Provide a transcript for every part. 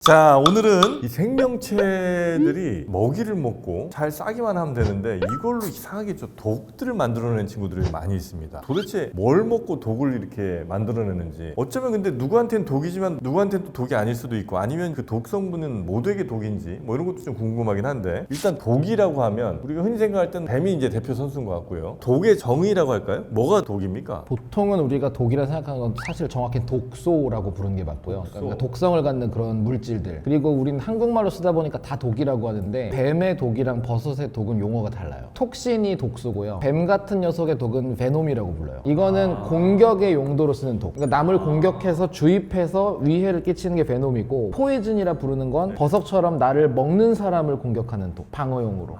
자, 오늘은 이 생명체들이 먹이를 먹고 잘 싸기만 하면 되는데 이걸로 이상하게 저 독들을 만들어내는 친구들이 많이 있습니다. 도대체 뭘 먹고 독을 이렇게 만들어내는지, 어쩌면 근데 누구한테는 독이지만 누구한테는 또 독이 아닐 수도 있고, 아니면 그 독 성분은 모두에게 독인지 뭐 이런 것도 좀 궁금하긴 한데, 일단 독이라고 하면 우리가 흔히 생각할 때는 뱀이 이제 대표 선수인 것 같고요. 독의 정의라고 할까요? 뭐가 독입니까? 보통은 우리가 독이라 생각하는 건 사실 정확히 독소라고 부르는 게 맞고요. 그러니까 독성을 갖는 그런 물질들. 그리고 우리는 한국말로 쓰다 보니까 다 독이라고 하는데, 뱀의 독이랑 버섯의 독은 용어가 달라요. 톡신이 독소고요. 뱀 같은 녀석의 독은 베놈이라고 불러요. 이거는 공격의 용도로 쓰는 독. 그러니까 남을 공격해서 주입해서 위해를 끼치는 게 베놈이고, 포이즌이라 부르는 건 버섯처럼 나를 먹는 사람을 공격하는 독. 방어용으로.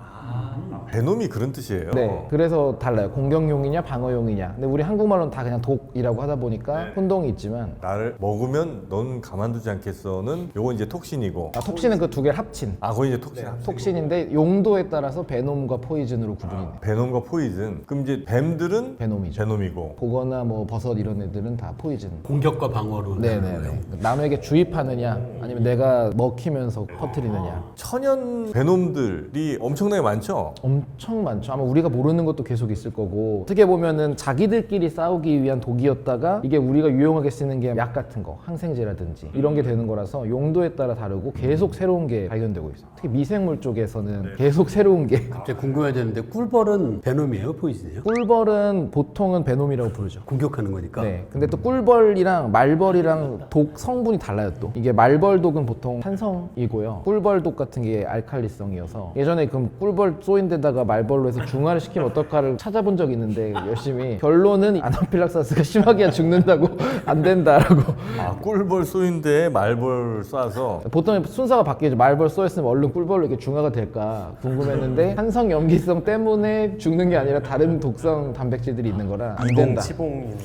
베놈이 그런 뜻이에요. 네, 그래서 달라요. 공격용이냐 방어용이냐. 근데 우리 한국말로는 다 그냥 독이라고 하다 보니까 혼동이 있지만, 나를 먹으면 넌 가만두지 않겠어는 요건 이제 톡신이고, 톡신은 그 두 개를 합친 거기 이제 톡신. 톡신인데 용도에 따라서 베놈과 포이즌으로 구분이 돼요. 베놈과 포이즌. 그럼 이제 뱀들은 베놈이죠. 베놈이고, 고거나 뭐 버섯 이런 애들은 다 포이즌. 공격과 방어로. 네네네. 남에게 주입하느냐 아니면 내가 먹히면서 퍼뜨리느냐. 천연 베놈들이 엄청나게 많죠? 엄청 많죠. 아마 우리가 모르는 것도 계속 있을 거고, 어떻게 보면은 자기들끼리 싸우기 위한 독이었다가 이게 우리가 유용하게 쓰는 게 약 같은 거, 항생제라든지 이런 게 되는 거라서 용도에 따라 다르고 계속 새로운 게 발견되고 있어요. 특히 미생물 쪽에서는 계속 새로운 게. 갑자기 궁금해졌는데, 꿀벌은 베놈이에요? 포이즌이에요? 꿀벌은 보통은 베놈이라고 부르죠. 공격하는 거니까. 네. 근데 또 꿀벌이랑 말벌이랑 독 성분이 달라요. 또 이게 말벌 독은 보통 산성이고요. 꿀벌 독 같은 게 알칼리성이어서, 예전에 그럼 꿀벌 쏘인 데다가 말벌로 해서 중화를 시키면 어떨까를 찾아본 적이 있는데, 열심히 결론은 아나필락사스가 심하게 죽는다고 안 된다라고. 꿀벌 쏘인데 말벌 쏴서. 보통 순서가 바뀌죠. 말벌 쏘였으면 얼른 꿀벌로 이렇게 중화가 될까 궁금했는데, 산성 염기성 때문에 죽는 게 아니라 다른 독성 단백질들이 있는 거라 안 된다. 치봉이네요.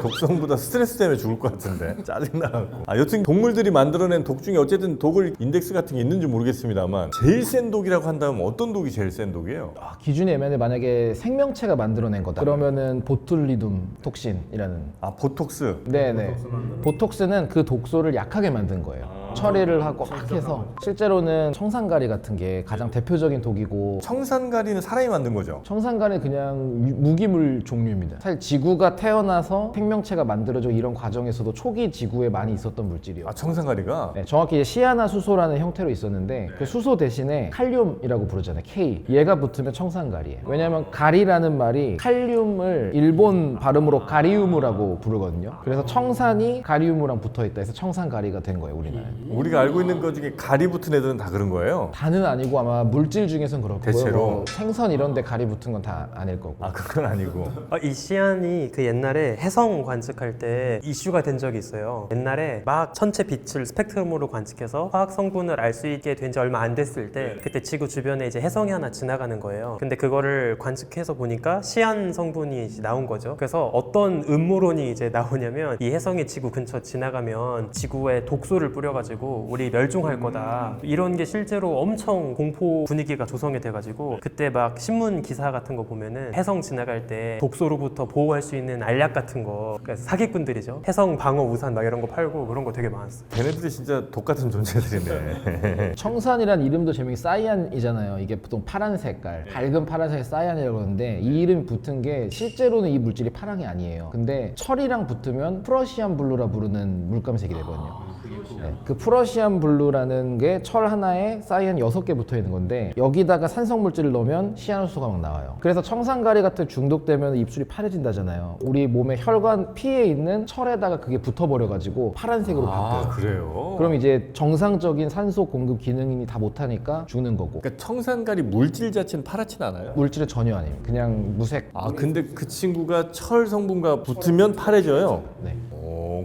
독성보다 스트레스 때문에 죽을 것 같은데 짜증나고. 여튼 동물들이 만들어낸 독 중에 어쨌든 독을 인덱스 같은 게 있는지 모르겠습니다만, 제일 센 독이라고 한다면 어떤 독이 제일 센 독이에요? 기준이 애매한데, 만약에 생명체가 만들어낸 거다 그러면은 보툴리둠 톡신이라는. 보톡스. 네네. 보톡스는 그 독소를 약하게 만든 거예요. 처리를 하고 막 해서. 실제로는 청산가리 같은 게 가장 대표적인 독이고, 청산가리는 사람이 만든 거죠? 청산가리는 그냥 무기물 종류입니다. 사실 지구가 태어나서 생명체가 만들어져 이런 과정에서도 초기 지구에 많이 있었던 물질이에요. 청산가리가? 네, 정확히 이제 시아나 수소라는 형태로 있었는데, 그 수소 대신에 칼륨이라고 부르잖아요. K. 얘가 붙으면 청산가리예요. 왜냐면 가리라는 말이 칼륨을 일본 발음으로 가리우무라고 부르거든요. 그래서 청산이 가리우무랑 붙어있다 해서 청산가리가 된 거예요, 우리나라에. 우리가 알고 있는 것 중에 가리 붙은 애들은 다 그런 거예요? 다는 아니고 아마 물질 중에선 그렇고요. 대체로? 뭐 생선 이런 데 가리 붙은 건 다 아닐 거고. 그건 아니고. 이 시안이 그 옛날에 해성 관측할 때 이슈가 된 적이 있어요. 옛날에 막 전체 빛을 스펙트럼으로 관측해서 화학 성분을 알 수 있게 된 지 얼마 안 됐을 때, 그때 지구 주변에 이제 해성이 하나 지나가는 거예요. 근데 그거를 관측해서 보니까 시안 성분이 이제 나온 거죠. 그래서 어떤 음모론이 이제 나오냐면, 이 해성이 지구 근처 지나가면 지구에 독소를 뿌려가지고 우리 멸종할 거다, 이런 게 실제로 엄청 공포 분위기가 조성이 돼가지고, 그때 막 신문 기사 같은 거 보면은 해성 지나갈 때 독소로부터 보호할 수 있는 알약 같은 거, 그러니까 사기꾼들이죠. 해성 방어 우산 막 이런 거 팔고 그런 거 되게 많았어요. 걔네들이 진짜 독 같은 존재들이네. 청산이란 이름도 재미있게 사이안이잖아요. 이게 보통 파란 색깔, 밝은 파란색의 사이안이라고 하는데, 이 이름이 붙은 게 실제로는 이 물질이 파랑이 아니에요. 근데 철이랑 붙으면 프러시안 블루라 부르는 물감색이 되거든요. 네, 그 프러시안 블루라는 게 철 하나에 사이안 6개 붙어 있는 건데, 여기다가 산성 물질을 넣으면 시아누스가 막 나와요. 그래서 청산가리 같은 중독되면 입술이 파래진다잖아요. 우리 몸의 혈관 피에 있는 철에다가 그게 붙어버려가지고 파란색으로 바뀌어요. 그래요? 그럼 이제 정상적인 산소 공급 기능이 다 못하니까 죽는 거고. 그러니까 청산가리 물질 자체는 파랗진 않아요? 물질은 전혀 아닙니다. 그냥 무색. 근데 그 친구가 철 성분과 붙으면 파래져요? 네.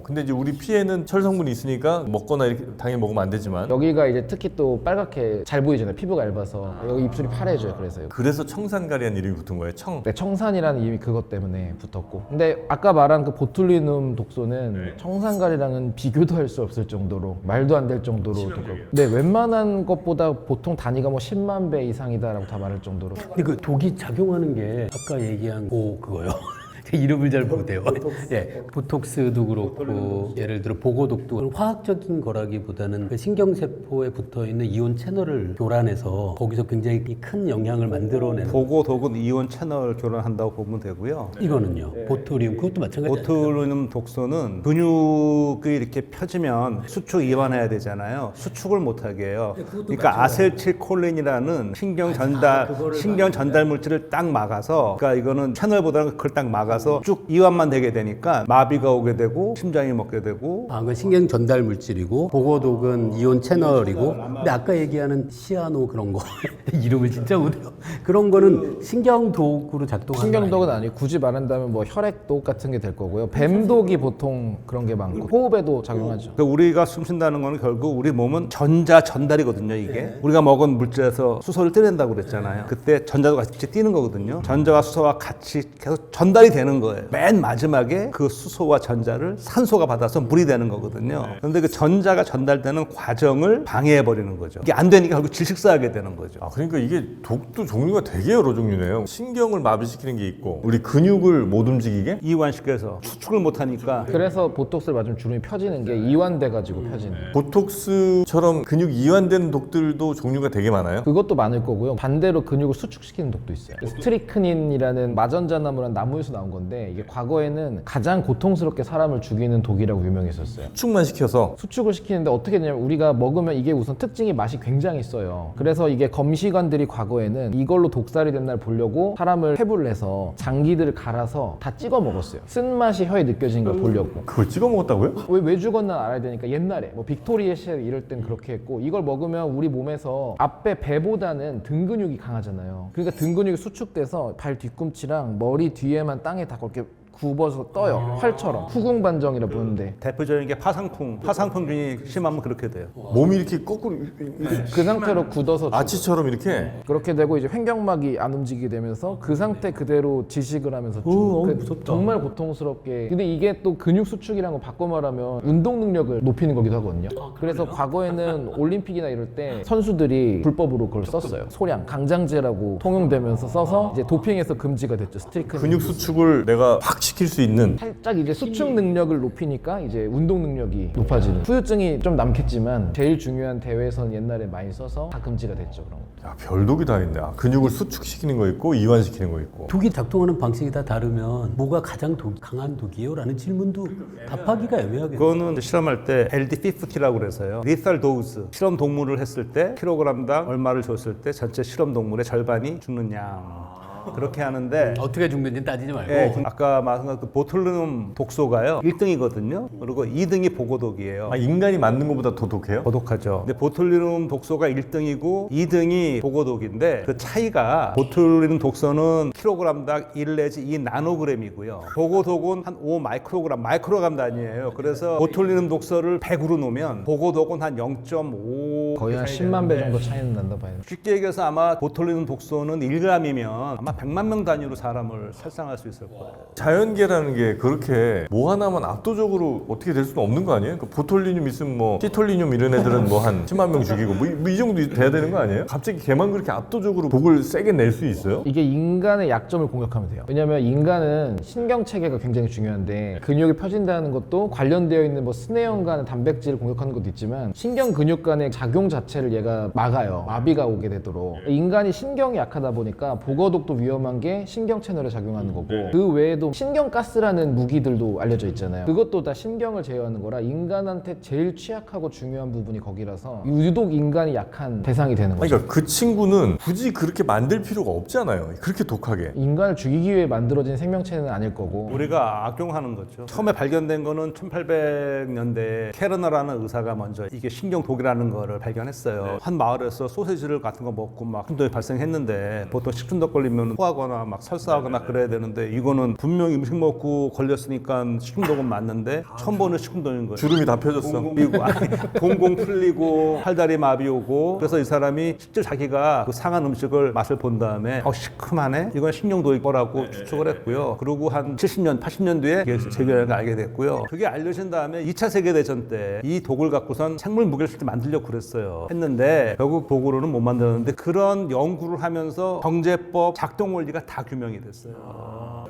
근데 이제 우리 피에는 철 성분이 있으니까 먹거나 이렇게 당연히 먹으면 안 되지만, 여기가 이제 특히 또 빨갛게 잘 보이잖아요. 피부가 얇아서 여기 입술이 파래져요. 그래서 청산가리라는 이름이 붙은 거예요? 네, 청산이라는 이름이 그것 때문에 붙었고, 근데 아까 말한 그 보툴리눔 독소는 청산가리랑은 비교도 할 수 없을 정도로, 말도 안 될 정도로 독하고, 네, 웬만한 것보다 보통 단위가 뭐 10만 배 이상이다라고 다 말할 정도로. 근데 그 독이 작용하는 게 아까 얘기한 그거요. 이름을 잘 못해요. 예, 보톡스도 그렇고 예를 들어 보고독도 화학적인 거라기보다는 그 신경세포에 붙어있는 이온 채널을 교란해서 거기서 굉장히 큰 영향을 만들어내는 보고독은 이온 채널 교란한다고 보면 되고요. 이거는요. 보토리움 그것도 마찬가지예요. 보툴리눔 독소는 근육이 이렇게 펴지면 수축 이완해야 되잖아요. 수축을 못하게 해요. 그러니까 아세틸콜린이라는 신경 전달 물질을 딱 막아서, 그러니까 이거는 채널보다는 그걸 딱 막아서 쭉 이완만 되게 되니까 마비가 오게 되고 심장이 먹게 되고. 그건 신경 전달 물질이고 보고독은 이온 채널이고 근데 아까 얘기하는 시아노 그런 거 이름을 진짜 못해요. 그런 거는 신경독으로 작동하는 신경독은 아니고 굳이 말한다면 뭐 혈액독 같은 게 될 거고요. 뱀독이 보통 그런 게 많고 호흡에도 작용하죠. 그러니까 우리가 숨 쉰다는 거는 결국 우리 몸은 전자 전달이거든요. 이게 우리가 먹은 물질에서 수소를 떼낸다고 그랬잖아요. 그때 전자도 같이 뛰는 거거든요. 전자와 수소와 같이 계속 전달이 되는 거예요. 맨 마지막에 그 수소와 전자를 산소가 받아서 물이 되는 거거든요. 그런데 그 전자가 전달되는 과정을 방해해 버리는 거죠. 이게 안 되니까 결국 질식사하게 되는 거죠. 아, 그러니까 이게 독도 종류가 되게 여러 종류네요. 신경을 마비시키는 게 있고 우리 근육을 못 움직이게. 이완시켜서 수축을 못 하니까. 그래서 보톡스를 맞으면 주름이 펴지는 게 이완돼가지고 펴지는. 보톡스처럼 근육 이완되는 독들도 종류가 되게 많아요. 그것도 많을 거고요. 반대로 근육을 수축시키는 독도 있어요. 스트리크닌이라는 마전자나무라는 나무에서 나온 건데 이게 과거에는 가장 고통스럽게 사람을 죽이는 독이라고 유명했었어요. 수축만 시켜서. 수축을 시키는데 어떻게 되냐면 우리가 먹으면 이게 우선 특징이 맛이 굉장히 써요. 그래서 이게 검시관들이 과거에는 이걸로 독살이 된 날 보려고 사람을 해부를 해서 장기들을 갈아서 다 찍어 먹었어요. 쓴맛이 혀에 느껴지는 걸 보려고. 그걸 찍어 먹었다고요? 왜 죽었나 알아야 되니까 옛날에 뭐 빅토리아 시대 이럴 땐 그렇게 했고 이걸 먹으면 우리 몸에서 앞에 배보다는 등 근육이 강하잖아요. 그러니까 등 근육이 수축돼서 발 뒤꿈치랑 머리 뒤에만 땅에 다 그렇게 굽어서 떠요. 활처럼 후궁반정이라 부르는데 대표적인 게 파상풍균이 심하면 그렇게 돼요. 몸이 이렇게 거꾸로 그 상태로 굳어서 죽어요. 아치처럼 이렇게. 그렇게 되고 이제 횡격막이 안 움직이게 되면서 그 상태 그대로 지식을 하면서 정말 고통스럽게. 근데 이게 또 근육 수축이라는 거 바꿔 말하면 운동 능력을 높이는 거기도 하거든요. 그래서 과거에는 올림픽이나 이럴 때 선수들이 불법으로 그걸 썼어요. 소량 강장제라고 통용되면서 써서 이제 도핑에서 금지가 됐죠. 스트리크닌. 근육 수축을 내가 확 시킬 수 있는. 살짝 이제 수축 능력을 높이니까 이제 운동 능력이 높아지는. 후유증이 좀 남겠지만 제일 중요한 대회에서는 옛날에 많이 써서 다 금지가 됐죠. 그런 거. 야, 별독이 다 있네. 아, 근육을 수축시키는 거 있고 이완시키는 거 있고. 독이 작동하는 방식이 다 다르면 뭐가 가장 강한 독이에요? 라는 질문도 답하기가 애매하겠네요. 그거는 실험할 때 LD50라고 그래서요. 리탈 도우즈. 실험 동물을 했을 때 킬로그램당 얼마를 줬을 때 전체 실험 동물의 절반이 죽는 양. 그렇게 하는데 어떻게 죽는지는 따지지 말고 예, 아까 말씀한 그 보툴리눔 독소가요 1등이거든요. 그리고 2등이 보고독이에요. 아, 인간이 맞는 것보다 더 독해요? 고독하죠. 근데 보툴리눔 독소가 1등이고 2등이 보고독인데 그 차이가 보툴리눔 독소는 킬로그램당 1 내지 2 나노그램이고요. 보고독은 한 5 마이크로그램 단위예요. 그래서 보툴리눔 독소를 100으로 놓으면 보고독은 한 0.5 거의 한 10만 배 정도 차이는 난다 봐요. 쉽게 얘기해서 아마 보툴리눔 독소는 1g이면 아마 100만 명 단위로 사람을 살상할 수 있을 거예요. 자연계라는 게 그렇게 뭐 하나만 압도적으로 어떻게 될 수는 없는 거 아니에요? 그 보톨리늄 있으면 뭐 티톨리늄 이런 애들은 뭐 한 10만 명 죽이고 뭐 이 정도 돼야 되는 거 아니에요? 갑자기 걔만 그렇게 압도적으로 독을 세게 낼 수 있어요? 이게 인간의 약점을 공격하면 돼요. 왜냐면 인간은 신경 체계가 굉장히 중요한데 근육이 펴진다는 것도 관련되어 있는 뭐 스네형 간의 단백질을 공격하는 것도 있지만 신경 근육 간의 작용 자체를 얘가 막아요. 마비가 오게 되도록. 인간이 신경이 약하다 보니까 보거독도 위험한 게 신경 채널에 작용하는 거고 그 외에도 신경가스라는 무기들도 알려져 있잖아요. 그것도 다 신경을 제어하는 거라 인간한테 제일 취약하고 중요한 부분이 거기라서 유독 인간이 약한 대상이 되는 거죠. 그러니까 그 친구는 굳이 그렇게 만들 필요가 없잖아요. 그렇게 독하게. 인간을 죽이기 위해 만들어진 생명체는 아닐 거고 우리가 악용하는 거죠. 처음에 발견된 거는 1800년대에 캐러너라는 의사가 먼저 이게 신경독이라는 거를 발견했어요. 한 마을에서 소세지를 같은 거 먹고 막 식중독이 발생했는데 보통 식중독 걸리면 토하거나 막 설사하거나 그래야 되는데 이거는 분명히 음식 먹고 걸렸으니까 식중독은 맞는데 처음 보는 식중독인 거예요. 주름이 다 펴졌어. 공공 풀리고 팔다리 마비 오고 그래서 이 사람이 실제 자기가 그 상한 음식을 맛을 본 다음에 시큼하네? 이건 신경독일 거라고 추측을 했고요. 그리고 한 70년, 80년 뒤에 그게 재결을 알게 됐고요. 그게 알려진 다음에 2차 세계대전 때 이 독을 갖고선 생물 무기를 실제 만들려고 그랬어요. 했는데 결국 독으로는 못 만들었는데 그런 연구를 하면서 경제법 작동 원리가 다 규명이 됐어요.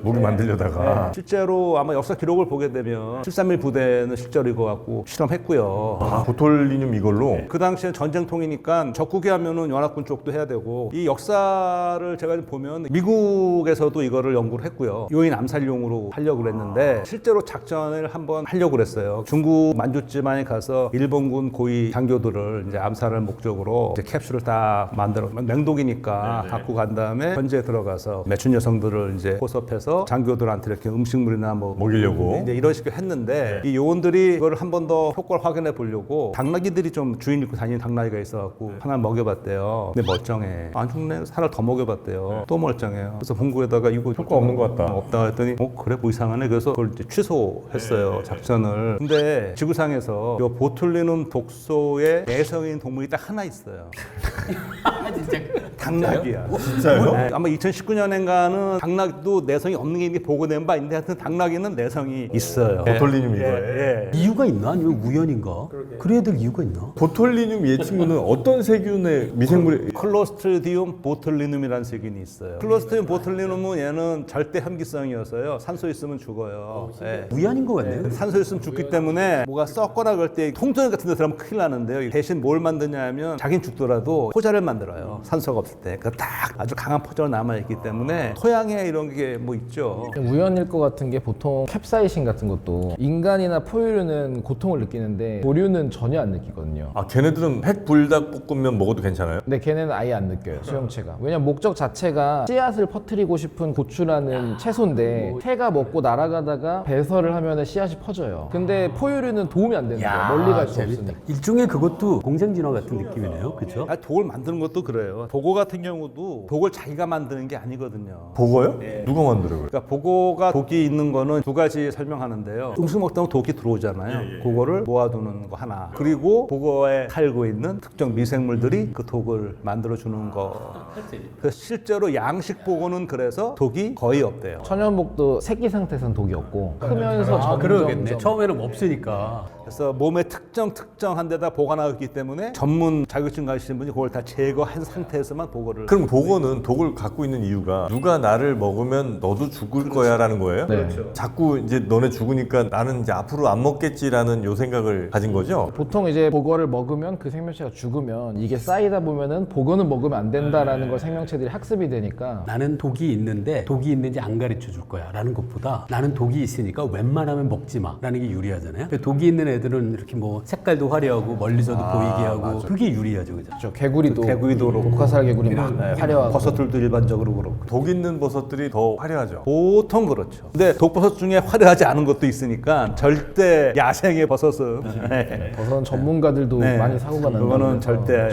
모기 만들려다가. 실제로 아마 역사 기록을 보게 되면 731 부대는 실제로 이거 갖고 실험했고요. 아, 보톨리늄 이걸로? 그 당시엔 전쟁통이니까 적국이 하면은 연합군 쪽도 해야 되고 이 역사를 제가 좀 보면 미국에서도 이거를 연구를 했고요. 요인 암살용으로 하려고 그랬는데 실제로 작전을 한번 하려고 그랬어요. 중국 만주지만에 가서 일본군 고위 장교들을 이제 암살할 목적으로 이제 캡슐을 딱 만들어 맹독이니까 갖고 간 다음에 현지에 들어가서 매춘 여성들을 이제 포섭해서 장교들한테 이렇게 음식물이나 뭐 먹이려고. 이제 이런 식으로 했는데 이 요원들이 이걸 한 번 더 효과를 확인해 보려고 당나귀들이 좀 주인 있고 다니는 당나귀가 있어갖고 하나 먹여봤대요. 근데 멀쩡해. 안 죽네. 살을 더 먹여봤대요. 또 멀쩡해요. 그래서 본국에다가 이거 효과 없는 것 같다. 없다 했더니 그래 뭐 이상하네. 그래서 그걸 이제 취소했어요. 작전을. 근데 지구상에서 요 보툴리눔 독소의 내성인 동물이 딱 하나 있어요. 당나귀야. 진짜요? 네, 아마 2019년인가는 당나귀도 내성이 없는 게 보고된 바 있는데 하여튼 당나귀는 내성이 있어요. 보톨리늄 이거에. 예. 이유가 있나? 아니면 우연인가? 그래야 될 이유가 있나? 보톨리늄 얘 친구는 어떤 세균의 미생물이 클로스트리디움 보툴리눔이라는 세균이 있어요. 클로스트리디움 보툴리눔은 얘는 절대 혐기성이어서요. 산소에 있으면 죽어요. 예. 우연인 것 같네요. 산소에 있으면 죽기 때문에 뭐가 썩거나 그럴 때 통조림 같은 데 들어가면 큰일 나는데요. 대신 뭘 만드냐 하면 자긴 죽더라도 포자를 만들어요. 산소가 없을 때. 그 딱 아주 강한 포자로 남아있기 때문에 토양에 이런 게 뭐 있죠. 우연일 것 같은 게 보통 캡사이신 같은 것도 인간이나 포유류는 고통을 느끼는데 조류는 전혀 안 느끼거든요. 아 걔네들은 핵불닭볶음면 먹어도 괜찮아요? 근데 걔네는 아예 안 느껴요, 수용체가. 왜냐면 목적 자체가 씨앗을 퍼뜨리고 싶은 고추라는 채소인데 새가 먹고 날아가다가 배설을 하면 씨앗이 퍼져요. 근데 포유류는 도움이 안 되는 거예요. 멀리 갈 수 없으니까. 일종의 그것도 공생진화 같은 느낌이네요. 그렇죠? 독을 만드는 것도 그래요. 보고 같은 경우도 독을 자기가 만드는 게 아니거든요. 보고요? 누가 만들어요? 그러니까 보고가 독이 있는 거는 두 가지 설명하는데요. 음식 먹다 보면 독이 들어오잖아요. 그거를 모아두는 거 하나. 그리고 보고에 살고 있는 특정 미생물들이 그 독을 만들어주는 거. 그래서 실제로 양식 보고는 그래서 독이 거의 없대요. 천연복도 새끼 상태에서는 독이 없고 크면서 아, 점점 그러겠네. 처음에는 없으니까. 그래서 몸에 특정한 데다 보관하고 있기 때문에 전문 자격증 가지신 분이 그걸 다 제거한 상태에서만 보고를. 그럼 보고는 독을 갖고 있는 이유가 누가 나를 먹으면 너도 죽을 거야라는 거예요? 네. 자꾸 이제 너네 죽으니까 나는 이제 앞으로 안 먹겠지라는 요 생각을 가진 거죠? 보통 이제 보거를 먹으면 그 생명체가 죽으면 이게 쌓이다 보면은 보거는 먹으면 안 된다라는 걸 생명체들이 학습이 되니까 나는 독이 있는데 독이 있는지 안 가르쳐 줄 거야 라는 것보다 나는 독이 있으니까 웬만하면 먹지 마 라는 게 유리하잖아요. 독이 있는 애들은 이렇게 뭐 색깔도 화려하고 멀리서도 보이게 하고 그게 유리하죠. 그죠? 그렇죠. 개구리도 개구리도 그렇고. 독화살 개구리 막 화려하고 버섯들도 일반적으로 그렇고. 독 있는 버섯들이 더 화려하죠. 보통 그렇죠. 근데 독버섯 중에 화려하지 않은 것도 있으니까 절대 야생의 버섯은 버섯은 전문가들도 네. 많이 사고가 난다. 그거는 절대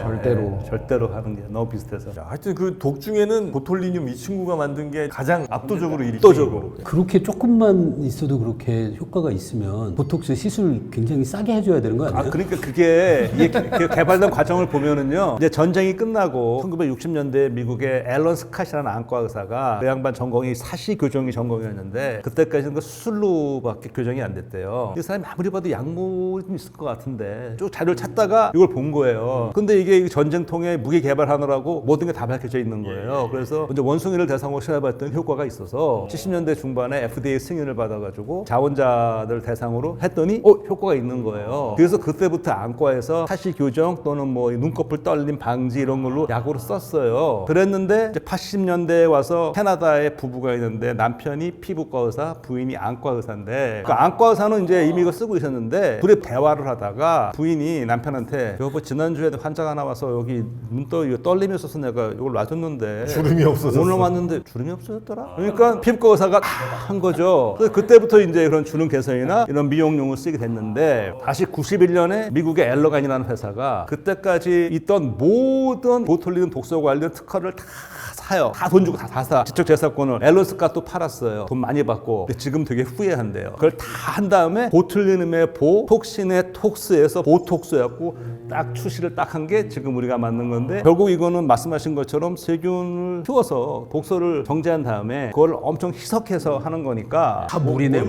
절대로 하는 게 너무 비슷해서. 자, 하여튼 그 독 중에는 보톨리늄 이 친구가 만든 게 가장 압도적으로 압도적으로. 그렇게 조금만 있어도 그렇게 효과가 있으면 보톡스 시술 굉장히 싸게 해줘야 되는 거 아니에요? 아, 그러니까 그게 이게 개발된 과정을 보면은요. 이제 전쟁이 끝나고 1960년대 미국의 앨런 스캇이라는 안과 의사가 그 양반 전공이 사시 교정이 전공이었는데 그때까지는 그 수술로밖에 교정이 안 됐대요. 이 사람이 아무리 봐도 약물이 좀 있을 것 같은데 쭉 자료를 찾다가 이걸 본 거예요. 근데 이게 전쟁통에 무기 개발하느라고 모든 게 다 밝혀져 있는 거예요. 그래서 이제 원숭이를 대상으로 시험해봤더니 효과가 있어서 70년대 중반에 FDA 승인을 받아가지고 자원자들 대상으로 했더니 효과가 있는 거예요. 그래서 그때부터 안과에서 사시 교정 또는 뭐 눈꺼풀 떨림 방지 이런 걸로 약으로 썼어요. 그랬는데 이제 80년대에 와서 캐나다에 부부가 있는데 남편이 피부과 의사, 부인이 안과 의사인데 그 안과 의사는 이제 이미 이거 쓰고 있었는데 둘이 대화를 하다가 부인이 남편한테 여보 지난주에 환자가 나와서 여기 떨림이 있어서 내가 이걸 놔줬는데 주름이 없어졌어. 오늘 왔는데 주름이 없어졌더라. 그러니까 피부과 의사가 한 거죠. 그래서 그때부터 이제 그런 주름 개선이나 이런 미용용을 쓰게 됐는데 다시 91년에 미국의 엘러간이라는 회사가 그때까지 있던 모든 보톨리눔 독소 관련 특허를 다 사요. 다 돈 주고 다 사. 지적 재산권을 앨런 스캇도 팔았어요. 돈 많이 받고. 근데 지금 되게 후회한대요. 그걸 다 한 다음에 보툴리눔의 보, 톡신의 톡스에서 보톡스였고 딱 출시를 딱 한 게 지금 우리가 만든 건데 결국 이거는 말씀하신 것처럼 세균을 키워서 독소를 정제한 다음에 그걸 엄청 희석해서 하는 거니까 다 물이네.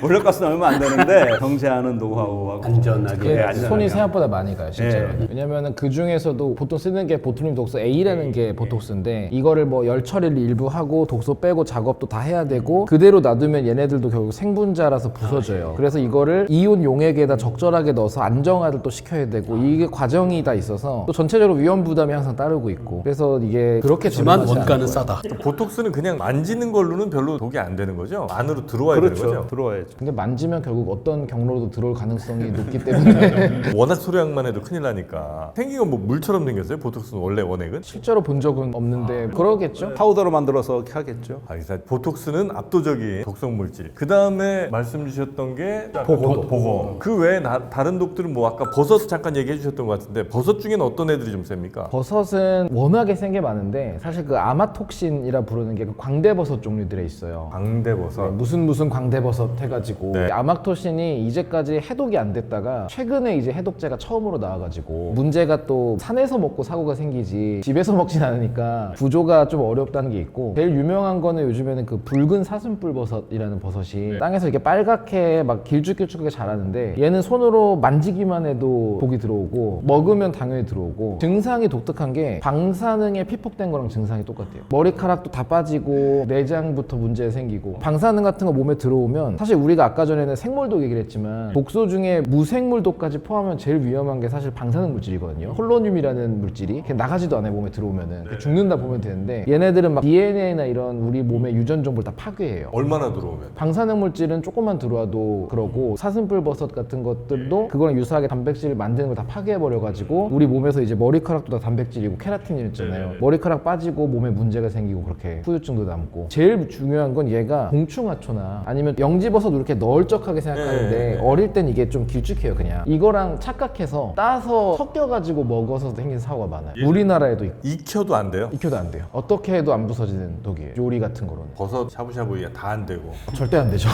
원료가스는 얼마 안 되는데 정제하는 노하우하고 안전하게. 그게 안전하게. 손이 생각보다 많이 가요, 실제로. 왜냐면은 그 중에서도 보통 쓰는 게 보툴리눔 독소 A라는 게 보톡스인데 이거를 뭐 열 처리를 일부 하고 독소 빼고 작업도 다 해야 되고 그대로 놔두면 얘네들도 결국 생분자라서 부서져요. 그래서 이거를 이온 용액에다 적절하게 넣어서 안정화를 또 시켜야 되고 이게 과정이 다 있어서 또 전체적으로 위험 부담이 항상 따르고 있고 그래서 이게 그렇게 하지만 저렴하지 원가는 않을 거예요. 싸다. 보톡스는 그냥 만지는 걸로는 별로 독이 안 되는 거죠? 안으로 들어와야 되는 그렇죠. 거죠? 들어와야죠. 근데 만지면 결국 어떤 경로로도 들어올 가능성이 높기 때문에 워낙 소량만 해도 큰일 나니까 생긴 건 뭐 물처럼 생겼어요? 보톡스는 원래 원액은? 실제로 본 적은 없는데 그러겠죠. 파우더로 만들어서 이렇게 하겠죠. 일단 보톡스는 압도적인 독성 물질. 그 다음에 말씀 주셨던 게 보거. 그 외에 다른 독들은 뭐 아까 버섯 잠깐 얘기해 주셨던 것 같은데 버섯 중에는 어떤 애들이 좀 셉니까? 버섯은 워낙에 센 게 많은데 사실 그 아마톡신이라 부르는 게 그 광대버섯 종류들에 있어요. 광대버섯. 무슨 광대버섯 해가지고 네. 아마토신이 이제까지 해독이 안 됐다가 최근에 이제 해독제가 처음으로 나와가지고 문제가 또 산에서 먹고 사고가 생기지 집에서 먹진 않으니까 구조가 좀 어렵다는 게 있고 제일 유명한 거는 요즘에는 그 붉은 사슴뿔버섯이라는 버섯이 땅에서 이렇게 빨갛게 막 길쭉길쭉하게 자라는데 얘는 손으로 만지기만 해도 독이 들어오고 먹으면 당연히 들어오고 증상이 독특한 게 방사능에 피폭된 거랑 증상이 똑같아요. 머리카락도 다 빠지고 내장부터 문제 생기고 방사능 같은 거 몸에 들어오면 사실 우리가 아까 전에는 생물독 얘기를 했지만 독소 중에 무생물독까지 포함하면 제일 위험한 게 사실 방사능 물질이거든요. 폴로늄이라는 물질이 그냥 나가지도 않아요. 몸에 들어오면은 죽는다 보면 되는데 얘네들은 막 DNA나 이런 우리 몸의 유전 정보를 다 파괴해요. 얼마나 들어오면? 방사능 물질은 조금만 들어와도 그러고 사슴뿔버섯 같은 것들도 그거랑 유사하게 단백질을 만드는 걸 다 파괴해버려가지고 우리 몸에서 이제 머리카락도 다 단백질이고 케라틴이 있잖아요. 머리카락 빠지고 몸에 문제가 생기고 그렇게 후유증도 남고 제일 중요한 건 얘가 공충하초나 아니면 영지버섯 이렇게 널쩍하게 생각하는데 어릴 땐 이게 좀 길쭉해요. 그냥 이거랑 착각해서 따서 섞여가지고 먹어서 생긴 사고가 많아요. 우리나라에도 있고 익혀도 안 돼요? 익혀도 안 돼요. 어떻게 해도 안 부서지는 독이에요. 요리 같은 거로는 버섯 샤브샤브 다 안 되고. 절대 안 되죠.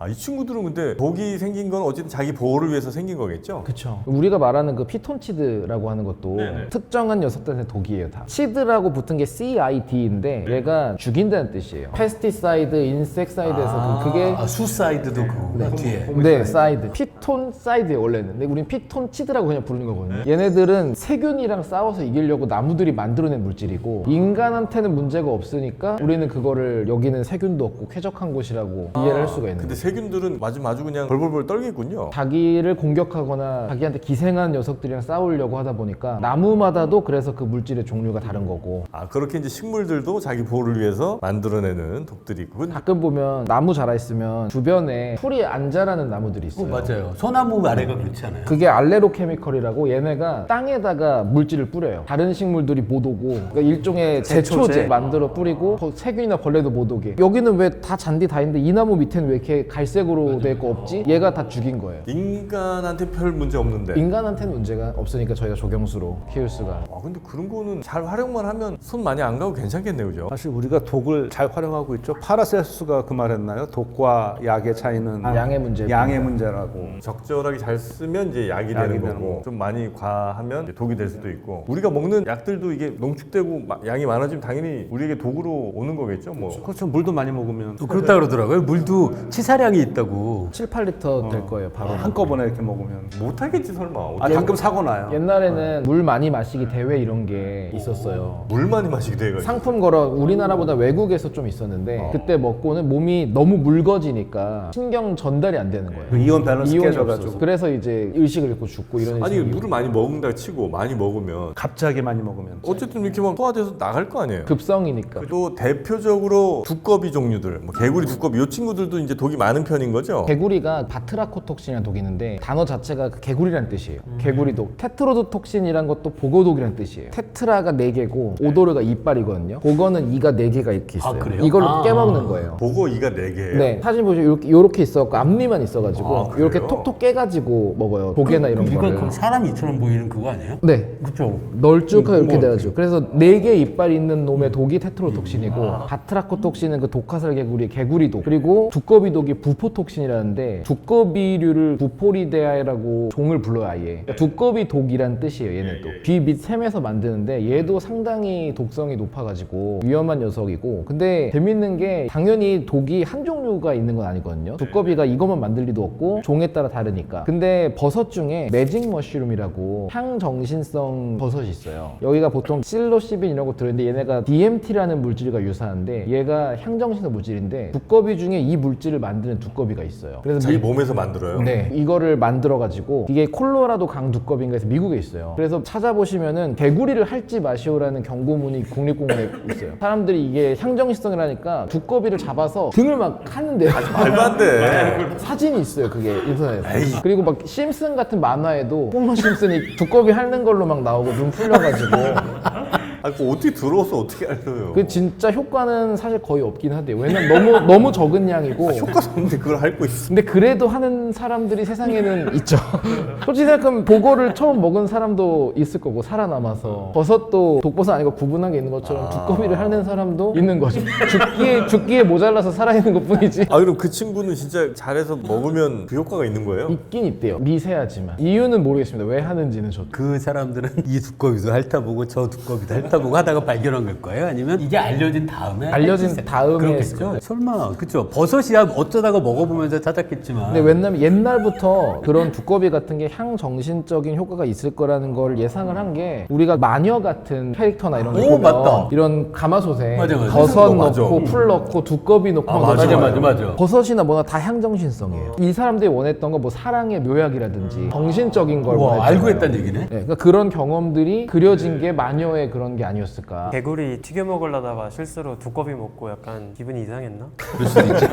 이 친구들은 근데 독이 생긴 건 어쨌든 자기 보호를 위해서 생긴 거겠죠? 그쵸. 우리가 말하는 그 피톤치드라고 하는 것도 특정한 녀석들한테 독이에요. 다 CID라고 붙은 게 CID인데 얘가 죽인다는 뜻이에요. 페스티사이드, 인섹사이드에서 그게 수사이드도 그 뒤에. 네, 사이드. 피톤사이드예요, 원래는. 근데 우린 피톤치드라고 그냥 부르는 거거든요. 얘네들은 세균이랑 싸워서 이기려고 나무들이 만들어낸 물질이고 인간한테는 문제가 없으니까 우리는 그거를 여기는 세균도 없고 쾌적한 곳이라고 이해를 할 수가 있는 근데 거예요. 세균들은 마주 그냥 벌벌벌 떨겠군요. 자기를 공격하거나 자기한테 기생한 녀석들이랑 싸우려고 하다 보니까 나무마다도 그래서 그 물질의 종류가 다른 거고 그렇게 이제 식물들도 자기 보호를 위해서 만들어내는 독들이 있고. 가끔 보면 나무 자라있으면 주변에 풀이 안 자라는 나무들이 있어요. 맞아요. 소나무 아래가 그렇지 않아요? 그게 알레로케미컬이라고 얘네가 땅에다가 물질을 뿌려요. 다른 식물들이 못 오고 그러니까 일종의 제초제 만들어 뿌리고 세균이나 벌레도 못 오게. 여기는 왜 다 잔디 다 있는데 이 나무 밑에는 왜 이렇게 갈색으로 돼 있고 없지? 얘가 다 죽인 거예요. 인간한테 별 문제 없는데. 인간한테는 문제가 없으니까 저희가 조경수로 키울 수가. 근데 그런 거는 잘 활용만 하면 손 많이 안 가고 괜찮겠네요, 그죠? 사실 우리가 독을 잘 활용하고 있죠. 파라셀수스가 그 말했나요? 독과 약의 차이는 양의 문제. 양의 문제라고. 적절하게 잘 쓰면 이제 약이 되는 되는 거고 좀 많이 과하면 이제 독이 될 수도 있고 우리가 먹는 약들도 이게 농축되고 양이 많아지면 당연히 우리에게 독으로 오는 거겠죠, 뭐. 그렇죠. 물도 많이 먹으면 그렇다 그러더라고요. 물도 치사량이 있다고. 7, 8리터 될 거예요, 바로. 한꺼번에 이렇게 먹으면 못하겠지 설마. 가끔 사고 나요. 옛날에는 물 많이 마시기 대회 이런 게 있었어요. 물 많이 마시게 돼가지고. 상품 걸어 우리나라보다 외국에서 좀 있었는데 그때 먹고는 몸이 너무 묽어지니까 신경 전달이 안 되는 거예요. 그 이온 밸런스 이온이 깨져가지고 없어서. 그래서 이제 의식을 잃고 죽고 이런 아니 일이 물을 많이 먹는다 치고 많이 먹으면 갑자기 많이 먹으면 어쨌든 이렇게 막 소화돼서 나갈 거 아니에요. 급성이니까. 또 대표적으로 두꺼비 종류들, 뭐 개구리, 두꺼비 이 친구들도 이제 독이 많은 편인 거죠. 개구리가 바트라코톡신이라는 독이 있는데 단어 자체가 그 개구리라는 뜻이에요. 개구리독. 테트로도톡신이란 것도 보고독이라는 뜻이에요. 테트라가 4개고 오도르가 이빨이거든요. 그거는 이가 4개가 이렇게 있어요. 그래요? 이걸로 깨먹는 거예요. 보고 이가 4개예요. 네, 사진 보시면 이렇게 있어갖고 앞니만 있어가지고 그래요? 이렇게 톡톡 깨가지고 먹어요. 조개나 이런 이건 거를. 그럼 사람이처럼 보이는 그거 아니에요? 네, 그렇죠. 널쭉하게 이렇게 돼가지고 그래서 4개 이빨 있는 놈의 독이 테트로톡신이고 바트라코톡신은 그 독화살 개구리 개구리독 그리고 두꺼비독이 부포톡신이라는데 두꺼비류를 부포리데아라고 종을 불러요 아예. 그러니까 두꺼비독이란 뜻이에요 얘네도. 귀 밑 샘에서 만드는데 얘도 상당히 독성이 높아가지고 위험한 녀석이고 근데 재밌는 게 당연히 독이 한 종류가 있는 건 아니거든요. 두꺼비가 이것만 만들 리도 없고 종에 따라 다르니까. 근데 버섯 중에 매직 머쉬룸이라고 향정신성 버섯이 있어요. 여기가 보통 실로시빈 이런 거 들어있는데 얘네가 DMT라는 물질과 유사한데 얘가 향정신성 물질인데 두꺼비 중에 이 물질을 만드는 두꺼비가 있어요. 그래서 자기 몸에서 만들어요. 네, 이거를 만들어가지고 이게 콜로라도 강 두꺼비인가 해서 미국에 있어요. 그래서 찾아보시면은 개구리를 할지 마시오라는 경고문이 국립공원에 있어요. 사람들이 이게 향정신성이라니까 두꺼비를 잡아서 등을 막 하는데요. 말도 안 돼. 사진이 있어요, 그게 인터넷에. 그리고 막 심슨 같은 만화에도 홈런 심슨이 두꺼비 핥는 걸로 막 나오고 눈 풀려가지고. 아, 그거 어떻게 들어와서 어떻게 알려요? 그 진짜 효과는 사실 거의 없긴 하대요. 왜냐면 너무 적은 양이고. 효과도 없는데 그걸 앓고 있어. 근데 그래도 하는 사람들이 세상에는 있죠. 솔직히 생각하면 보거를 처음 먹은 사람도 있을 거고 살아남아서 버섯도 독버섯 아니고 구분하게 있는 것처럼 두꺼비를 핥는 사람도 있는 거죠. 죽기에 모자라서 살아있는 것뿐이지. 아, 그럼 그 친구는 진짜 잘해서 먹으면 그 효과가 있는 거예요? 있긴 있대요. 미세하지만 이유는 모르겠습니다. 왜 하는지는 저도. 그 사람들은 이 두꺼비도 핥아보고 저 두꺼비도 핥아보고 하다가 발견한 걸 거예요? 아니면 이게 알려진 다음에? 알려진 다음에 그렇겠죠. 설마 그쵸. 버섯이야 어쩌다가 먹어보면서 찾았겠지만. 근데 왜냐면 옛날부터 그런 두꺼비 같은 게 향정신적인 효과가 있을 거라는 걸 예상을 한 게 우리가 마녀 같은 캐릭터나 이런 거 오, 보면 맞다. 이런 가마솥에 맞아, 맞아. 버섯 맞아. 넣고 풀 넣고 두꺼비 넣고 아, 막 맞아, 넣잖아요. 맞아. 버섯이나 뭐나 다 향정신성이에요. 이 사람들이 원했던 거 뭐 사랑의 묘약이라든지 정신적인 걸 와, 원했잖아요. 알고 했다는 얘기네. 네, 그러니까 그런 경험들이 그려진 게 마녀의 그런 게 아니었을까. 개구리 튀겨 먹으려다가 실수로 두꺼비 먹고 약간 기분이 이상했나? 그럴 수도 있죠.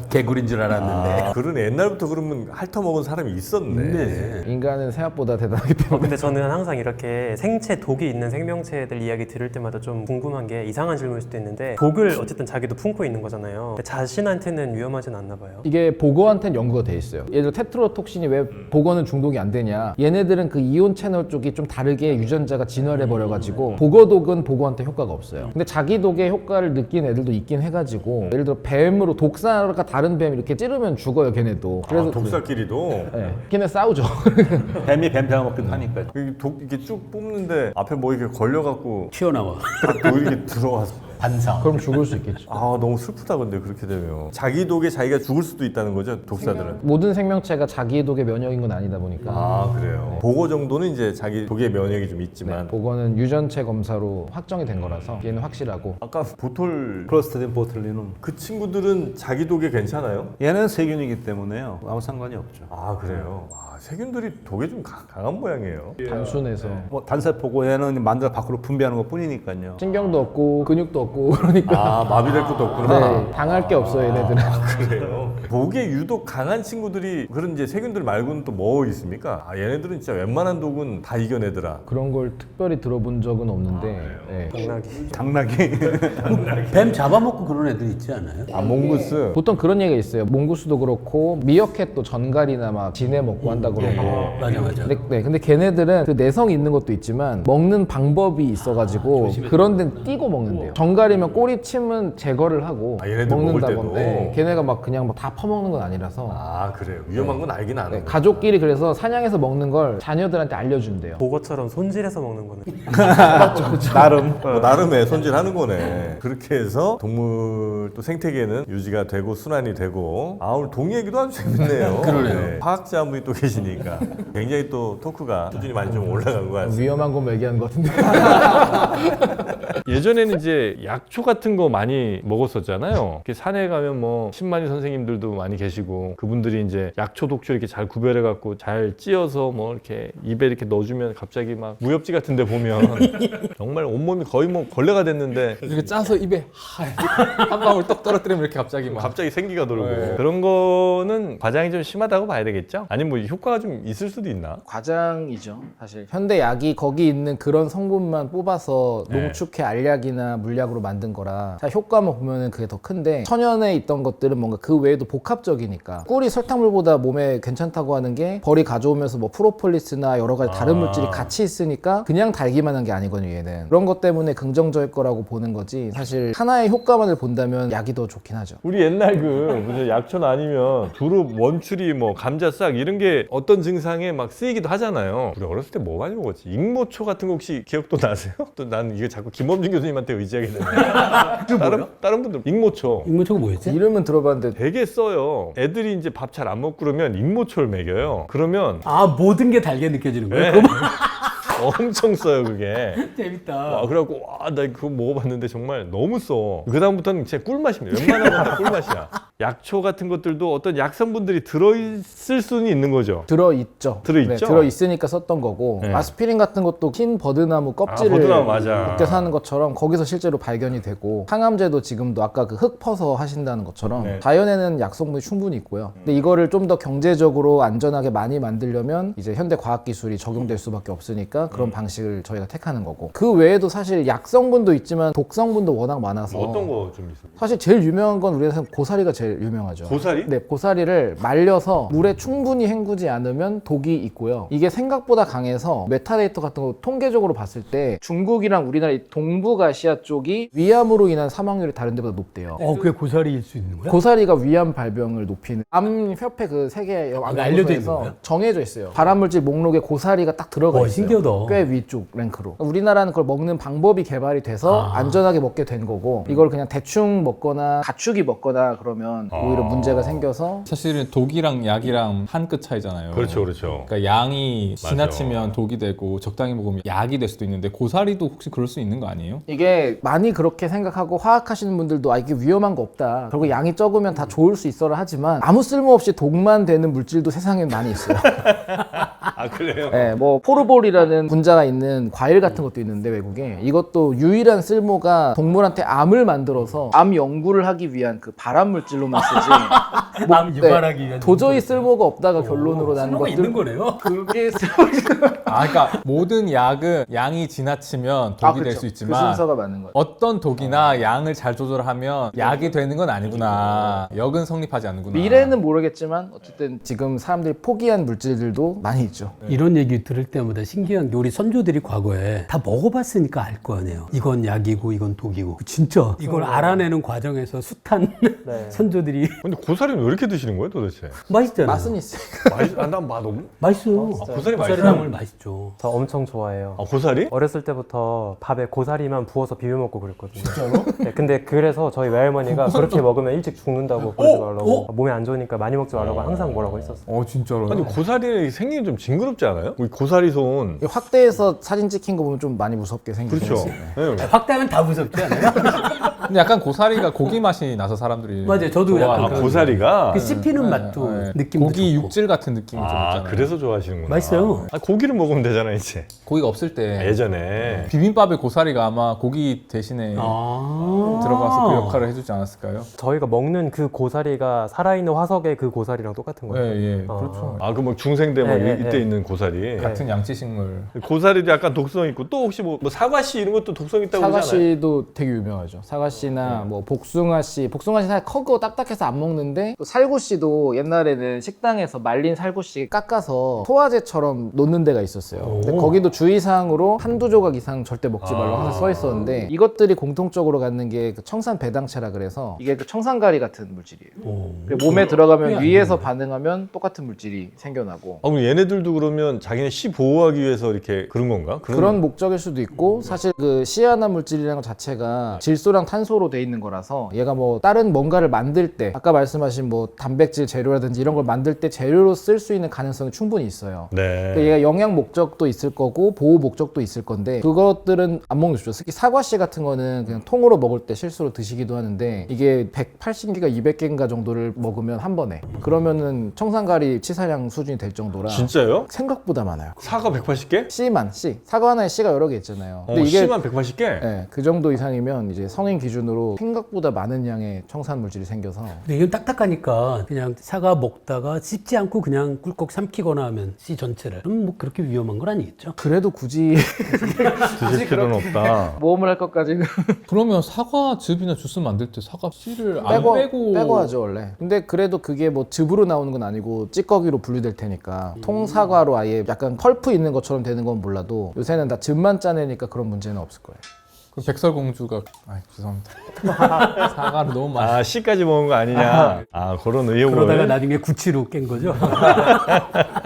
개구리인 줄 알았는데. 아, 그런 옛날부터 그러면 핥아먹은 사람이 있었네. 네. 인간은 생각보다 대단하기 때문에. 근데 저는 항상 이렇게 생체 독이 있는 생명체들 이야기 들을 때마다 좀 궁금한 게 이상한 질문일 수도 있는데 독을 어쨌든 자기도 품고 있는 거잖아요. 근데 자신한테는 위험하진 않나 봐요. 이게 보거한테는 연구가 돼 있어요. 예를 들어 테트로톡신이 왜 보거는 중독이 안 되냐. 얘네들은 그 이온 채널 쪽이 좀 다르게 유전자가 진화를 해버려가지고 보거독은 보거한테 효과가 없어요. 근데 자기 독의 효과를 느낀 애들도 있긴 해가지고 예를 들어 뱀으로 독사가 다른 뱀 이렇게 찌르면 죽어요, 걔네도. 그래서 아, 독사끼리도? 네, 걔네 싸우죠. 뱀이 뱀 잡아먹기도 하니까. 이게 쭉 뽑는데 앞에 뭐 이렇게 걸려갖고 튀어나와. 또 이렇게 들어와서. 반사. 그럼 죽을 수 있겠죠. 아, 너무 슬프다, 근데 그렇게 되면. 자기 독에 자기가 죽을 수도 있다는 거죠, 독사들은. 모든 생명체가 자기 독의 면역인 건 아니다 보니까. 아, 그래요. 보고 정도는 이제 자기 독의 면역이 좀 있지만. 보거는 유전체 검사로 확정이 된 거라서 얘는 확실하고. 아까 보톨 크로스티딘 보틀리눔. 그 친구들은 자기 독에 괜찮아요? 얘는 세균이기 때문에요. 아무 상관이 없죠. 아, 그래요? 아, 세균들이 독에 좀 강한 모양이에요. 단순해서 뭐 단세포고 얘는 만들어 밖으로 분비하는 것 뿐이니까요. 신경도 없고 근육도 없고 그러니까 아, 마비될 것도 없구나. 네, 당할 게 없어요 얘네들은. 그래요? 독에 유독 강한 친구들이 그런 이제 세균들 말고는 또 뭐 있습니까? 아, 얘네들은 진짜 웬만한 독은 다 이겨내더라. 그런 걸 특별히 들어본 적은 없는데 네. 당나귀. 당나귀. 뱀 잡아먹고 그런 애들 있지 않아요? 아, 몽구스. 보통 그런 얘기가 있어요. 몽구스도 그렇고 미어캣도 전갈이나 막 지네 먹고 한다 그러고. 맞아. 근데 걔네들은 그 내성이 있는 것도 있지만 먹는 방법이 있어가지고 그런 데는 띄고 먹는데요. 전갈이면 꼬리침은 제거를 하고 아, 얘네들 먹을 먹는다 때도? 건데 걔네가 막 그냥 막 다 퍼먹는 건 아니라서 아, 그래요? 위험한 건 알긴 아는 네, 거예요. 가족끼리 그래서 사냥해서 먹는 걸 자녀들한테 알려준대요. 보거처럼 손질해서 먹는 거는 나름. 뭐 나름의 손질하는 거네. 그렇게 해서 동물 또 생태계는 유지가 되고 순환이 되고. 아, 오늘 동 얘기도 아주 재밌네요. 그러네요. 과학자 한 분이 또 계시니까 굉장히 또 토크가 수준이 많이 좀 올라간 것 같습니다. 위험한 거 얘기하는 것 같은데. 예전에는 이제 약초 같은 거 많이 먹었었잖아요. 이렇게 산에 가면 뭐 신만이 선생님들도 많이 계시고 그분들이 이제 약초 독초 이렇게 잘 구별해 갖고 잘 찧어서 뭐 이렇게 입에 이렇게 넣어주면 갑자기 막 무협지 같은 데 보면 정말 온몸이 거의 뭐 걸레가 됐는데 이렇게 짜서 입에 한 방울 떡 떨어뜨리면 이렇게 갑자기 막. 갑자기 생기가 돌고 그런 거는 과장이 좀 심하다고 봐야 되겠죠? 아니면 뭐 효과가 좀 있을 수도 있나? 과장이죠 사실. 현대 약이 거기 있는 그런 성분만 뽑아서 네. 농축해 알약이나 물약으로 만든 거라 자, 효과만 보면은 그게 더 큰데 천연에 있던 것들은 뭔가 그 외에도 복합적이니까 꿀이 설탕물보다 몸에 괜찮다고 하는 게 벌이 가져오면서 뭐 프로폴리스나 여러 가지 다른 물질이 같이 있으니까 그냥 달기만 한 게 아니거든요 얘는. 그런 것 때문에 긍정적일 거라고 보는 거지 사실 하나의 효과만을 본다면 약이 더 좋긴 하죠. 우리 옛날 그 무슨 약초나 아니면 두릅, 원추리, 뭐 감자싹 이런 게 어떤 증상에 막 쓰이기도 하잖아요. 우리 어렸을 때 뭐 많이 먹었지? 익모초 같은 거 혹시 기억도 나세요? 또 나는 이게 자꾸 김범준 교수님한테 의지하게 되네. 다른 분들 익모초 인문초가 뭐였지? 이름은 들어봤는데 되게 써요. 애들이 이제 밥 잘 안 먹고 그러면 익모초를 먹여요. 그러면 아 모든 게 달게 느껴지는 거예요? 네. 엄청 써요 그게. 재밌다. 와, 그래갖고 와, 나 그거 먹어봤는데 정말 너무 써. 그 다음부터는 진짜 꿀맛입니다. 웬만한 건 다 꿀맛이야. 약초 같은 것들도 어떤 약성분들이 들어있을 수는 있는 거죠. 들어있죠. 들어있죠? 네, 들어있으니까 썼던 거고 네. 아스피린 같은 것도 흰 버드나무 껍질을 버드나무 맞아. 벗겨서 하는 것처럼 거기서 실제로 발견이 되고 항암제도 지금도 아까 그 흙 퍼서 하신다는 것처럼 네. 자연에는 약성분이 충분히 있고요. 근데 이거를 좀 더 경제적으로 안전하게 많이 만들려면 이제 현대 과학기술이 적용될 수밖에 없으니까 그런 방식을 저희가 택하는 거고 그 외에도 사실 약성분도 있지만 독성분도 워낙 많아서 어떤 거 좀 있어요? 사실 제일 유명한 건 우리나라에서 고사리가 제일 유명하죠. 고사리? 네, 고사리를 말려서 물에 충분히 헹구지 않으면 독이 있고요. 이게 생각보다 강해서 메타데이터 같은 거 통계적으로 봤을 때 중국이랑 우리나라 이 동북아시아 쪽이 위암으로 인한 사망률이 다른 데보다 높대요. 그게 고사리일 수 있는 거야? 고사리가 위암 발병을 높이는 암협회 그 세계 알려져 있는 거야? 정해져 있어요. 발암물질 목록에 고사리가 딱 들어가 있어요. 신기하다. 꽤 위쪽 랭크로. 우리나라는 그걸 먹는 방법이 개발이 돼서 안전하게 먹게 된 거고 이걸 그냥 대충 먹거나 가축이 먹거나 그러면 오히려 문제가 생겨서 사실은 독이랑 약이랑 한 끗 차이잖아요. 그렇죠, 그렇죠. 그러니까 양이 맞아. 지나치면 독이 되고 적당히 먹으면 약이 될 수도 있는데 고사리도 혹시 그럴 수 있는 거 아니에요? 이게 많이 그렇게 생각하고 화학하시는 분들도 아 이게 위험한 거 없다. 결국 양이 적으면 다 좋을 수 있어라 하지만 아무 쓸모없이 독만 되는 물질도 세상에 많이 있어요. 아 그래요? 네, 뭐 포르볼이라는 분자가 있는 과일 같은 것도 있는데 외국에 이것도 유일한 쓸모가 동물한테 암을 만들어서 암 연구를 하기 위한 그 발암 물질로만 쓰지. 암 유발하기 위한 도저히 쓸모가 없다가 결론으로 나는 쓸모가 것들. 있는 거네요. 그게 아, 그러니까 모든 약은 양이 지나치면 독이 될 그렇죠. 수 그 있지만 순서가 맞는 거예요. 어떤 독이나 양을 잘 조절하면 약이 되는 건 아니구나. 역은 성립하지 않는구나. 미래는 모르겠지만 어쨌든 지금 사람들이 포기한 물질들도 많이 있죠. 이런 얘기 들을 때마다 신기한 게 우리 선조들이 과거에 다 먹어봤으니까 알 거 아니에요. 이건 약이고 이건 독이고. 진짜 이걸 알아내는 과정에서 숱한 네. 선조들이 근데 고사리는 왜 이렇게 드시는 거예요 도대체? 맛있잖아요. 맛은 있어요. 난맛 없. 맛있어요. 고사리 맛있어요? 고사리나물 맛있죠. 저 엄청 좋아해요. 아 고사리? 어렸을 때부터 밥에 고사리만 부어서 비벼 먹고 그랬거든요. 진짜로? 네, 근데 그래서 저희 외할머니가 그렇게 먹으면 일찍 죽는다고 그러지 말라고 몸에 안 좋으니까 많이 먹지 말라고 항상 뭐라고 했었어요. 진짜로요? 아니 고사리 생긴 게 좀 징그럽지 않아요? 우리 고사리 손. 확대해서 사진 찍힌 거 보면 좀 많이 무섭게 생기죠. 그렇죠. 네. 확대하면 다 무섭지 않아요? 근데 약간 고사리가 고기 맛이 나서 사람들이 맞아요. 저도 좋아하는 약간 아 그런 고사리가. 그 씹히는 네, 맛도 네. 느낌도 고기 좋고. 육질 같은 느낌이 좀 아 있잖아요. 그래서 좋아하시는구나. 맛있어요. 아, 고기를 먹으면 되잖아 이제. 고기가 없을 때 예전에. 비빔밥에 고사리가 아마 고기 대신에 들어가서 그 역할을 해주지 않았을까요? 저희가 먹는 그 고사리가 살아있는 화석의 그 고사리랑 똑같은 예, 거예요. 예, 그렇죠. 아 그 뭐 중생대 뭐 네, 이때 네. 있는 고사리. 같은 양치식물. 고사리도 약간 독성 있고 또 혹시 뭐 사과씨 이런 것도 독성 있다고 그러잖아요. 사과씨도 되게 유명하죠. 사과씨나 뭐 복숭아씨. 복숭아씨 사실 커고 딱딱해서 안 먹는데 또 살구씨도 옛날에는 식당에서 말린 살구씨 깎아서 소화제처럼 놓는 데가 있었어요. 근데 거기도 주의사항으로 한두 조각 이상 절대 먹지 말라고 항상 써 있었는데 이것들이 공통적으로 갖는 게 그 청산 배당체라 그래서 이게 그 청산가리 같은 물질이에요. 그리고 몸에 들어가면 위에서 반응하면 똑같은 물질이 생겨나고 아, 그럼 얘네들도 그러면 자기네 씨 보호하기 위해서 이렇게 그런 건가? 그런 목적일 수도 있고 사실 그 시아나 물질이라는 것 자체가 질소랑 탄소로 돼 있는 거라서 얘가 뭐 다른 뭔가를 만들 때 아까 말씀하신 뭐 단백질 재료라든지 이런 걸 만들 때 재료로 쓸 수 있는 가능성이 충분히 있어요. 네. 근데 얘가 영양 목적도 있을 거고 보호 목적도 있을 건데 그것들은 안 먹는 게 좋죠. 특히 사과씨 같은 거는 그냥 통으로 먹을 때 실수로 드시기도 하는데 이게 180개가 200개인가 정도를 먹으면 한 번에 그러면은 청산가리 치사량 수준이 될 정도라 진짜요? 생각보다 많아요. 사과 180개? C만 C 사과 하나에 C가 여러 개 있잖아요. 근데 이게 C만 180개? 네, 그 정도 이상이면 이제 성인 기준으로 생각보다 많은 양의 청산 물질이 생겨서 근데 이건 딱딱하니까 그냥 사과 먹다가 씹지 않고 그냥 꿀꺽 삼키거나 하면 씨 전체를 그럼 뭐 그렇게 위험한 건 아니겠죠? 그래도 굳이 드실 필요는 없다. 모험을 할 것까지는 그러면 사과즙이나 주스 만들 때 사과 씨를 안 빼고 하죠 원래. 근데 그래도 그게 뭐 즙으로 나오는 건 아니고 찌꺼기로 분류될 테니까 통사과로 아예 약간 펄프 있는 것처럼 되는 건 몰라도 요새는 다 즙만 짜내니까 그런 문제는 없을 거예요. 그럼 백설공주가 죄송합니다. 사과를 너무 많이. 아 씨까지 먹은 거 아니냐? 아 그런 의혹을. 그러다가 나중에 구치로 깬 거죠.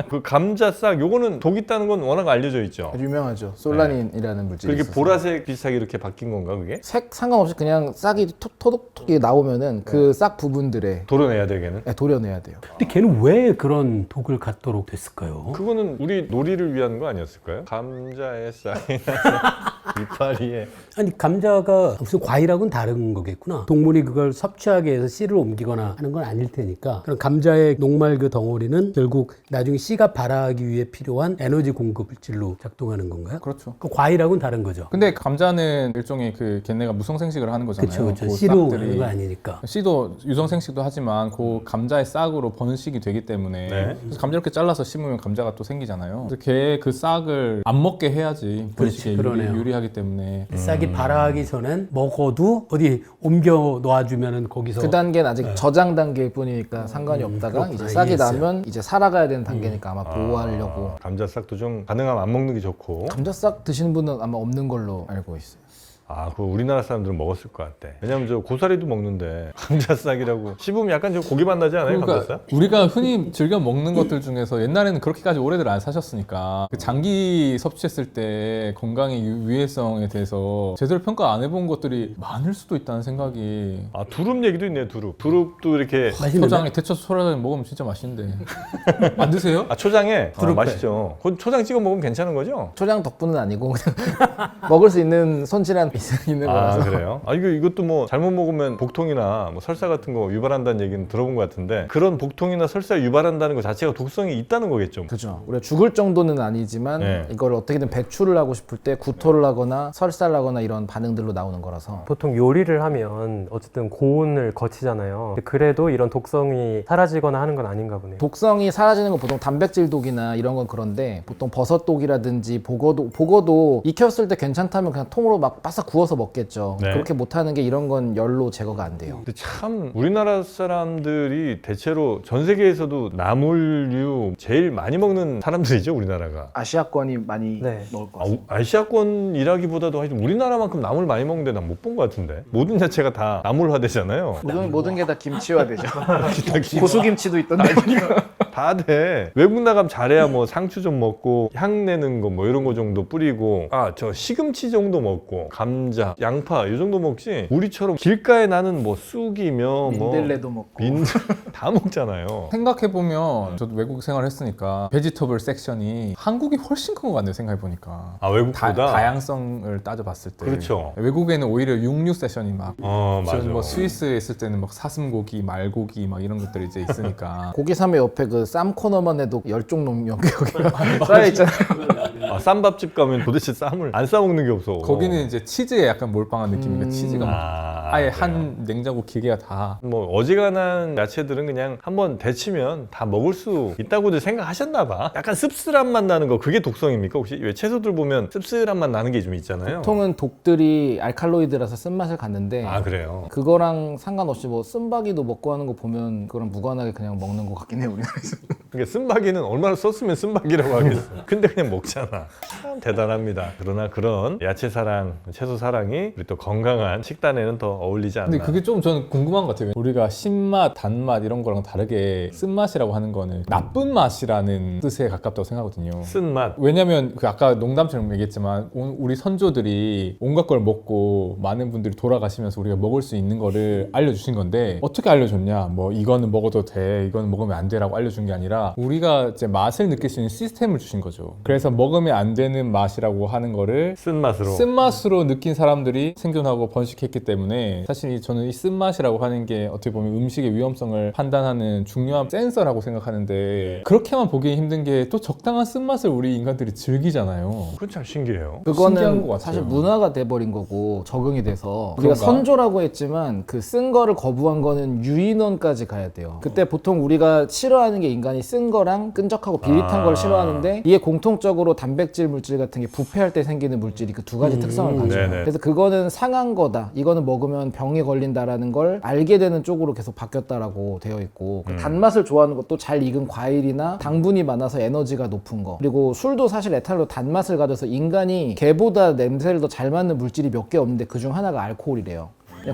그 감자싹 요거는 독 있다는 건 워낙 알려져 있죠. 유명하죠. 솔라닌이라는 물질이 그렇게 있어서. 보라색 비슷하게 이렇게 바뀐 건가 그게? 색 상관없이 그냥 싹이 토독토독 나오면은 그 싹 부분들에 도려내야 되게는. 도려내야 돼요. 근데 걔는 왜 그런 독을 갖도록 됐을까요? 그거는 우리 놀이를 위한 거 아니었을까요? 감자에 싹이 나서 이파리에. 아니 감자가 무슨 과일하고는 다른 거겠구나. 동물이 그걸 섭취하기 위해서 씨를 옮기거나 하는 건 아닐 테니까. 그럼 감자의 녹말 그 덩어리는 결국 나중에 씨가 발화하기 위해 필요한 에너지 공급 물질로 작동하는 건가요? 그렇죠. 그 과일하고는 다른 거죠. 근데 감자는 일종의 그 걔네가 무성생식을 하는 거잖아요. 그렇죠. 그 씨로 싹들이. 하는 거 아니니까. 씨도 유성생식도 하지만 그 감자의 싹으로 번식이 되기 때문에 네. 그래서 감자 이렇게 잘라서 심으면 감자가 또 생기잖아요. 그래서 걔 그 싹을 안 먹게 해야지 번식에 그러네요. 유리하기 때문에 싹이 발화하기 전엔 먹어도 어디 옮겨 놓아주면은 거기서 그 단계는 아직 저장 단계일 뿐이니까 상관이 없다가 그렇구나. 이제 싹이 이해했어요. 나면 이제 살아가야 되는 단계니까 아마 보호하려고. 감자싹도 좀 가능하면 안 먹는 게 좋고. 감자싹 드시는 분은 아마 없는 걸로 알고 있어요. 아, 그거 우리나라 사람들은 먹었을 것 같아. 왜냐면 저 고사리도 먹는데 감자싹이라고 씹으면 약간 좀 고기 맛 나지 않아요? 그러니까 감자싹? 우리가 흔히 즐겨 먹는 것들 중에서 옛날에는 그렇게까지 오래들 안 사셨으니까 그 장기 섭취했을 때 건강의 유해성에 대해서 제대로 평가 안 해본 것들이 많을 수도 있다는 생각이. 아, 두릅 얘기도 있네요. 두릅도 이렇게. 맛있는데? 초장에 데쳐서 소라장 먹으면 진짜 맛있는데 안 드세요? 아, 초장에? 아, 두릅회. 맛있죠. 그건 초장 찍어 먹으면 괜찮은 거죠? 초장 덕분은 아니고 그냥 먹을 수 있는 손질한 있는 아, 거라서. 그래요? 아, 이것도 뭐 잘못 먹으면 복통이나 뭐 설사 같은 거 유발한다는 얘기는 들어본 것 같은데 그런 복통이나 설사 유발한다는 것 자체가 독성이 있다는 거겠죠? 그죠. 우리가 죽을 정도는 아니지만 네. 이걸 어떻게든 배출을 하고 싶을 때 구토를 하거나 설사를 하거나 이런 반응들로 나오는 거라서. 보통 요리를 하면 어쨌든 고온을 거치잖아요. 근데 그래도 이런 독성이 사라지거나 하는 건 아닌가 보네요. 독성이 사라지는 건 보통 단백질 독이나 이런 건 그런데 보통 버섯 독이라든지 보거도 익혔을 때 괜찮다면 그냥 통으로 막 바싹 구워서 먹겠죠. 네. 그렇게 못하는 게 이런 건 열로 제거가 안 돼요. 근데 참 우리나라 사람들이 대체로 전 세계에서도 나물류 제일 많이 먹는 사람들이죠, 우리나라가. 아시아권이 많이 네. 먹을 것 아, 같아요. 아시아권이라기보다도 하여튼 우리나라만큼 나물 많이 먹는데 난 못 본 것 같은데. 모든 야채가 다 나물화되잖아요. 모든 게 다 김치화되죠. 다 고수김치도 있던데. 다 돼. 외국 나가면 잘해야 뭐 상추 좀 먹고 향 내는 거 뭐 이런 거 정도 뿌리고 저 시금치 정도 먹고 감자, 양파 이 정도 먹지. 우리처럼 길가에 나는 뭐 쑥이며 민들레도 먹고. 다 먹잖아요. 생각해보면 저도 외국 생활했으니까 베지터블 섹션이 한국이 훨씬 큰 것 같네요. 생각해보니까 아, 외국보다? 다양성을 따져봤을 때 그렇죠. 외국에는 오히려 육류 세션이 막 맞아. 뭐 스위스에 있을 때는 막 사슴고기, 말고기 막 이런 것들이 이제 있으니까 고기 사면 옆에 그 쌈 코너만 해도 열종용 여기 쌓여 있잖아요. 아, 쌈밥집 가면 도대체 쌈을 안 싸먹는 게 없어. 거기는 이제 치즈에 약간 몰빵한 느낌이니까 치즈가 막 아예 그래요? 한 냉장고 기계가 다 뭐 어지간한 야채들은 그냥 한번 데치면 다 먹을 수 있다고들 생각하셨나 봐. 약간 씁쓸한 맛 나는 거 그게 독성입니까? 혹시 왜 채소들 보면 씁쓸한 맛 나는 게 좀 있잖아요. 보통은 독들이 알칼로이드라서 쓴맛을 갖는데 아, 그래요? 그거랑 상관없이 뭐 쓴바기도 먹고 하는 거 보면 그거랑 무관하게 그냥 먹는 것 같긴 해요. 우리나라에서. 그러니까 쓴바기는 얼마나 썼으면 쓴바기라고 하겠어. 근데 그냥 먹잖아. 참 대단합니다. 그러나 그런 야채 사랑, 채소 사랑이 우리 또 건강한 식단에는 더 어울리지 않나. 근데 그게 좀 저는 궁금한 것 같아요. 우리가 신맛, 단맛 이런 거랑 다르게 쓴맛이라고 하는 거는 나쁜 맛이라는 뜻에 가깝다고 생각하거든요. 쓴맛. 왜냐면 그 아까 농담처럼 얘기했지만 우리 선조들이 온갖 걸 먹고 많은 분들이 돌아가시면서 우리가 먹을 수 있는 거를 알려주신 건데 어떻게 알려줬냐? 뭐 이거는 먹어도 돼, 이거는 먹으면 안 돼라고 알려준 게 아니라 우리가 이제 맛을 느낄 수 있는 시스템을 주신 거죠. 그래서 먹으면 안 되는 맛이라고 하는 거를 쓴맛으로. 쓴맛으로 느낀 사람들이 생존하고 번식했기 때문에 사실 저는 이 쓴맛이라고 하는 게 어떻게 보면 음식의 위험성을 판단하는 중요한 센서라고 생각하는데 그렇게만 보기 힘든 게 또 적당한 쓴맛을 우리 인간들이 즐기잖아요. 그건 참 신기해요. 신기한 것 그거는 같아요. 사실 문화가 돼버린 거고 적응이 돼서 우리가 그런가? 선조라고 했지만 그 쓴 거를 거부한 거는 유인원까지 가야 돼요. 그때 보통 우리가 싫어하는 게 희한하게 인간이 쓴 거랑 끈적하고 비릿한 걸 싫어하는데 이게 공통적으로 단백질 물질 같은 게 부패할 때 생기는 물질이 그 두 가지 특성을 가져요. 네네. 그래서 그거는 상한 거다. 이거는 먹으면 병에 걸린다라는 걸 알게 되는 쪽으로 계속 바뀌었다라고 되어 있고 그 단맛을 좋아하는 것도 잘 익은 과일이나 당분이 많아서 에너지가 높은 거. 그리고 술도 사실 에탄올로 단맛을 가져서 인간이 개보다 냄새를 더 잘 맡는 물질이 몇 개 없는데 그중 하나가 알코올이래요.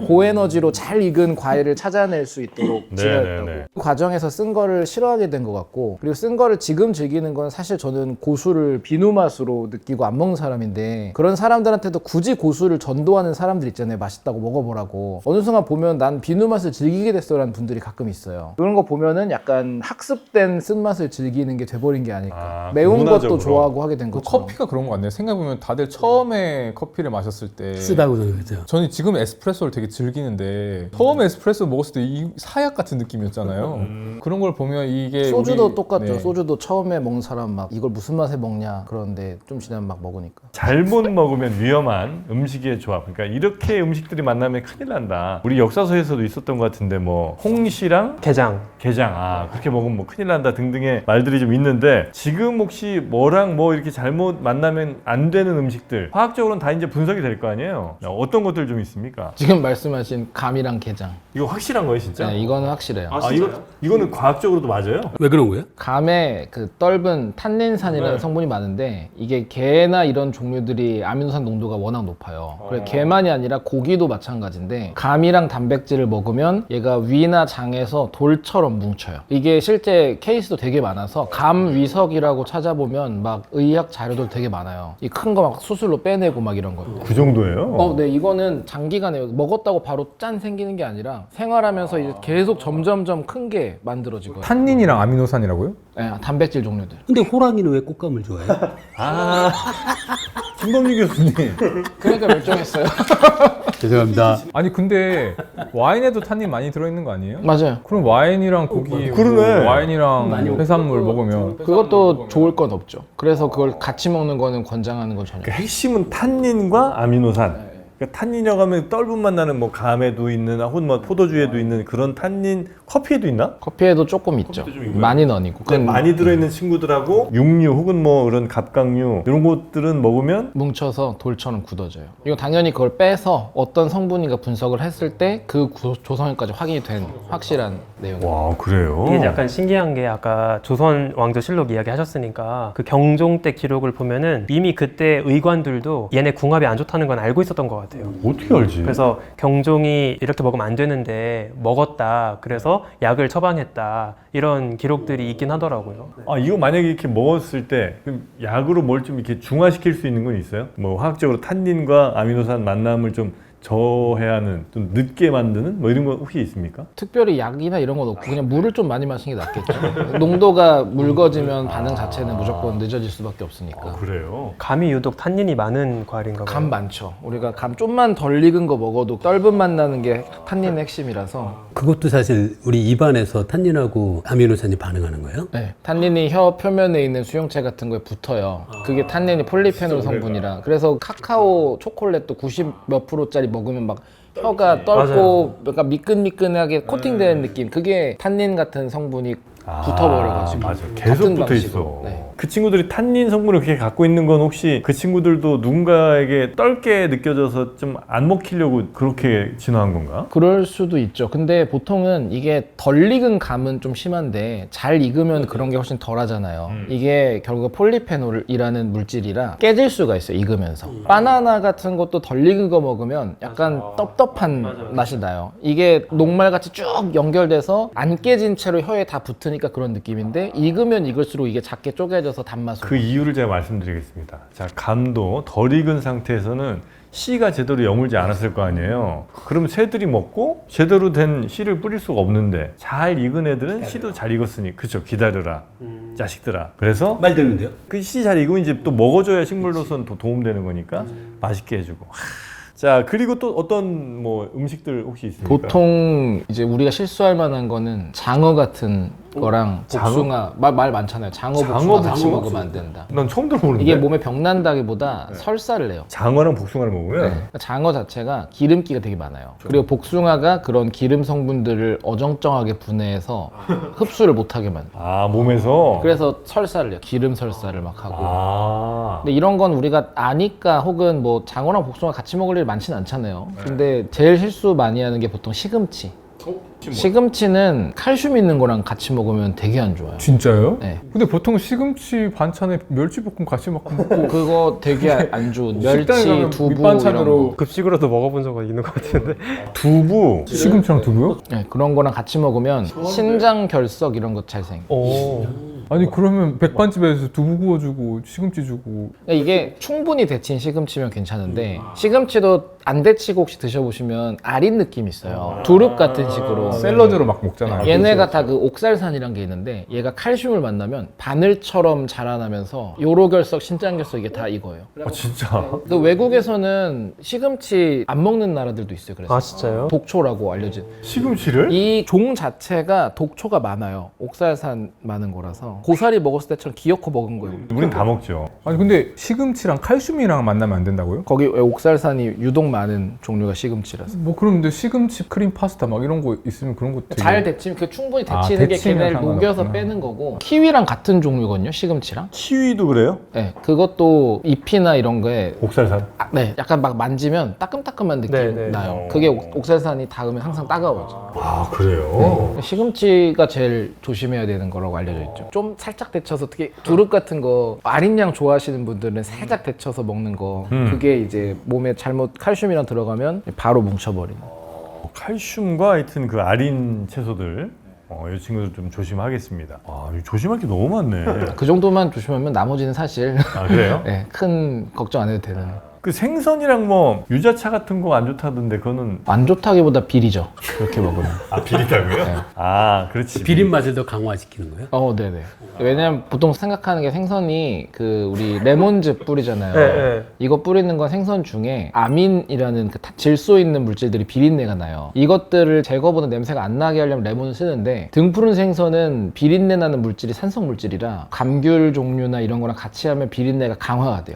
고에너지로 잘 익은 과일을 찾아낼 수 있도록 지어였다고. 네네네. 그 과정에서 쓴 거를 싫어하게 된 것 같고, 그리고 쓴 거를 지금 즐기는 건 사실 저는 고수를 비누 맛으로 느끼고 안 먹는 사람인데, 그런 사람들한테도 굳이 고수를 전도하는 사람들 있잖아요. 맛있다고 먹어보라고. 어느 순간 보면 난 비누 맛을 즐기게 됐어라는 분들이 가끔 있어요. 그런 거 보면은 약간 학습된 쓴맛을 즐기는 게 돼버린 게 아닐까. 매운 문화적으로. 것도 좋아하고 하게 된 그 거죠. 커피가 그런 것 같네요. 생각해보면 다들 처음에 커피를 마셨을 때 쓰다고 생각하죠. 저는 지금 에스프레소를 되게 즐기는데 처음에 에스프레소 먹었을 때 이 사약 같은 느낌이었잖아요. 그런 걸 보면 이게 소주도 우리- 똑같죠. 네. 소주도 처음에 먹는 사람 막 이걸 무슨 맛에 먹냐 그런데 좀 지나면 막 먹으니까. 잘못 먹으면 위험한 음식의 조합. 그러니까 이렇게 음식들이 만나면 큰일 난다. 우리 역사서에서도 있었던 것 같은데 뭐 홍시랑 게장. 게장, 그렇게 먹으면 뭐 큰일 난다 등등의 말들이 좀 있는데, 지금 혹시 뭐랑 뭐 이렇게 잘못 만나면 안 되는 음식들 화학적으로는 다 이제 분석이 될 거 아니에요. 어떤 것들 좀 있습니까? 지금 말씀하신 감이랑 게장. 이거 확실한 거예요, 진짜? 네, 이거는 확실해요. 이거는 과학적으로도 맞아요? 왜 그런 거예요? 감에 그 떫은 탄닌산이라는 성분이 많은데 이게 게나 이런 종류들이 아미노산 농도가 워낙 높아요. 그래 게만이 아니라 고기도 마찬가지인데 감이랑 단백질을 먹으면 얘가 위나 장에서 돌처럼 뭉쳐요. 이게 실제 케이스도 되게 많아서 감 위석이라고 찾아보면 막 의학 자료도 되게 많아요. 이 큰 거 막 수술로 빼내고 막 이런 거. 그 정도예요? 네, 이거는 장기간에 먹었다고 바로 짠 생기는 게 아니라 생활하면서 이제 계속 점점점 큰 게 만들어지고요. 탄닌이랑 아미노산이라고요? 네, 단백질 종류들. 근데 호랑이는 왜 꽃감을 좋아해요? 김범규 교수님. 그러니까 멸종했어요. 죄송합니다. 아니 근데 와인에도 탄닌 많이 들어있는 거 아니에요? 맞아요. 그럼 와인이랑 고기, 그러네. 뭐 와인이랑 해산물 먹으면 그것도 좋을 건 없죠. 그래서 그걸 같이 먹는 거는 권장하는 건 전혀. 그 핵심은 탄닌과 아미노산. 그러니까 탄닌이라고 하면 떫은 맛 나는 뭐 감에도 있는 혹은 뭐 포도주에도 있는 그런 탄닌, 커피에도 있나? 커피에도 조금 있죠. 많이는 아니고. 그건 많이 들어있는 친구들하고 육류 혹은 뭐 이런 갑각류 이런 것들은 먹으면 뭉쳐서 돌처럼 굳어져요. 이거 당연히 그걸 빼서 어떤 성분인가 분석을 했을 때 그 조성까지 확인이 된 확실한 내용이에요. 와 그래요? 이게 약간 신기한 게 아까 조선 왕조실록 이야기 하셨으니까 그 경종 때 기록을 보면은 이미 그때 의관들도 얘네 궁합이 안 좋다는 건 알고 있었던 것 같아요. 어떻게 알지? 그래서 경종이 이렇게 먹으면 안 되는데 먹었다. 그래서 약을 처방했다. 이런 기록들이 있긴 하더라고요. 이거 만약에 이렇게 먹었을 때 그럼 약으로 뭘 좀 이렇게 중화시킬 수 있는 건 있어요? 뭐 화학적으로 탄닌과 아미노산 만남을 좀 저해야 하는, 좀 늦게 만드는 뭐 이런 거 혹시 있습니까? 특별히 약이나 이런 건 없고 그냥 물을 좀 많이 마시는 게 낫겠죠. 농도가 묽어지면 반응 자체는 무조건 늦어질 수밖에 없으니까. 그래요? 감이 유독 탄닌이 많은 과일인가 봐요. 감 많죠. 우리가 감 좀만 덜 익은 거 먹어도 떫은 맛 나는 게 탄닌의 핵심이라서. 그것도 사실 우리 입안에서 탄닌하고 아미노산이 반응하는 거예요? 네, 탄닌이 혀 표면에 있는 수용체 같은 거에 붙어요. 그게 탄닌이 폴리페놀 성분이라. 그래서 카카오 초콜릿도 90 몇 프로짜리 먹으면 막 혀가 떫고 약간 미끈미끈하게 코팅되는 느낌. 그게 탄닌 같은 성분이 붙어버려가지고. 맞아. 같은 계속 붙어 방식으로. 있어. 네. 그 친구들이 탄닌 성분을 그렇게 갖고 있는 건 혹시 그 친구들도 누군가에게 떫게 느껴져서 좀 안 먹히려고 그렇게 진화한 건가? 그럴 수도 있죠. 근데 보통은 이게 덜 익은 감은 좀 심한데 잘 익으면 그런 게 훨씬 덜 하잖아요. 이게 결국 폴리페놀이라는 물질이라 깨질 수가 있어요. 익으면서. 바나나 같은 것도 덜 익은 거 먹으면 약간 떡떡한 맛이 나요. 이게 녹말같이 쭉 연결돼서 안 깨진 채로 혀에 다 붙으니까 그런 느낌인데 익으면 익을수록 이게 작게 쪼개져서 단맛으로. 그 이유를 제가 말씀드리겠습니다. 자, 감도 덜 익은 상태에서는 씨가 제대로 여물지 않았을 거 아니에요. 그럼 새들이 먹고 제대로 된 씨를 뿌릴 수가 없는데 잘 익은 애들은 씨도 잘 익었으니 그쵸, 기다려라 자식들아. 그래서 말 되는데요? 그 씨 잘 익으면 이제 또 먹어줘야 식물로서는 더 도움되는 거니까 맛있게 해주고. 자, 그리고 또 어떤 뭐 음식들 혹시 있습니까? 보통 이제 우리가 실수할 만한 거는 장어 같은 거랑 복숭아 말 많잖아요. 장어 복숭아 같이 먹으면 안 된다. 난 처음 들어보는데. 이게 몸에 병 난다기보다 설사를 내요. 장어랑 복숭아를 먹으면 그러니까 장어 자체가 기름기가 되게 많아요. 그리고 복숭아가 그런 기름 성분들을 어정쩡하게 분해해서 흡수를 못하게 만들어요. 아 몸에서. 그래서 설사를 내요. 기름 설사를 막 하고. 아. 근데 이런 건 우리가 아니까 혹은 뭐 장어랑 복숭아 같이 먹을 일이 많진 않잖아요. 근데 제일 실수 많이 하는 게 보통 시금치. 시금치는 칼슘 있는 거랑 같이 먹으면 되게 안 좋아요. 진짜요? 네. 근데 보통 시금치 반찬에 멸치볶음 같이 먹고 그거 되게 안 좋은 멸치, 식당에 가면 두부 이런 밑반찬으로 거. 급식으로도 먹어본 적은 있는 것 같은데. 두부. 시금치랑 두부요? 네, 그런 거랑 같이 먹으면 신장 결석 이런 거 잘 생겨. 오. 아니 그러면 백반집에서 두부 구워주고 시금치 주고 그러니까 이게 충분히 데친 시금치면 괜찮은데 시금치도 안 데치고 혹시 드셔보시면 아린 느낌이 있어요. 두릅 같은 식으로. 샐러드로 막 먹잖아요. 얘네가 다 그 옥살산이란 게 있는데 얘가 칼슘을 만나면 바늘처럼 자라나면서 요로결석, 신장결석 이게 다 이거예요. 아 진짜. 그 외국에서는 시금치 안 먹는 나라들도 있어요. 그래서 아 진짜요? 독초라고 알려진. 시금치를? 이 종 자체가 독초가 많아요. 옥살산 많은 거라서 고사리 먹었을 때처럼 기어코 먹은 거예요. 우린 다 먹죠. 아니 근데 시금치랑 칼슘이랑 만나면 안 된다고요? 거기 왜 옥살산이 유독 많은 종류가 시금치라서. 뭐 그럼 근데 시금치 크림 파스타 막 이런 거 있으면 그런 거 되게 잘 데치면 그 충분히 아, 데치는 게 데치면 걔네를 상관없구나. 녹여서 빼는 거고 키위랑 같은 종류거든요. 시금치랑. 키위도 그래요? 네, 그것도 잎이나 이런 거에 옥살산. 네, 약간 막 만지면 따끔따끔한 느낌 네, 네. 나요. 그게 옥살산이 닿으면 항상 따가워져. 아 그래요? 시금치가 제일 조심해야 되는 거라고 알려져 있죠. 좀 살짝 데쳐서 특히 두릅 같은 거 아린 양 좋아하시는 분들은 살짝 데쳐서 먹는 거 그게 이제 몸에 잘못 칼슘이랑 들어가면 바로 뭉쳐버리는. 칼슘과 하여튼 그 아린 채소들. 이 친구들 좀 조심하겠습니다. 아, 이거 조심할 게 너무 많네. 그 정도만 조심하면 나머지는 사실 아 그래요? 네, 큰 걱정 안 해도 되는. 그 생선이랑 뭐 유자차 같은 거 안 좋다던데 그거는 안 좋다기보다 비리죠. 그렇게 먹으면. 아 비리다고요? 아 그렇지. 비린 맛을 더 강화시키는 거예요? 네네. 왜냐면 보통 생각하는 게 생선이 그 우리 레몬즙 뿌리잖아요. 네, 네. 이거 뿌리는 건 생선 중에 아민이라는 그 질소 있는 물질들이 비린내가 나요. 이것들을 제거보다 냄새가 안 나게 하려면 레몬을 쓰는데 등푸른 생선은 비린내 나는 물질이 산성 물질이라 감귤 종류나 이런 거랑 같이 하면 비린내가 강화가 돼요.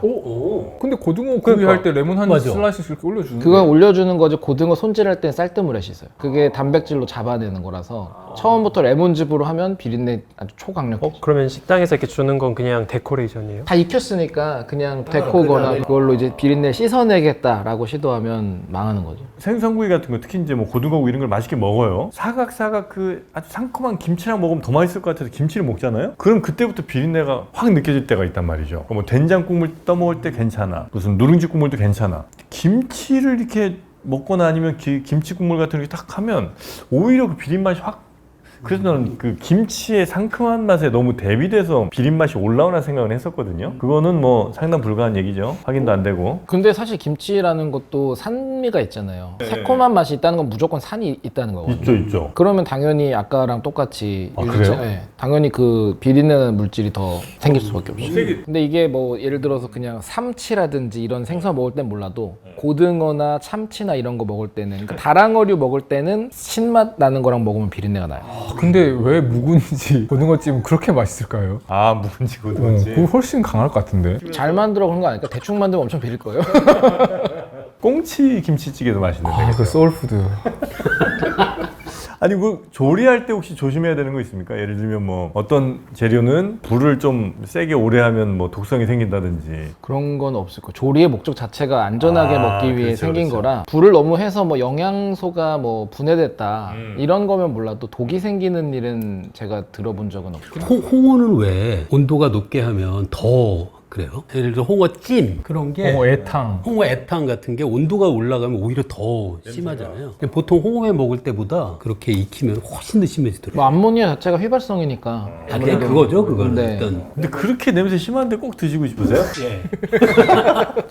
근데 고등어 구이 할 때 레몬 한 맞아. 슬라이스 이렇게 올려주는 그거 올려주는 거지. 고등어 손질할 땐 쌀뜨물에 씻어요. 그게 단백질로 잡아내는 거라서 처음부터 레몬즙으로 하면 비린내 아주 초강력해. 그러면 식당에서 이렇게 주는 건 그냥 데코레이션이에요? 다 익혔으니까 그냥 데코거나 그걸로 이제 비린내 씻어내겠다라고 시도하면 망하는 거죠. 생선구이 같은 거 특히 이제 뭐 고등어구이 이런 걸 맛있게 먹어요. 사각사각 그 아주 상큼한 김치랑 먹으면 더 맛있을 것 같아서 김치를 먹잖아요. 그럼 그때부터 비린내가 확 느껴질 때가 있단 말이죠. 뭐 된장 국물 떠먹을 때 괜찮아. 무슨 누룽지 국물도 괜찮아. 김치를 이렇게 먹거나 아니면 김치 국물 같은 거 이렇게 딱 하면 오히려 그 비린 맛이 확. 그래서 저는 그 김치의 상큼한 맛에 너무 대비돼서 비린 맛이 올라오나 생각을 했었거든요. 그거는 뭐 상당 불가한 얘기죠. 확인도 안 되고. 근데 사실 김치라는 것도 산미가 있잖아요. 새콤한 맛이 있다는 건 무조건 산이 있다는 거거든요. 있죠. 그러면 당연히 아까랑 똑같이 아, 그래요? 네, 당연히 그 비린내나는 물질이 더 생길 수밖에 없죠. 근데 이게 뭐 예를 들어서 그냥 삼치라든지 이런 생선 먹을 땐 몰라도 고등어나 참치나 이런 거 먹을 때는 그러니까 다랑어류 먹을 때는 신맛 나는 거랑 먹으면 비린내가 나요. 근데 왜 묵은지 고등어찜은 그렇게 맛있을까요? 아 묵은지 고등어지. 그거 훨씬 강할 것 같은데. 잘 만들어 그런 거 아닐까? 대충 만들면 엄청 비릴 거예요. 꽁치 김치찌개도 맛있는데. 그 소울푸드. 아니 그 조리할 때 혹시 조심해야 되는 거 있습니까? 예를 들면 뭐 어떤 재료는 불을 좀 세게 오래 하면 뭐 독성이 생긴다든지. 그런 건 없을 거예요. 조리의 목적 자체가 안전하게 먹기 위해 그렇죠, 생긴 그렇죠. 거라 불을 너무 해서 뭐 영양소가 뭐 분해됐다 이런 거면 몰라도 독이 생기는 일은 제가 들어본 적은 없고. 홍어는 왜 온도가 높게 하면 더 그래요? 예를 들어 홍어찜 그런 게 애탕. 홍어 애탕 같은 게 온도가 올라가면 오히려 더 심하잖아요. 근데 보통 홍어회 먹을 때보다 그렇게 익히면 훨씬 더 심해지더라고요. 뭐 암모니아 자체가 휘발성이니까 그냥 그거죠, 그거는. 네. 일단 근데 그렇게 냄새 심한데 꼭 드시고 싶으세요?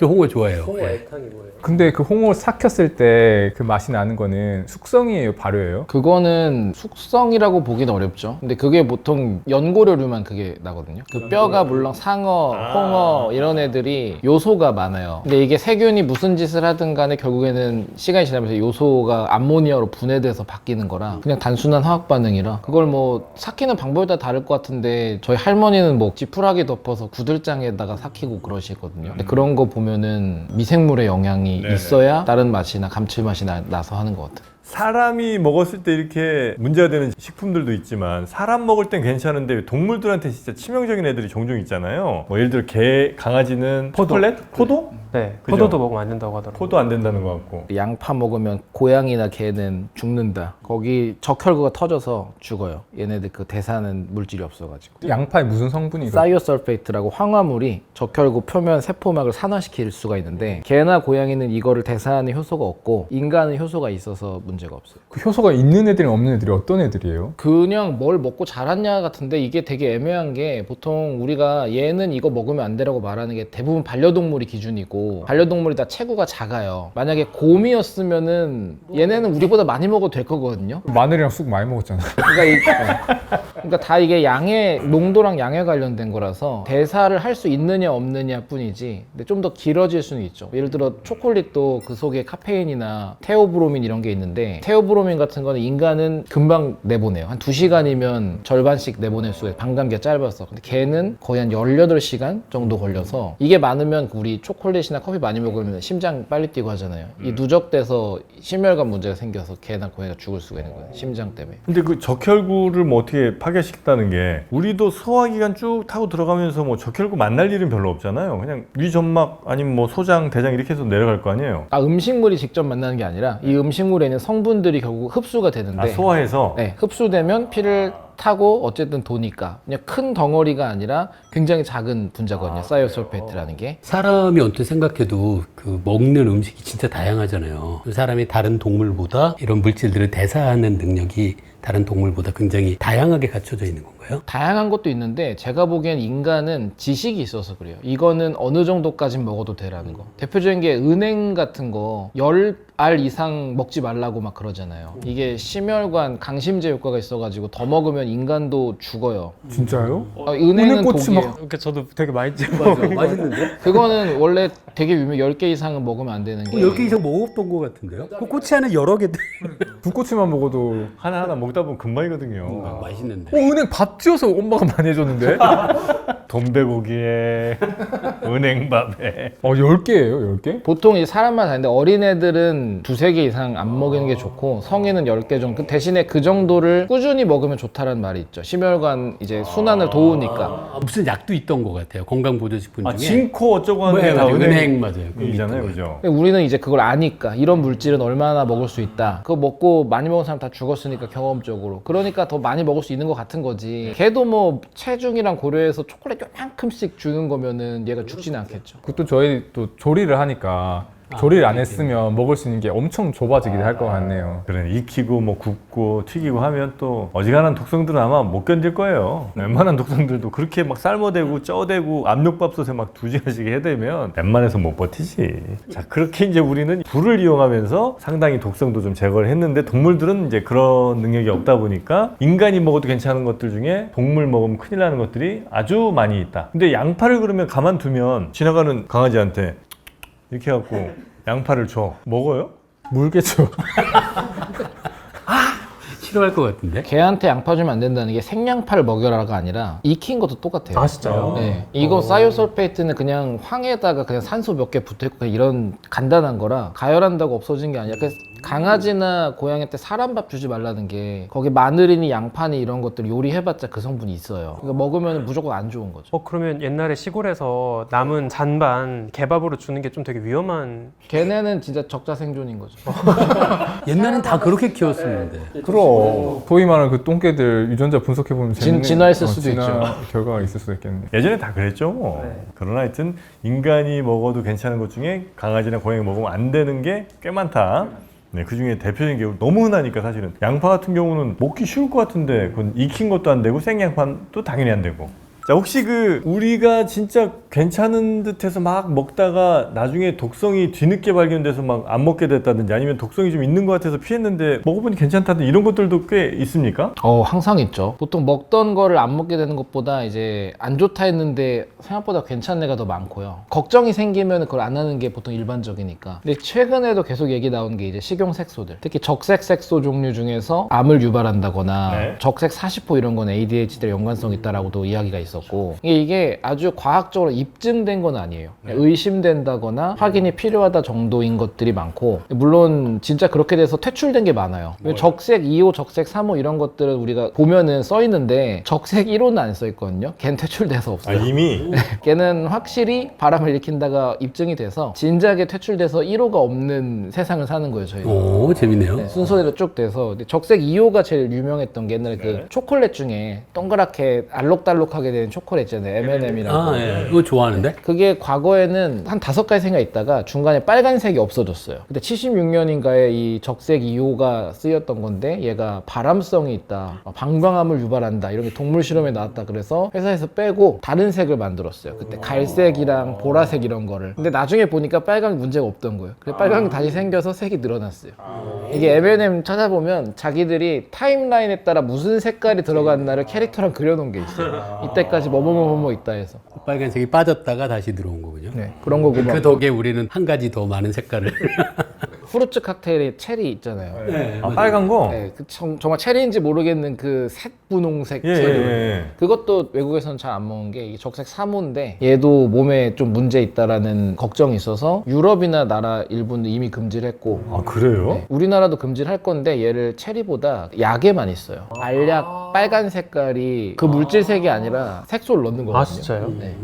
저 홍어 좋아해요. 애탕이 뭐예요? 근데 그 홍어 삭혔을 때 그 맛이 나는 거는 숙성이에요, 발효예요? 그거는 숙성이라고 보기는 어렵죠. 근데 그게 보통 연고료류만 그게 나거든요. 그 뼈가 물론 상어, 홍어 홍어 이런 애들이 요소가 많아요. 근데 이게 세균이 무슨 짓을 하든 간에 결국에는 시간이 지나면서 요소가 암모니아로 분해돼서 바뀌는 거라 그냥 단순한 화학 반응이라 그걸 뭐 삭히는 방법에 따라 다를 것 같은데 저희 할머니는 뭐 지푸라기 덮어서 구들장에다가 삭히고 그러시거든요. 근데 그런 거 보면은 미생물의 영향이 있어야 다른 맛이나 감칠맛이 나서 하는 것 같아요. 사람이 먹었을 때 이렇게 문제가 되는 식품들도 있지만 사람 먹을 땐 괜찮은데 동물들한테 진짜 치명적인 애들이 종종 있잖아요. 뭐 예를 들어 개, 강아지는 초콜릿? 포도? 네, 그죠? 포도도 먹으면 안 된다고 하더라고요. 포도 안 된다는 것 같고. 양파 먹으면 고양이나 개는 죽는다. 거기 적혈구가 터져서 죽어요. 얘네들 그 대사하는 물질이 없어가지고. 양파에 무슨 성분이 사이오설페이트라고 황화물이 적혈구 표면 세포막을 산화시킬 수가 있는데 개나 고양이는 이거를 대사하는 효소가 없고 인간은 효소가 있어서 문제가 없어요. 그 효소가 있는 애들이랑 없는 애들이 어떤 애들이에요? 그냥 뭘 먹고 자랐냐 같은데 이게 되게 애매한 게 보통 우리가 얘는 이거 먹으면 안 되라고 말하는 게 대부분 반려동물이 기준이고 반려동물이 다 체구가 작아요. 만약에 곰이었으면은 얘네는 우리보다 많이 먹어도 될 거거든요. 마늘이랑 쑥 많이 먹었잖아. 그러니까 다 이게 양의 농도랑 양에 관련된 거라서 대사를 할 수 있느냐 없느냐 뿐이지. 근데 좀 더 길어질 수는 있죠. 예를 들어 초콜릿도 그 속에 카페인이나 테오브로민 이런 게 있는데 테오브로민 같은 거는 인간은 금방 내보내요. 한 2시간이면 절반씩 내보낼 수가 있어요. 반감기가 짧아서. 근데 걔는 거의 한 18시간 정도 걸려서 이게 많으면 우리 초콜릿이나 커피 많이 먹으면 심장 빨리 뛰고 하잖아요. 이 누적돼서 심혈관 문제가 생겨서 개나 고양이가 죽을 수가 있는 거예요. 심장 때문에. 근데 그 적혈구를 뭐 어떻게 파괴시켰다는 게 우리도 소화기관 쭉 타고 들어가면서 뭐 적혈구 만날 일은 별로 없잖아요. 그냥 위점막 아니면 뭐 소장, 대장 이렇게 해서 내려갈 거 아니에요. 음식물이 직접 만나는 게 아니라 이 음식물에 있는 성분들이 결국 흡수가 되는데 아, 소화해서? 네, 흡수되면 피를 타고 어쨌든 도니까 그냥 큰 덩어리가 아니라 굉장히 작은 분자거든요. 사이오솔페이트라는 게. 사람이 언뜻 생각해도 그 먹는 음식이 진짜 다양하잖아요. 사람이 다른 동물보다 이런 물질들을 대사하는 능력이 다른 동물보다 굉장히 다양하게 갖춰져 있는 건가요? 다양한 것도 있는데 제가 보기엔 인간은 지식이 있어서 그래요. 이거는 어느 정도까지 먹어도 되라는 거. 대표적인 게 은행 같은 거 10알 이상 먹지 말라고 막 그러잖아요. 이게 심혈관 강심제 효과가 있어가지고 더 먹으면 인간도 죽어요. 진짜요? 은행은 은행꽃이 독이에요. 그러니까 저도 되게 많이 맞아, 맛있는데? 그거는 원래 되게 유명 10개 이상은 먹으면 안 되는 게 10개 이상 먹어본 것 같은데요? 그 꼬치 안에 여러 개 불꽃치만 먹어도 하나하나 먹다 보면 금방이거든요. 맛있는데. 은행 밥 지어서 엄마가 많이 해줬는데? 돈배고기에 은행밥에 10개예요 10개? 보통 이제 사람마다 다른데 어린애들은 2-3개 이상 안 먹이는 게 좋고 성인은 10개 정도. 그 대신에 그 정도를 꾸준히 먹으면 좋다라는 말이 있죠. 심혈관 이제 순환을 도우니까. 무슨 약도 있던 것 같아요. 건강보조식품 중에. 아, 징코 어쩌고 하는 네, 게 다 맞아요. 은행 맞아요. 이잖아요, 그죠? 근데 우리는 이제 그걸 아니까 이런 물질은 얼마나 먹을 수 있다. 그거 먹고 많이 먹은 사람 다 죽었으니까 경험적으로. 그러니까 더 많이 먹을 수 있는 것 같은 거지. 걔도 뭐 체중이랑 고려해서 초콜릿 요만큼씩 주는 거면은 얘가 죽지는 않겠죠. 그것도 저희 또 조리를 하니까 조리를 안 했으면 먹을 수 있는 게 엄청 좁아지긴 할 것 같네요. 그래, 익히고 뭐 굽고 튀기고 하면 또 어지간한 독성들은 아마 못 견딜 거예요. 웬만한 독성들도 그렇게 막 삶아대고 쪄대고 압력밥솥에 막 2시간씩 해대면 웬만해서 못 버티지. 자, 그렇게 이제 우리는 불을 이용하면서 상당히 독성도 좀 제거를 했는데 동물들은 이제 그런 능력이 없다 보니까 인간이 먹어도 괜찮은 것들 중에 동물 먹으면 큰일 나는 것들이 아주 많이 있다. 근데 양파를 그러면 가만두면 지나가는 강아지한테 이렇게 해갖고 양파를 줘. 먹어요? 물겠죠. 싫어할 것 같은데? 걔한테 양파 주면 안 된다는 게 생양파를 먹여라가 아니라 익힌 것도 똑같아요. 아 진짜요? 네. 이거 사이오솔페이트는 그냥 황에다가 그냥 산소 몇 개 붙어있고 그냥 이런 간단한 거라 가열한다고 없어진 게 아니라 그래서 강아지나 고양이한테 사람 밥 주지 말라는 게 거기 마늘이니 양파니 이런 것들 요리해봤자 그 성분이 있어요. 그러니까 먹으면 무조건 안 좋은 거죠. 그러면 옛날에 시골에서 남은 잔반 개밥으로 주는 게 좀 되게 위험한. 걔네는 진짜 적자 생존인 거죠. 옛날엔 다 그렇게 키웠었는데. 그럼 소위 말하는 그 똥개들 유전자 분석해보면 진화했을 수도 결과가 있을 수도 있겠네. 예전에 다 그랬죠 뭐. 그러나 하여튼 인간이 먹어도 괜찮은 것 중에 강아지나 고양이 먹으면 안 되는 게 꽤 많다. 네, 그 중에 대표적인 게 너무 흔하니까 사실은 양파 같은 경우는 먹기 쉬울 것 같은데 그건 익힌 것도 안 되고 생양파도 당연히 안 되고 자, 혹시 그 우리가 진짜 괜찮은 듯해서 막 먹다가 나중에 독성이 뒤늦게 발견돼서 막 안 먹게 됐다든지 아니면 독성이 좀 있는 것 같아서 피했는데 먹어보니 괜찮다든지 이런 것들도 꽤 있습니까? 항상 있죠. 보통 먹던 거를 안 먹게 되는 것보다 이제 안 좋다 했는데 생각보다 괜찮은 애가 더 많고요. 걱정이 생기면 그걸 안 하는 게 보통 일반적이니까. 근데 최근에도 계속 얘기 나오는 게 이제 식용색소들. 특히 적색색소 종류 중에서 암을 유발한다거나 네. 적색 40호 이런 건 ADHD랑 연관성이 있다라고도 이야기가 있었고 이게 아주 과학적으로 입증된 건 아니에요. 의심된다거나 확인이 필요하다 정도인 것들이 많고 물론 진짜 그렇게 돼서 퇴출된 게 많아요. 적색 2호, 적색 3호 이런 것들은 우리가 보면은 써 있는데 적색 1호는 안 써 있거든요. 걔는 퇴출돼서 아, 없어요. 이미? 걔는 확실히 바람을 일으킨다가 입증이 돼서 진작에 퇴출돼서 1호가 없는 세상을 사는 거예요, 저희는. 오, 재밌네요. 네, 순서대로 쭉 돼서 근데 적색 2호가 제일 유명했던 게 옛날에 그 초콜릿 중에 동그랗게 알록달록하게 된 초콜릿 있잖아요. M&M이라고. 아, 예. 이거 좋아하는데? 그게 과거에는 한 5가지 생각 있다가 중간에 빨간색이 없어졌어요. 근데 76년인가에 이 적색 2호가 쓰였던 건데 얘가 바람성이 있다, 방광암을 유발한다 이런 게 동물 실험에 나왔다 그래서 회사에서 빼고 다른 색을 만들었어요. 그때 갈색이랑 보라색 이런 거를. 근데 나중에 보니까 빨강이 문제가 없던 거예요. 그래서 빨강이 다시 생겨서 색이 늘어났어요. 이게 M&M 찾아보면 자기들이 타임라인에 따라 무슨 색깔이 들어갔나를 캐릭터랑 그려놓은 게 있어요. 이때까지 뭐뭐뭐뭐 있다 해서. 빨간색이 빠졌다가 다시 들어온 거군요. 네, 그런 거고 막 그 덕에 우리는 한 가지 더 많은 색깔을. 후르츠 칵테일에 체리 있잖아요. 네. 아, 빨간 거? 네, 정말 체리인지 모르겠는 그 색분홍색 예, 체리. 예. 그것도 외국에서는 잘 안 먹는 게 이게 적색 3호인데 얘도 몸에 좀 문제 있다라는 걱정이 있어서 유럽이나 나라 일부는 이미 금지를 했고 아, 그래요? 네, 우리나라도 금지를 할 건데 얘를 체리보다 약에만 있어요. 알약 빨간 색깔이 그 물질색이 아니라 색소를 넣는 거거든요. 아 진짜요? 네.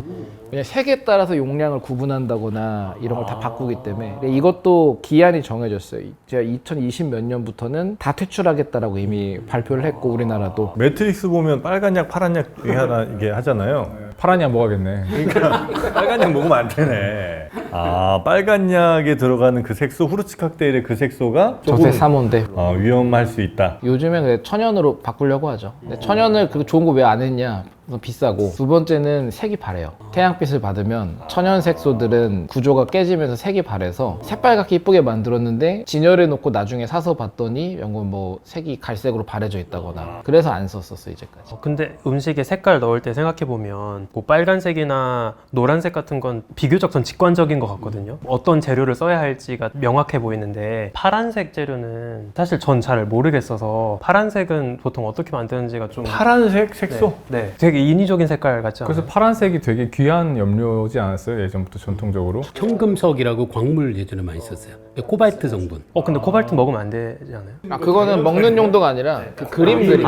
왜냐면 색에 따라서 용량을 구분한다거나 이런 걸 다 바꾸기 때문에 근데 이것도 기한이 정해졌어요. 제가 2020 몇 년부터는 다 퇴출하겠다라고 이미 발표를 했고 우리나라도 매트릭스 보면 빨간 약, 파란 약 이게 하잖아요. 파란 약 먹어야겠네. 빨간 약 먹으면 안 되네. 아, 빨간 약에 들어가는 그 색소, 후르츠 칵테일의 그 색소가 조금 적색 3호인데 위험할 수 있다. 요즘엔 그래 천연으로 바꾸려고 하죠. 근데 천연을 그 좋은 거 왜 안 했냐? 비싸고 두 번째는 색이 바래요. 태양빛을 받으면 천연 색소들은 구조가 깨지면서 색이 바래서 새빨갛게 이쁘게 만들었는데 진열해 놓고 나중에 사서 봤더니 연건 뭐 색이 갈색으로 바래져 있다거나 그래서 안 썼었어 이제까지. 근데 음식에 색깔 넣을 때 생각해보면 뭐 빨간색이나 노란색 같은 건 비교적 전 직관적인 것 같거든요. 어떤 재료를 써야 할지가 명확해 보이는데 파란색 재료는 사실 전 잘 모르겠어서 파란색은 보통 어떻게 만드는지가 좀 파란색 색소? 네, 되게 인위적인 색깔 같지 않아요? 그래서 파란색이 되게 귀한 염료지 않았어요? 예전부터 전통적으로? 청금석이라고 광물 예전에 많이 썼어요. 코발트 성분. 근데 코발트 먹으면 안 되지 않아요? 아 그거는 먹는 용도가 아니라 그 그림 그림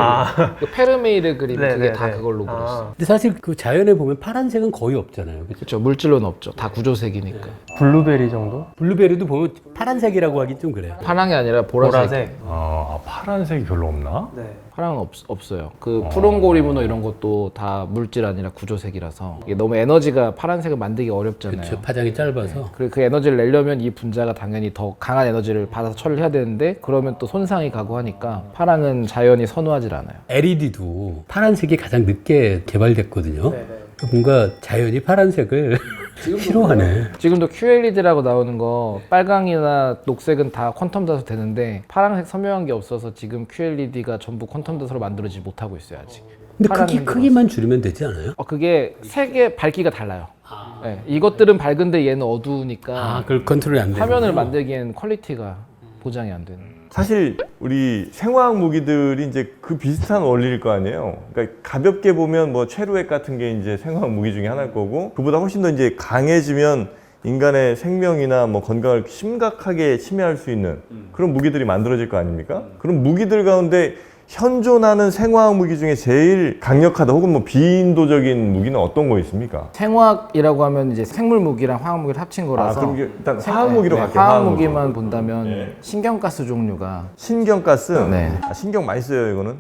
그 페르메이르 그림 네, 그게 네, 다 네. 그걸로 그렸어. 근데 사실 그 자연에 보면 파란색은 거의 없잖아요. 그렇죠? 그렇죠. 물질로는 없죠. 다 구조색이니까. 블루베리 정도? 블루베리도 보면 파란색이라고 하긴 좀 그래요. 파랑이 아니라 보라색. 보라색. 파란색이 별로 없나? 네. 파랑은 없어요. 그 푸른고리문어 이런 것도 다 물질 아니라 구조색이라서 이게 너무 에너지가 파란색을 만들기 어렵잖아요. 그렇죠. 파장이 짧아서. 그리고 그 에너지를 내려면 이 분자가 당연히 더 강한 에너지를 받아서 처리를 해야 되는데 그러면 또 손상이 가고 하니까 파랑은 자연이 선호하질 않아요. LED도 파란색이 가장 늦게 개발됐거든요. 네네. 뭔가 자연이 파란색을 싫어하네. 지금도 QLED라고 나오는 거 빨강이나 녹색은 다 퀀텀 다소 되는데 파란색 선명한 게 없어서 지금 QLED가 전부 퀀텀 다소로 만들어지지 못하고 있어요 아직. 근데 파란색이 크기만 줄이면 되지 않아요? 그게 색의 밝기가 달라요. 네, 이것들은 밝은데 얘는 어두우니까 그걸 컨트롤이 안 돼. 화면을 만들기엔 퀄리티가 보장이 안 되는. 사실 우리 생화학 무기들이 이제 그 비슷한 원리일 거 아니에요. 그러니까 가볍게 보면 뭐 최루액 같은 게 이제 생화학 무기 중에 하나일 거고 그보다 훨씬 더 이제 강해지면 인간의 생명이나 뭐 건강을 심각하게 침해할 수 있는 그런 무기들이 만들어질 거 아닙니까? 그런 무기들 가운데 현존하는 생화학 무기 중에 제일 강력하다 혹은 뭐 비인도적인 무기는 어떤 거 있습니까? 생화학이라고 하면 이제 생물 무기랑 화학 무기를 합친 거라서 그럼 이게 일단 화학 무기로 갈게요. 화학 무기만 본다면 신경가스 종류가 신경가스? 네. 신경 많이 써요 이거는?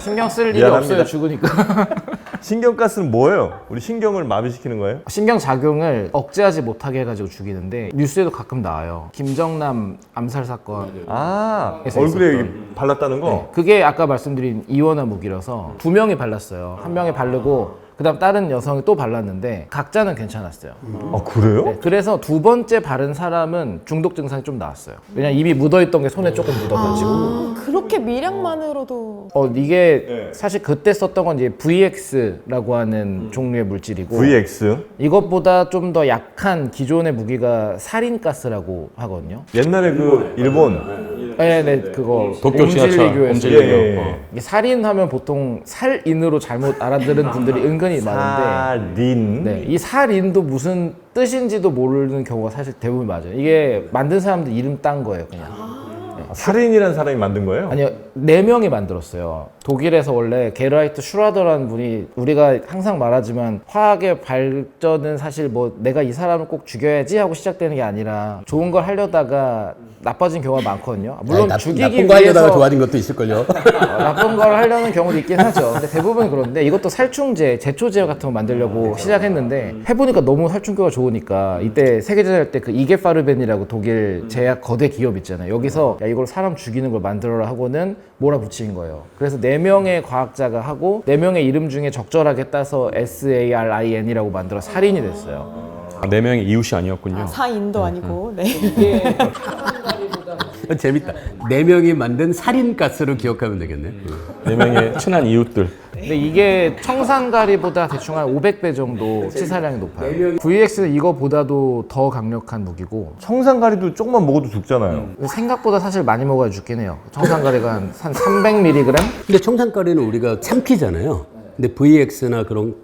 신경 쓸 일이 미안합니다. 없어요 죽으니까. 신경가스는 뭐예요? 우리 신경을 마비시키는 거예요? 신경 작용을 억제하지 못하게 해가지고 죽이는데 뉴스에도 가끔 나와요. 김정남 암살 사건. 아, 그래서 얼굴에 있었던. 여기 발랐다는 거? 그게 아까 말씀드린 이원화 무기라서 2명이 발랐어요. 한 명이 바르고 그다음 다른 여성이 또 발랐는데 각자는 괜찮았어요. 아, 그래요? 네, 그래서 두 번째 바른 사람은 중독 증상이 좀 나왔어요. 왜냐면 입이 묻어있던 게 손에 조금 묻어가지고. 그렇게 미량만으로도 이게 사실 그때 썼던 건 이제 VX라고 하는 종류의 물질이고 VX. 이것보다 좀 더 약한 기존의 무기가 살인가스라고 하거든요. 옛날에 그 일본 네, 그거 도쿄 지하철, 옴질리교에서 옴질리교. 예. 이게 살인하면 보통 살인으로 잘못 알아들은 분들이 은근히 많은데 살인. 네, 이 살인도 무슨 뜻인지도 모르는 경우가 사실 대부분 맞아요. 이게 만든 사람들 이름 딴 거예요, 그냥. 살인이라는 사람이 만든 거예요? 아니요, 4명이 만들었어요. 독일에서 원래 게르하이트 슈라더라는 분이 우리가 항상 말하지만 화학의 발전은 사실 뭐 내가 이 사람을 꼭 죽여야지 하고 시작되는 게 아니라 좋은 걸 하려다가 나빠진 경우가 많거든요. 물론 죽이기 나쁜 거 하려다가 위해서 좋아진 것도 있을걸요. 나쁜 걸 하려는 경우도 있긴 하죠. 근데 대부분 그런데 이것도 살충제, 제초제 같은 거 만들려고 시작했는데 해보니까 너무 살충기가 좋으니까 이때 세계대전 할 때 그 이게파르벤이라고 독일 제약 거대 기업 있잖아요. 여기서 야 이걸 사람 죽이는 걸 만들어라 하고는 몰아붙인 거예요. 그래서 4명의 과학자가 하고 4명의 이름 중에 적절하게 따서 SARIN이라고 만들어 살인이 됐어요. 4명의 이웃이 아니었군요. 사인도 아니고 네. 재밌다. 4명이 만든 살인가스로 기억하면 되겠네. 4명의 친한 이웃들. 근데 이게 청산가리보다 대충 한 500배 정도 치사량이 높아요. VX는 이거보다도 더 강력한 무기고 청산가리도 조금만 먹어도 죽잖아요. 생각보다 사실 많이 먹어야 죽긴 해요. 청산가리가 한 300mg? 근데 청산가리는 우리가 삼키잖아요. 근데 VX나 그런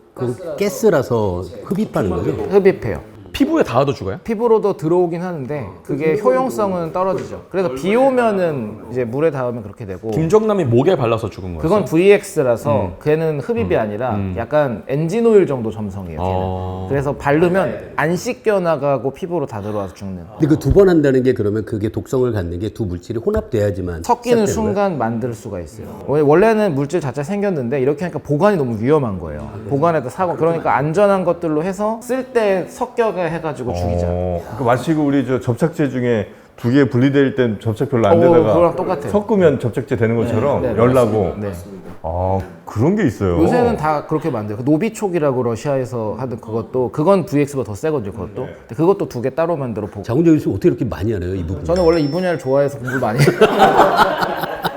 가스라서 흡입하는 거죠. 흡입해요. 피부에 닿아도 죽어요? 피부로도 들어오긴 하는데 그게 효용성은 떨어지죠. 그래서 비 오면은 이제 물에 닿으면 그렇게 되고 김정남이 목에 발라서 죽은 거예요? 그건 VX라서 걔는 흡입이 아니라 약간 엔진 오일 정도 점성이에요. 걔는. 그래서 바르면 안 씻겨 나가고 피부로 다 들어와서 죽는. 근데 그 2번 한다는 게 그러면 그게 독성을 갖는 게 두 물질이 혼합돼야지만 섞이는 시작되는 거예요? 순간 만들 수가 있어요. 원래는 물질 자체 생겼는데 이렇게 하니까 보관이 너무 위험한 거예요. 보관에다 사고 그러니까 안전한 것들로 해서 쓸 때 섞여가 해가지고 죽이자. 그러니까 마치 그 우리 저 접착제 중에 두 개 분리될 땐 접착 별로 안 그거랑 되다가 똑같아요. 섞으면 접착제 되는 것처럼 네, 열나고. 네. 아, 그런 게 있어요. 요새는 다 그렇게 만들어요. 그 노비촉이라고 러시아에서 하던 그것도 그건 VX보다 더 세거든요. 그것도. 근데 그것도 2개 따로 만들어 보고. 장훈정 교수 어떻게 이렇게 많이 알아요 이 부분? 저는 원래 이 분야를 좋아해서 공부를 많이 해요.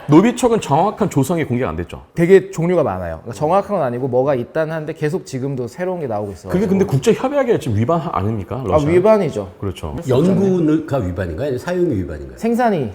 노비촉은 정확한 조성이 공개가 안 됐죠. 되게 종류가 많아요. 그러니까 정확한 건 아니고 뭐가 있다는 한데 계속 지금도 새로운 게 나오고 있어요. 그게 근데 국제 협약에 지금 위반 아닙니까? 러시아? 위반이죠. 그렇죠. 연구가 위반인가요? 아니면 사용이 위반인가요? 생산이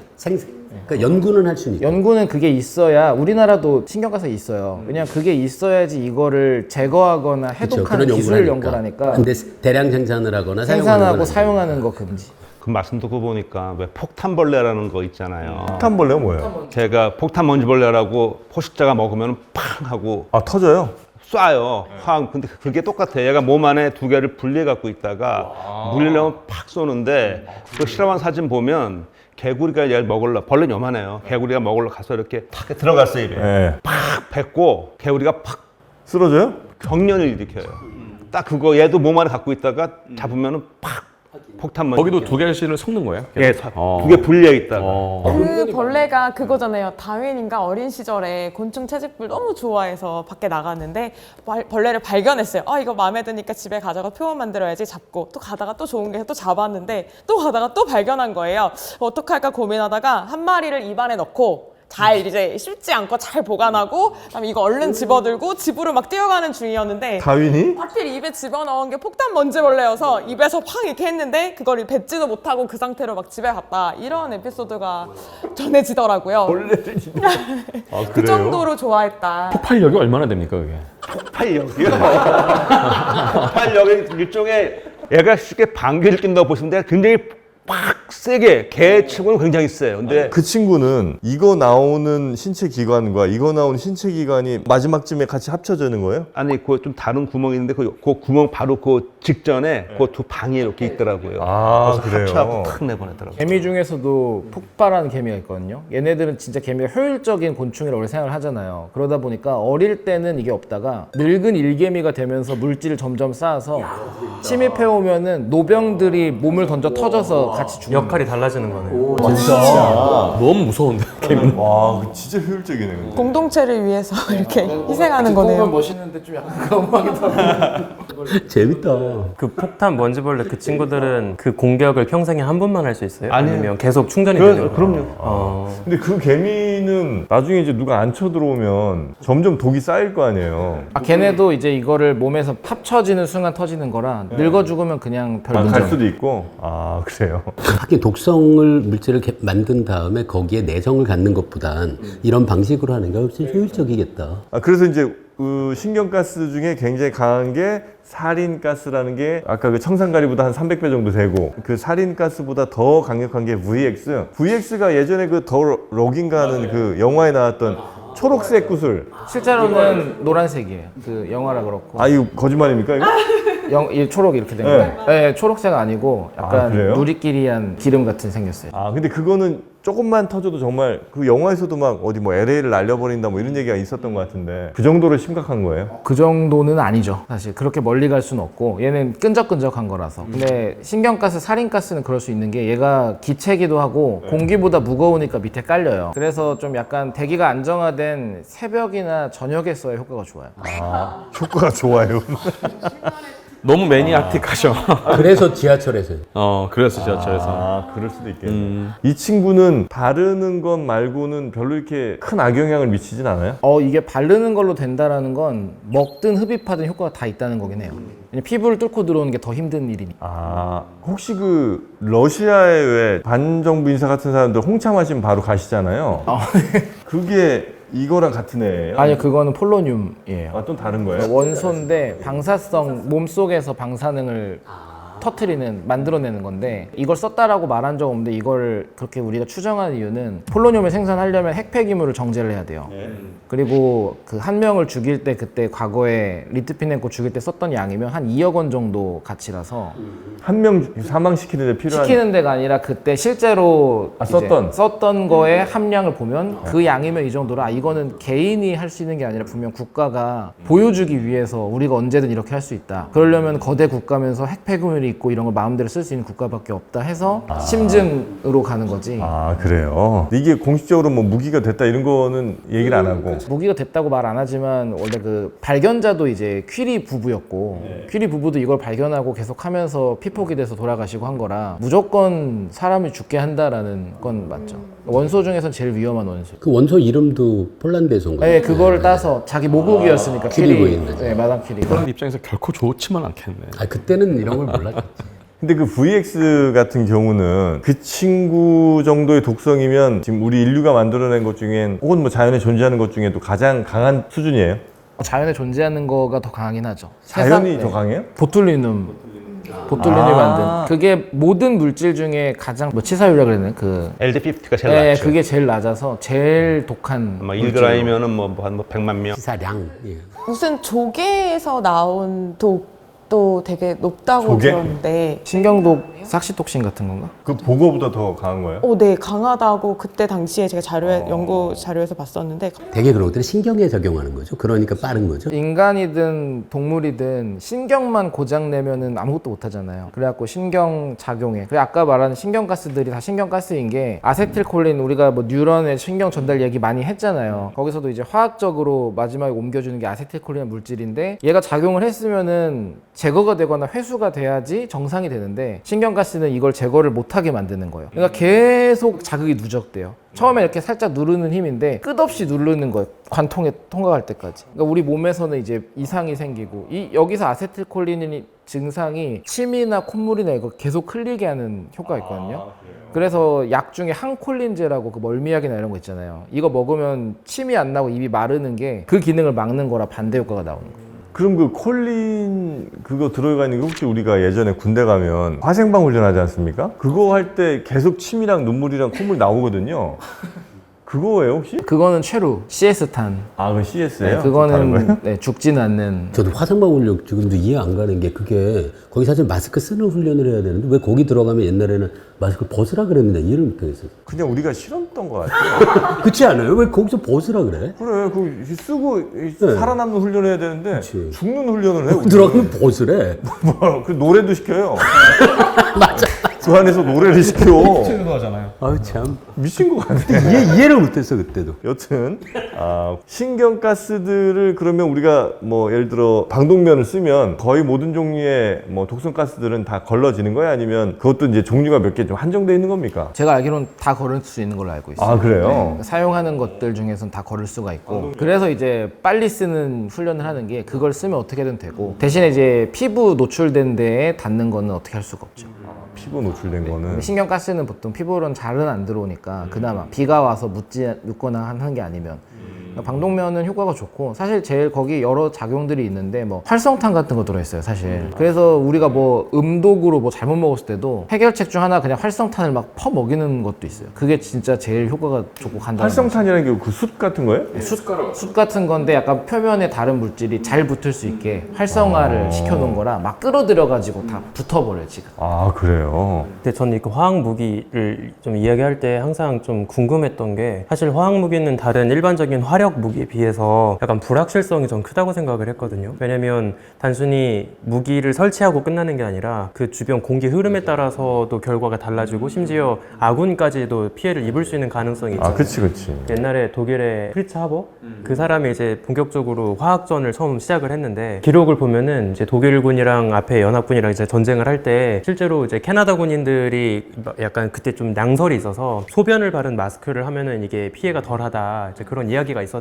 그러니까 연구는 할 수는 있고. 연구는 그게 있어야 우리나라도 신경가스가 있어요. 왜냐면 그게 있어야지 이거를 제거하거나 해독하는 기술 연구라니까. 근데 대량 생산을 하거나 생산하고 사용하는 사용하는 거 금지. 그 말씀 듣고 보니까 왜 폭탄벌레라는 거 있잖아요. 폭탄벌레가 뭐예요? 제가 폭탄 먼지벌레라고 포식자가 먹으면 팡 하고 아, 터져요? 쏴요. 화학. 근데 그게 똑같아. 얘가 몸 안에 2개를 분리해 갖고 있다가 물리려면 팍 쏘는데 그 실험한 사진 보면 개구리가 얘를 먹으려, 벌레는 요만해요. 개구리가 먹으려 가서 이렇게 탁 들어갔어요, 입에. 네. 팍 뱉고 개구리가 팍 쓰러져요? 경련을 일으켜요. 딱 그거 얘도 몸 안에 갖고 있다가 잡으면은 팍 폭탄 먼지. 거기도 2개씩을 섞는 거예요? 예, 계속? 2개 분리해 있다가. 그 벌레가 그거잖아요. 다윈인가 어린 시절에 곤충 채집을 너무 좋아해서 밖에 나갔는데 벌레를 발견했어요. 아 이거 마음에 드니까 집에 가져가 표본 만들어야지 잡고 또 가다가 또 좋은 게 또 잡았는데 또 가다가 또 발견한 거예요. 어떡할까 고민하다가 한 마리를 입안에 넣고 잘 이제 씹지 않고 잘 보관하고 그다음에 이거 얼른 집어들고 집으로 막 뛰어가는 중이었는데 다윈이? 하필 입에 집어넣은 게 폭탄 먼지벌레여서 입에서 팡 이렇게 했는데 그걸 뱉지도 못하고 그 상태로 막 집에 갔다 이런 에피소드가 전해지더라고요. 아, 그 그래요? 정도로 좋아했다. 폭발력이 얼마나 됩니까, 그게? 폭발력이요? 폭발력은 일종의 얘가 쉽게 방귀를 낀다고 보시면 돼요. 굉장히 팍 세게 개측은 굉장히 세요. 근데 그 친구는 이거 나오는 신체 기관과 이거 나오는 신체 기관이 마지막쯤에 같이 합쳐지는 거예요? 아니 그 좀 다른 구멍이 있는데 그 구멍 바로 그 직전에 그 두 방이 이렇게 있더라고요. 아, 그래서 그래요? 합쳐갖고 탁 내보내더라고요. 개미 중에서도 폭발하는 개미가 있거든요. 얘네들은 진짜 개미가 효율적인 곤충이라고 원래 생각을 하잖아요. 그러다 보니까 어릴 때는 이게 없다가 늙은 일개미가 되면서 물질을 점점 쌓아서 침입해 오면은 노병들이 몸을 던져 터져서 같이 죽는 역할이 달라지는 거네요. 너무 무서운데 개미. 와, 그 진짜 효율적이네. 근데. 공동체를 위해서 이렇게 희생하는 거네요. 멋있는데 좀 약간 거하기도 하고. 재밌다. 그 폭탄 먼지벌레 그 친구들은 그 공격을 평생에 한 번만 할 수 있어요? 아니요. 아니면 계속 충전이 되는 거예요? 그럼요. 근데 그 개미는 나중에 이제 누가 안 쳐들어오면 점점 독이 쌓일 거 아니에요. 걔네도 이제 이거를 몸에서 합쳐지는 순간 터지는 거라 늙어 죽으면 그냥 별 문제 갈 없어요. 수도 있고. 아, 그래요. 하긴 독성을 물질을 만든 다음에 거기에 내성을 갖는 것보단 이런 방식으로 하는 게 훨씬 효율적이겠다. 아, 그래서 이제 그 신경가스 중에 굉장히 강한 게 살인가스라는 게 아까 그 청산가리보다 한 300배 정도 되고 그 살인가스보다 더 강력한 게 VX. VX가 예전에 그 더 럭인가 하는 그 영화에 나왔던 초록색 구슬. 실제로는 노란색이에요. 그 영화라 그렇고. 아, 이거 거짓말입니까? 이거? 이 초록 이렇게 된 네. 거예요. 네, 초록색 아니고 약간 아, 그래요? 누리끼리한 기름 같은 생겼어요. 아, 근데 그거는 조금만 터져도 정말 그 영화에서도 막 어디 뭐 LA를 날려버린다 뭐 이런 얘기가 있었던 것 같은데 그 정도로 심각한 거예요? 그 정도는 아니죠. 사실 그렇게 멀리 갈 수는 없고 얘는 끈적끈적한 거라서. 근데 신경가스, 살인가스는 그럴 수 있는 게 얘가 기체기도 하고 공기보다 무거우니까 밑에 깔려요. 그래서 좀 약간 대기가 안정화된 새벽이나 저녁에 써야 효과가 좋아요. 아, 효과가 좋아요. 너무 매니아틱하셔. 그래서 지하철에서요. 그래서 지하철에서. 아, 그럴 수도 있겠네. 이 친구는 바르는 것 말고는 별로 이렇게 큰 악영향을 미치진 않아요? 이게 바르는 걸로 된다라는 건 먹든 흡입하든 효과가 다 있다는 거긴 해요. 왜냐면 피부를 뚫고 들어오는 게 더 힘든 일이니까. 아, 혹시 그 러시아에 왜 반정부 인사 같은 사람들 홍차 마시면 바로 가시잖아요. 그게 이거랑 같은 애예요? 아니요, 그거는 폴로늄이에요. 아, 또 다른 거예요? 원소인데 방사성 몸속에서 방사능을 만들어내는 건데 이걸 썼다라고 말한 적 없는데 이걸 그렇게 우리가 추정한 이유는 폴로늄을 생산하려면 핵폐기물을 정제를 해야 돼요. 그리고 그 한 명을 죽일 때 그때 과거에 리트비넨코 죽일 때 썼던 양이면 한 2억 원 정도 가치라서 한 명 사망시키는데 필요한 시키는 데가 아니라 그때 실제로 이제 썼던 거의 함량을 보면 그 양이면 이 정도라 이거는 개인이 할 수 있는 게 아니라 분명 국가가 보여주기 위해서 우리가 언제든 이렇게 할 수 있다. 그러려면 거대 국가면서 핵폐기물이 있고 이런 걸 마음대로 쓸 수 있는 국가밖에 없다 해서 심증으로 가는 거지. 아, 그래요? 이게 공식적으로 뭐 무기가 됐다 이런 거는 얘기를 안 하고 무기가 됐다고 말 안 하지만 원래 그 발견자도 이제 퀴리 부부였고 퀴리 부부도 이걸 발견하고 계속 하면서 피폭이 돼서 돌아가시고 한 거라 무조건 사람을 죽게 한다라는 건 맞죠. 원소 중에선 제일 위험한 원소. 그 원소 이름도 폴란드에서인가요? 네, 그거를 따서 자기 모국이었으니까 퀴리 퀴리. 부인. 네, 마담 퀴리가. 사람 입장에서 결코 좋지만 않겠네. 그때는 이런 걸 몰랐겠지. 근데 그 VX 같은 경우는 그 친구 정도의 독성이면 지금 우리 인류가 만들어낸 것 중엔 혹은 뭐 자연에 존재하는 것 중에도 가장 강한 수준이에요? 자연에 존재하는 거가 더 강하긴 하죠. 자연이 세상- 더 강해요? 보툴리눔이 만든 그게 모든 물질 중에 가장 뭐 치사율이라 그랬나 그 LD50가 제일 네, 낮죠. 그게 제일 낮아서 제일 독한 아마 물질. 1g이면은 한 100만 명. 시사량. 예. 무슨 조개에서 나온 독도 되게 높다고 조개? 들었는데 신경독 삭시톡신 같은 건가? 그 보고보다 더 강한 거예요? 네, 강하다고 그때 당시에 제가 연구 자료에서 봤었는데 되게 그런 것들은 신경에 적용하는 거죠. 그러니까 빠른 거죠. 인간이든 동물이든 신경만 고장 내면은 아무것도 못 하잖아요. 그래갖고 신경 작용에. 그래 아까 말한 신경가스들이 다 신경가스인 게 아세틸콜린 우리가 뭐 뉴런의 신경 전달 얘기 많이 했잖아요. 거기서도 이제 화학적으로 마지막에 옮겨주는 게 아세틸콜린 물질인데 얘가 작용을 했으면은 제거가 되거나 회수가 돼야지 정상이 되는데 신경가스는 이걸 제거를 못하게 만드는 거예요. 그러니까 계속 자극이 누적돼요. 처음에 이렇게 살짝 누르는 힘인데 끝없이 누르는 거예요. 관통에 통과할 때까지. 그러니까 우리 몸에서는 이제 이상이 생기고 여기서 아세틸콜린 증상이 침이나 콧물이나 이거 계속 흘리게 하는 효과가 있거든요. 그래서 약 중에 항콜린제라고 그 멀미약이나 이런 거 있잖아요. 이거 먹으면 침이 안 나고 입이 마르는 게 그 기능을 막는 거라 반대 효과가 나오는 거예요. 그럼 그 콜린 그거 들어가 있는 게 혹시 우리가 예전에 군대 가면 화생방 훈련하지 않습니까? 그거 할 때 계속 침이랑 눈물이랑 콧물 나오거든요. 그거예요 혹시? 그거는 최루 CS-탄. 아, 그건 CS예요? 그거는 네, 죽지는 않는. 저도 화상방 훈련 지금도 이해 안 가는 게 그게 거기 사실 마스크 쓰는 훈련을 해야 되는데 왜 거기 들어가면 옛날에는 마스크 벗으라 그랬는데 이해를 못하겠어요. 그냥 우리가 싫었던 것 같아요. 그렇지 않아요? 왜 거기서 벗으라 그래? 그래, 그 쓰고 살아남는 훈련을 해야 되는데 그치. 죽는 훈련을 해. 우리는. 들어가면 벗으래. 뭐, 그 노래도 시켜요. 맞아. 그 안에서 노래를 시켜. 아유 참 미친 것 같아. 이해를 못했어 그때도. 여튼 신경가스들을 그러면 우리가 뭐 예를 들어 방독면을 쓰면 거의 모든 종류의 뭐 독성가스들은 다 걸러지는 거야? 아니면 그것도 이제 종류가 몇 개 좀 한정돼 있는 겁니까? 제가 알기로는 다 걸을 수 있는 걸로 알고 있어요. 아, 그래요? 네, 사용하는 것들 중에서는 다 걸을 수가 있고 그래서 이제 빨리 쓰는 훈련을 하는 게 그걸 쓰면 어떻게든 되고 대신에 이제 피부 노출된 데에 닿는 거는 어떻게 할 수가 없죠. 피부 노출된 거는 신경가스는 보통 피부로는 잘은 안 들어오니까 그나마 비가 와서 묻거나 하는 게 아니면 방독면은 효과가 좋고 사실 제일 거기 여러 작용들이 있는데 뭐 활성탄 같은 거 들어있어요 사실. 그래서 우리가 뭐 음독으로 뭐 잘못 먹었을 때도 해결책 중 하나 그냥 활성탄을 막 퍼먹이는 것도 있어요. 그게 진짜 제일 효과가 좋고 간단한 활성탄이라는 게 그 숯 같은 거예요? 숯 같은 건데 약간 표면에 다른 물질이 잘 붙을 수 있게 활성화를 시켜놓은 거라 막 끌어들여가지고 다 붙어버려요 지금. 아, 그래요? 근데 저는 그 화학 무기를 좀 이야기할 때 항상 좀 궁금했던 게 사실 화학 무기는 다른 일반적인 화력 무기에 비해서 약간 불확실성이 좀 크다고 생각을 했거든요. 왜냐면 단순히 무기를 설치하고 끝나는 게 아니라 그 주변 공기 흐름에 따라서도 결과가 달라지고 심지어 아군까지도 피해를 입을 수 있는 가능성이 있잖아요. 아, 그치. 옛날에 독일의 프리츠 하버 그 사람이 이제 본격적으로 화학전을 처음 시작을 했는데 기록을 보면은 이제 독일군이랑 앞에 연합군이랑 이제 전쟁을 할 때 실제로 이제 캐나다 군인들이 약간 그때 좀 낭설이 있어서 소변을 바른 마스크를 하면은 이게 피해가 덜하다 이제 그런 이야기가 있었대요.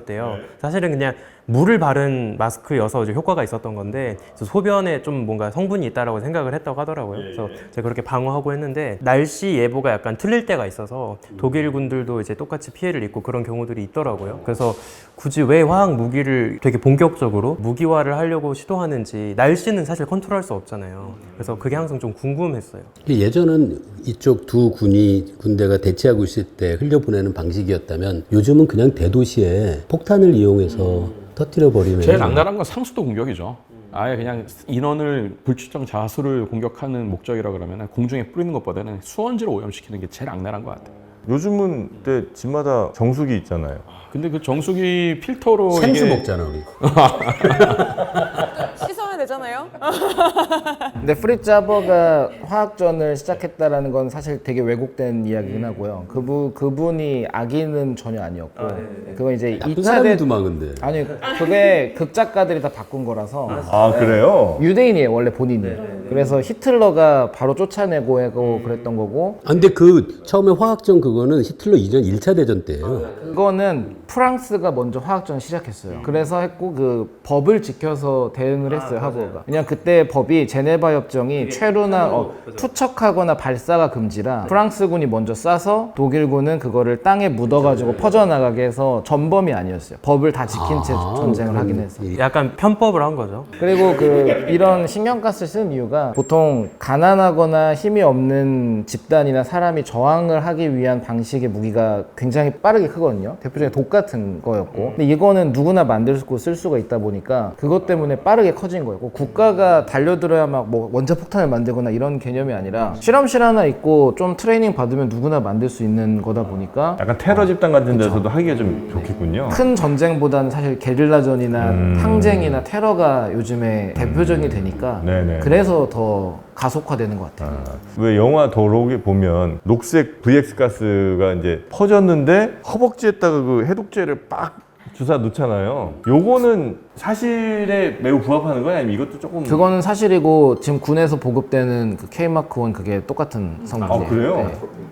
사실은 그냥 물을 바른 마스크여서 이제 효과가 있었던 건데 소변에 좀 뭔가 성분이 있다라고 생각을 했다고 하더라고요. 그래서 제가 그렇게 방어하고 했는데 날씨 예보가 약간 틀릴 때가 있어서 독일 군들도 이제 똑같이 피해를 입고 그런 경우들이 있더라고요. 그래서 굳이 왜 화학 무기를 되게 본격적으로 무기화를 하려고 시도하는지 날씨는 사실 컨트롤할 수 없잖아요. 그래서 그게 항상 좀 궁금했어요. 예전은 이쪽 두 군대가 대치하고 있을 때 흘려보내는 방식이었다면 요즘은 그냥 대도시에 폭탄을 이용해서 터뜨려 버리면 제일 악랄한 건 상수도 공격이죠. 아예 그냥 인원을 불출정 자수를 공격하는 목적이라 그러면 공중에 뿌리는 것보다는 수원지로 오염시키는 게 제일 악랄한 것 같아요. 요즘은 때 집마다 정수기 있잖아요. 근데 그 정수기 필터로 생수 이게 먹잖아 우리. 씻어야 되잖아요. 근데 프리츠 하버가 화학전을 시작했다라는 건 사실 되게 왜곡된 이야기긴 하고요. 그분이 악인은 전혀 아니었고 그건 이제 나쁜 2차 사람이더만 근데. 아니 그게 극작가들이 다 바꾼 거라서 아, 그래요? 유대인이에요 원래 본인이. 그래서 히틀러가 바로 쫓아내고 하고 그랬던 거고 아, 근데 그 처음에 화학전 그거는 히틀러 이전 1차 대전 때예요. 그거는 프랑스가 먼저 화학전 시작했어요. 그래서 했고 그 법을 지켜서 대응을 했어요 하버가. 그냥 그때 법이 제네바 협정이 최루나 투척하거나 발사가 금지라 프랑스군이 먼저 쏴서 독일군은 그거를 땅에 묻어가지고 퍼져나가게 해서 전범이 아니었어요. 법을 다 지킨 채 전쟁을 하긴 해서. 약간 편법을 한 거죠. 그리고 이런 신경가스를 쓰는 이유가 보통 가난하거나 힘이 없는 집단이나 사람이 저항을 하기 위한 방식의 무기가 굉장히 빠르게 크거든요. 대표적인 독 같은 거였고. 근데 이거는 누구나 만들고 쓸 수가 있다 보니까 그것 때문에 빠르게 커진 거였고 국가가 달려들어야 막 뭐 원자폭탄을 만들거나 이런 개념이 아니라 실험실 하나 있고 좀 트레이닝 받으면 누구나 만들 수 있는 거다 보니까 약간 테러 집단 같은 데서도 하기가 좀 좋겠군요. 큰 전쟁보다는 사실 게릴라전이나 항쟁이나 테러가 요즘에 대표적이 되니까 네네. 그래서 더 가속화되는 것 같아요. 왜 영화 더 로그에 보면 녹색 VX 가스가 이제 퍼졌는데 허벅지에다가 그 해독제를 빡 주사 놓잖아요. 요거는 사실에 매우 부합하는 거야? 아니면 이것도 조금 그거는 사실이고 지금 군에서 보급되는 그 K마크 1 그게 똑같은 성분이에요. 아, 그래요?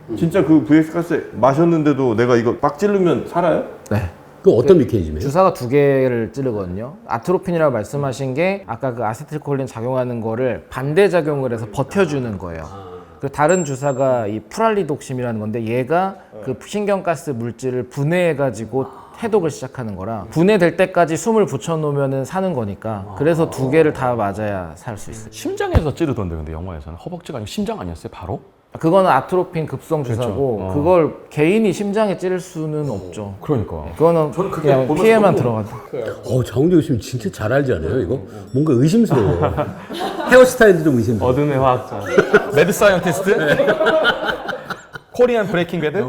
네. 진짜 그 VX 가스 마셨는데도 내가 이거 빡 찌르면 살아요? 네. 그 어떤 메커니즘이에요? 주사가 2개를 찌르거든요. 아트로핀이라고 말씀하신 게 아까 그 아세틸콜린 작용하는 거를 반대 작용을 해서 버텨주는 거예요. 그 다른 주사가 이 프랄리독심이라는 건데 얘가 그 신경가스 물질을 분해해가지고 해독을 시작하는 거라 분해될 때까지 숨을 붙여놓으면 사는 거니까 그래서 두 개를 다 맞아야 살 수 있어요. 심장에서 찌르던데 근데 영화에서는 허벅지가 아니고 심장 아니었어요 바로? 그거는 아트로핀 급성 주사고 그렇죠. 그걸 개인이 심장에 찌를 수는 없죠. 그러니까 그거는 그냥 피해만 들어가죠. 장훈재 교수님 진짜 잘 알지 않아요? 이거 뭔가 의심스러워. 헤어스타일도 좀 의심스러워. 어둠의 화학자. 매드 사이언티스트? 코리안 브레이킹 배드?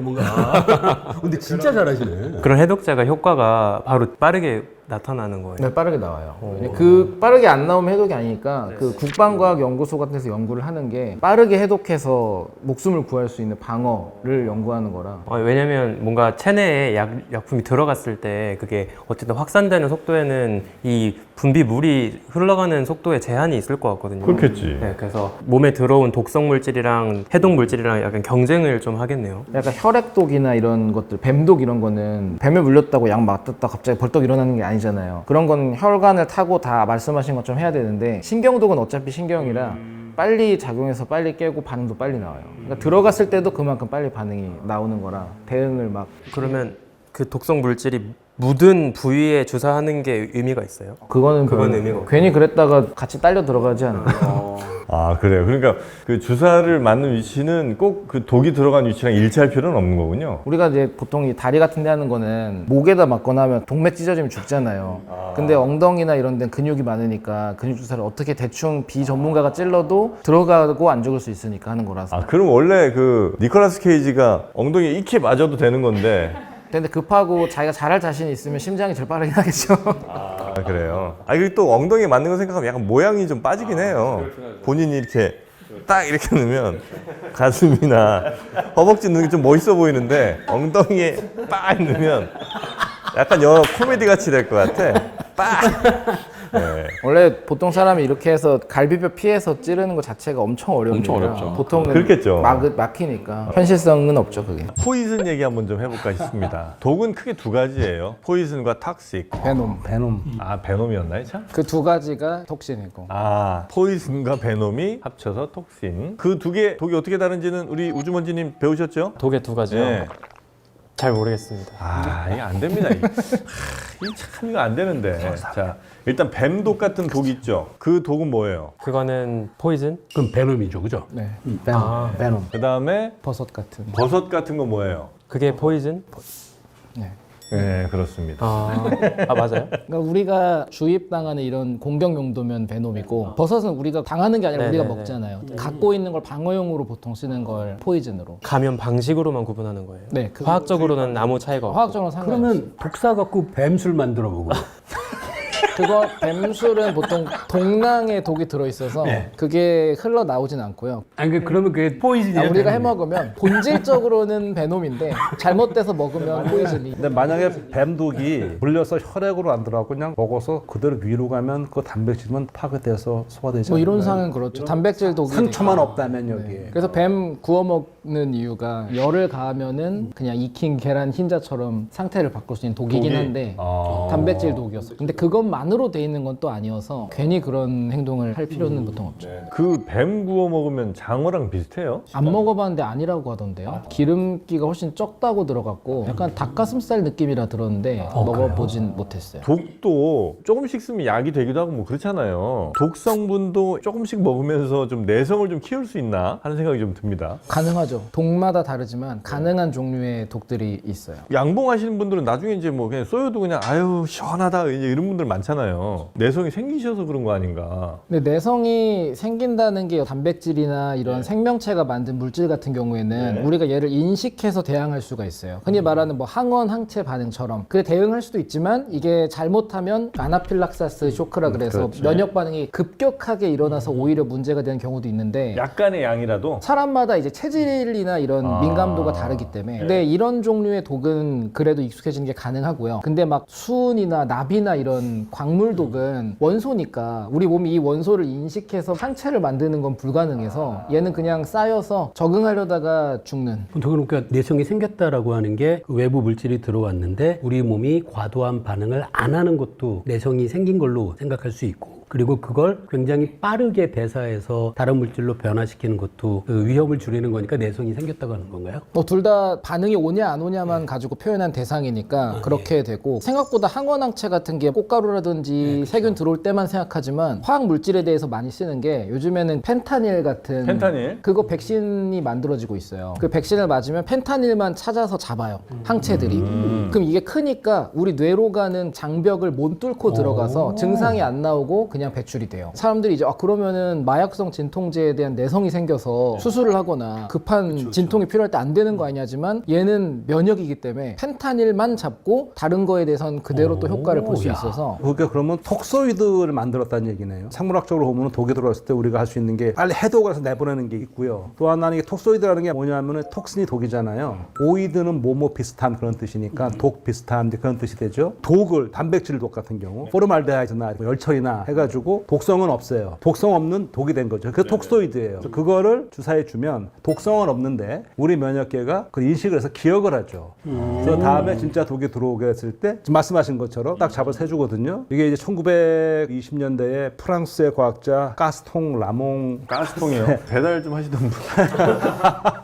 근데 진짜 잘하시네. 그런 해독제가 효과가 바로 빠르게 나타나는 거예요. 네, 빠르게 나와요. 그 빠르게 안 나오면 해독이 아니니까 그 국방과학연구소 같은 데서 연구를 하는 게 빠르게 해독해서 목숨을 구할 수 있는 방어를 연구하는 거라. 왜냐면 뭔가 체내에 약품이 들어갔을 때 그게 어쨌든 확산되는 속도에는 이 분비물이 흘러가는 속도에 제한이 있을 것 같거든요. 그렇겠지. 네, 그래서 몸에 들어온 독성 물질이랑 해독 물질이랑 약간 경쟁을 좀 하겠네요. 약간 혈액독이나 이런 것들, 뱀독 이런 거는 뱀에 물렸다고 약 맞았다 갑자기 벌떡 일어나는 게 아니잖아요. 그런 건 혈관을 타고 다 말씀하신 것처럼 해야 되는데 신경독은 어차피 신경이라 빨리 작용해서 빨리 깨고 반응도 빨리 나와요. 그러니까 들어갔을 때도 그만큼 빨리 반응이 나오는 거라 대응을 막 그러면 그 독성 물질이 묻은 부위에 주사하는 게 의미가 있어요? 그건 의미가 없어요. 괜히 그랬다가 같이 딸려 들어가지 않을까. 아, 그래요. 그러니까 그 주사를 맞는 위치는 꼭 그 독이 들어간 위치랑 일치할 필요는 없는 거군요. 우리가 이제 보통 이 다리 같은 데 하는 거는 목에다 맞거나 하면 동맥 찢어지면 죽잖아요. 근데 엉덩이나 이런 데는 근육이 많으니까 근육 주사를 어떻게 대충 비전문가가 찔러도 들어가고 안 죽을 수 있으니까 하는 거라서. 아, 그럼 원래 그 니콜라스 케이지가 엉덩이에 익히 맞아도 되는 건데. 근데 급하고 자기가 잘할 자신이 있으면 심장이 제일 빠르긴 하겠죠. 아, 그래요. 아, 그리고 또 엉덩이에 맞는 거 생각하면 약간 모양이 좀 빠지긴 해요. 본인이 이렇게 딱 이렇게 넣으면 가슴이나 허벅지 넣는 게 좀 멋있어 보이는데 엉덩이에 빡 넣으면 약간 영화 코미디 같이 될 것 같아. 빡! 네. 원래 보통 사람이 이렇게 해서 갈비뼈 피해서 찌르는 것 자체가 엄청 어려우니까 엄청 어렵죠. 보통은 그렇겠죠. 막히니까 현실성은 없죠 그게. 포이즌 얘기 한번 좀 해볼까 싶습니다. 독은 크게 두 가지예요. 포이즌과 탁식. 베놈. 아, 베놈이었나요, 참? 그 두 가지가 톡신이고. 아, 포이즌과 베놈이 합쳐서 톡신. 그 두 개 독이 어떻게 다른지는 우리 우주먼지님 배우셨죠? 독의 두 가지요? 네. 잘 모르겠습니다. 아, 이게 안 됩니다. 참 이거 안 되는데. 자, 일단 뱀독 같은 독 있죠. 그 독은 뭐예요? 그거는 포이즌? 그럼 베놈이죠, 그죠? 네. 베놈. 그 다음에 버섯 같은. 버섯 같은 건 뭐예요? 그게 포이즌? 네. 네, 그렇습니다. 맞아요? 그러니까 우리가 주입당하는 이런 공격 용도면 베놈이고 버섯은 우리가 당하는 게 아니라 우리가 네네네. 먹잖아요. 갖고 있는 걸 방어용으로 보통 쓰는 걸 포이즌으로. 감염 방식으로만 구분하는 거예요. 네. 화학적으로는 아무 차이가 없고. 화학적으로 상관. 그러면 독사 갖고 뱀술 만들어 보고. 그거 뱀술은 보통 동낭에 독이 들어 있어서 그게 흘러 나오진 않고요. 아니 그러면 그게 포이즌이에요. 우리가 해 먹으면 본질적으로는 베놈인데 잘못돼서 먹으면 포이즌이. 근데 만약에 뱀독이 물려서 혈액으로 안 들어가고 그냥 먹어서 그대로 위로 가면 그 단백질만 파괴돼서 소화되지 뭐 않나요? 이론상은 그렇죠. 단백질 독이 상처만 없다면 여기에. 그래서 뱀 구워 먹는 이유가 열을 가하면은 그냥 익힌 계란 흰자처럼 상태를 바꿀 수 있는 독이긴 한데 단백질 독이었어. 근데 그것만으로 돼 있는 건 또 아니어서 괜히 그런 행동을 할 필요는 보통 없죠. 그 뱀 구워 먹으면 장어랑 비슷해요? 안 먹어봤는데 아니라고 하던데요. 기름기가 훨씬 적다고 들어갔고 약간 닭가슴살 느낌이라 들었는데 먹어보진 못했어요. 독도 조금씩 쓰면 약이 되기도 하고 뭐 그렇잖아요. 독 성분도 조금씩 먹으면서 좀 내성을 좀 키울 수 있나 하는 생각이 좀 듭니다. 가능하죠. 독마다 다르지만 가능한 종류의 독들이 있어요. 양봉하시는 분들은 나중에 이제 뭐 그냥 쏘여도 그냥 아유 시원하다 이제 이런 분들 많잖아요. 내성이 생기셔서 그런 거 아닌가. 근데 내성이 생긴다는 게 단백질이나 이런 생명체가 만든 물질 같은 경우에는 우리가 얘를 인식해서 대항할 수가 있어요. 흔히 말하는 뭐 항원 항체 반응처럼 그래 대응할 수도 있지만 이게 잘못하면 아나필락사스 쇼크라 그래서 면역 반응이 급격하게 일어나서 오히려 문제가 되는 경우도 있는데 약간의 양이라도 사람마다 이제 체질이나 이런 민감도가 다르기 때문에 근데 이런 종류의 독은 그래도 익숙해지는 게 가능하고요. 근데 막 수은이나 나비나 이런 광물 독은 원소니까 우리 몸이 이 원소를 인식해서 항체를 만드는 건 불가능해서 얘는 그냥 쌓여서 적응하려다가 죽는. 보통 그러니까 내성이 생겼다라고 하는 게그 외부 물질이 들어왔는데 우리 몸이 과도한 반응을 안 하는 것도 내성이 생긴 걸로 생각할 수 있고 그리고 그걸 굉장히 빠르게 대사해서 다른 물질로 변화시키는 것도 그 위험을 줄이는 거니까 내성이 생겼다고 하는 건가요? 뭐 둘 다 반응이 오냐 안 오냐만 가지고 표현한 대상이니까 그렇게 되고 생각보다 항원항체 같은 게 꽃가루라든지 세균 들어올 때만 생각하지만 화학 물질에 대해서 많이 쓰는 게 요즘에는 펜타닐 같은 펜타닐? 그거 백신이 만들어지고 있어요. 그 백신을 맞으면 펜타닐만 찾아서 잡아요. 항체들이. 그럼 이게 크니까 우리 뇌로 가는 장벽을 못 뚫고 들어가서 증상이 안 나오고 그냥 배출이 돼요. 사람들이 이제 그러면은 마약성 진통제에 대한 내성이 생겨서 수술을 하거나 급한 진통이 필요할 때 안 되는 거 아니냐지만 얘는 면역이기 때문에 펜타닐만 잡고 다른 거에 대해서는 그대로 또 효과를 볼 수 있어서 그러니까 그러면 톡소이드를 만들었다는 얘기네요. 생물학적으로 보면 독이 들어왔을 때 우리가 할 수 있는 게 빨리 해독을 해서 내보내는 게 있고요. 또 하나는 이게 톡소이드라는 게 뭐냐면은 톡신이 독이잖아요. 오이드는 뭐뭐 비슷한 그런 뜻이니까 독 비슷한 그런 뜻이 되죠. 독을 단백질 독 같은 경우 포르말데하이드나 열처리나 해가지고 독성은 없어요. 독성 없는 독이 된 거죠. 그게 톡소이드예요. 그래서 그거를 주사해 주면 독성은 없는데 우리 면역계가 그 인식을 해서 기억을 하죠. 그래서 다음에 진짜 독이 들어오게 했을 때 지금 말씀하신 것처럼 딱 잡아서 해주거든요. 이게 이제 1920년대에 프랑스의 과학자 가스통 라몽 가스통이요? 배달 좀 하시던 분.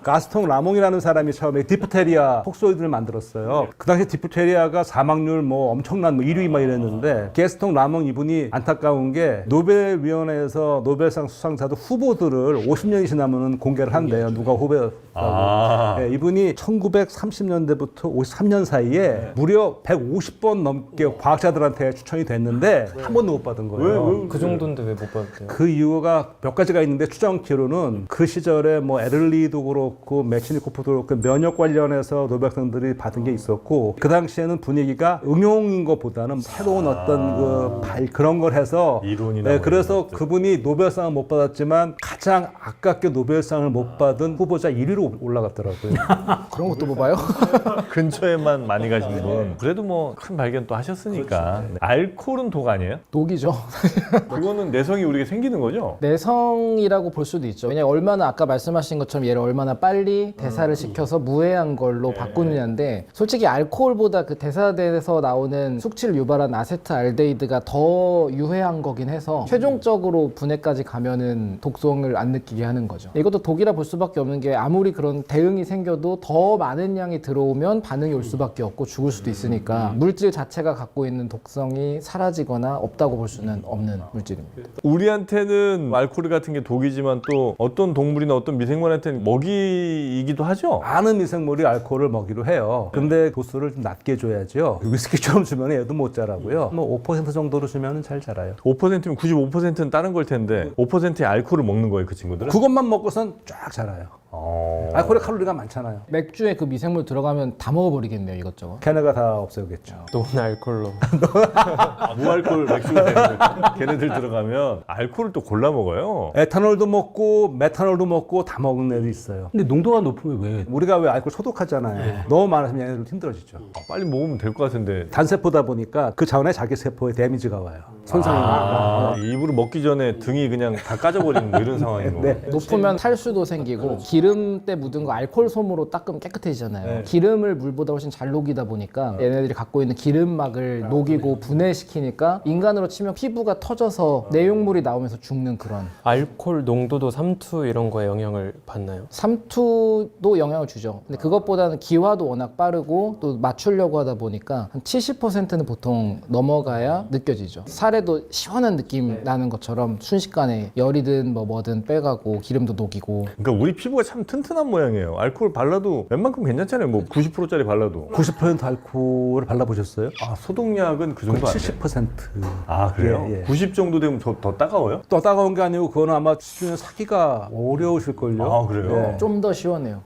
가스통 라몽이라는 사람이 처음에 디프테리아 톡소이드를 만들었어요. 그 당시 디프테리아가 사망률 뭐 엄청난 1위 막 이랬는데 가스통 라몽 이분이 안타까운 게 노벨위원회에서 노벨상 수상자도 후보들을 50년이 지나면 공개를 한대요. 누가 후보였다고. 네, 이분이 1930년대부터 53년 사이에 무려 150번 넘게 과학자들한테 추천이 됐는데 한 번도 못 받은 거예요. 그 정도인데 왜 못 받았대요? 그 이유가 몇 가지가 있는데 추정키로는 그 시절에 뭐 에를리도 그렇고 메치니코프도 그렇고 면역 관련해서 노벨상들이 받은 게 있었고 그 당시에는 분위기가 응용인 것보다는 새로운 어떤 그런 걸 해서 이론이나 네, 뭐 그래서 이런 것들. 그분이 노벨상을 못 받았지만 가장 아깝게 노벨상을 못 받은 후보자 1위로 올라갔더라고요. 그런 것도 뭐 봐요? 근처에만 많이 가신 분. 그래도 뭐 큰 발견 또 하셨으니까. 네. 알코올은 독 아니에요? 독이죠. 그거는 내성이 우리가 생기는 거죠? 내성이라고 볼 수도 있죠. 왜냐면 얼마나 아까 말씀하신 것처럼 얘를 얼마나 빨리 대사를 시켜서 무해한 걸로 바꾸느냐인데 솔직히 알코올보다 그 대사돼서 나오는 숙취를 유발한 아세트알데히드가 더 유해한 거긴 해서 최종적으로 분해까지 가면은 독성을 안 느끼게 하는 거죠. 이것도 독이라 볼 수밖에 없는 게 아무리 그런 대응이 생겨도 더 많은 양이 들어오면 반응이 올 수밖에 없고 죽을 수도 있으니까 물질 자체가 갖고 있는 독성이 사라지거나 없다고 볼 수는 없는 물질입니다. 우리한테는 알코올 같은 게 독이지만 또 어떤 동물이나 어떤 미생물한테는 먹이이기도 하죠? 많은 미생물이 알코올을 먹이로 해요. 근데 도수를 좀 낮게 줘야죠. 위스키처럼 주면 애도 못 자라고요. 뭐 5% 정도로 주면 잘 자라요. 5%면 95%는 다른 걸 텐데 5%의 알코올을 먹는 거예요, 그 친구들은? 그것만 먹고선 쫙 자라요. 알코올에 칼로리가 많잖아요. 맥주에 그 미생물 들어가면 다 먹어버리겠네요, 이것저것. 걔네가 다 없애겠죠. 또 알콜로. 무알코올 맥주가 되는 걔네들 들어가면 알코올을 또 골라 먹어요. 에탄올도 먹고 메탄올도 먹고 다 먹는 애도 있어요. 근데 농도가 높으면 왜? 우리가 왜 알코올 소독하잖아요. 너무 많으면 얘네들 힘들어지죠. 빨리 먹으면 될 것 같은데. 단세포다 보니까 그 자원에 자기 세포에 데미지가 와요. 손상이 와요. 입으로 먹기 전에 등이 그냥 다 까져버리는 뭐 이런 상황인 거고. 네. 높으면 탈수도 생기고 기름 때 묻은 거 알코올 솜으로 닦으면 깨끗해지잖아요. 기름을 물보다 훨씬 잘 녹이다 보니까 얘네들이 갖고 있는 기름막을 녹이고 분해시키니까 인간으로 치면 피부가 터져서 내용물이 나오면서 죽는 그런. 알콜 농도도 삼투 이런 거에 영향을 받나요? 삼투도 영향을 주죠. 근데 그것보다는 기화도 워낙 빠르고 또 맞추려고 하다 보니까 한 70%는 보통 넘어가야 느껴지죠. 살에도 시원한 느낌 나는 것처럼 순식간에 열이든 뭐든 빼가고 기름도 녹이고. 그러니까 우리 피부가 참 튼튼한 모양이에요. 알코올 발라도 웬만큼 괜찮잖아요. 뭐 90%짜리 발라도. 90% 알코올을 발라보셨어요? 아, 소독약은 그 정도 아니에요? 70%. 아, 그래요? 예, 예. 90 정도 되면 더 따가워요? 또 따가운 게 아니고 그거는 아마 수준에 사기가 어려우실걸요. 아, 그래요? 좀 더 시원해요.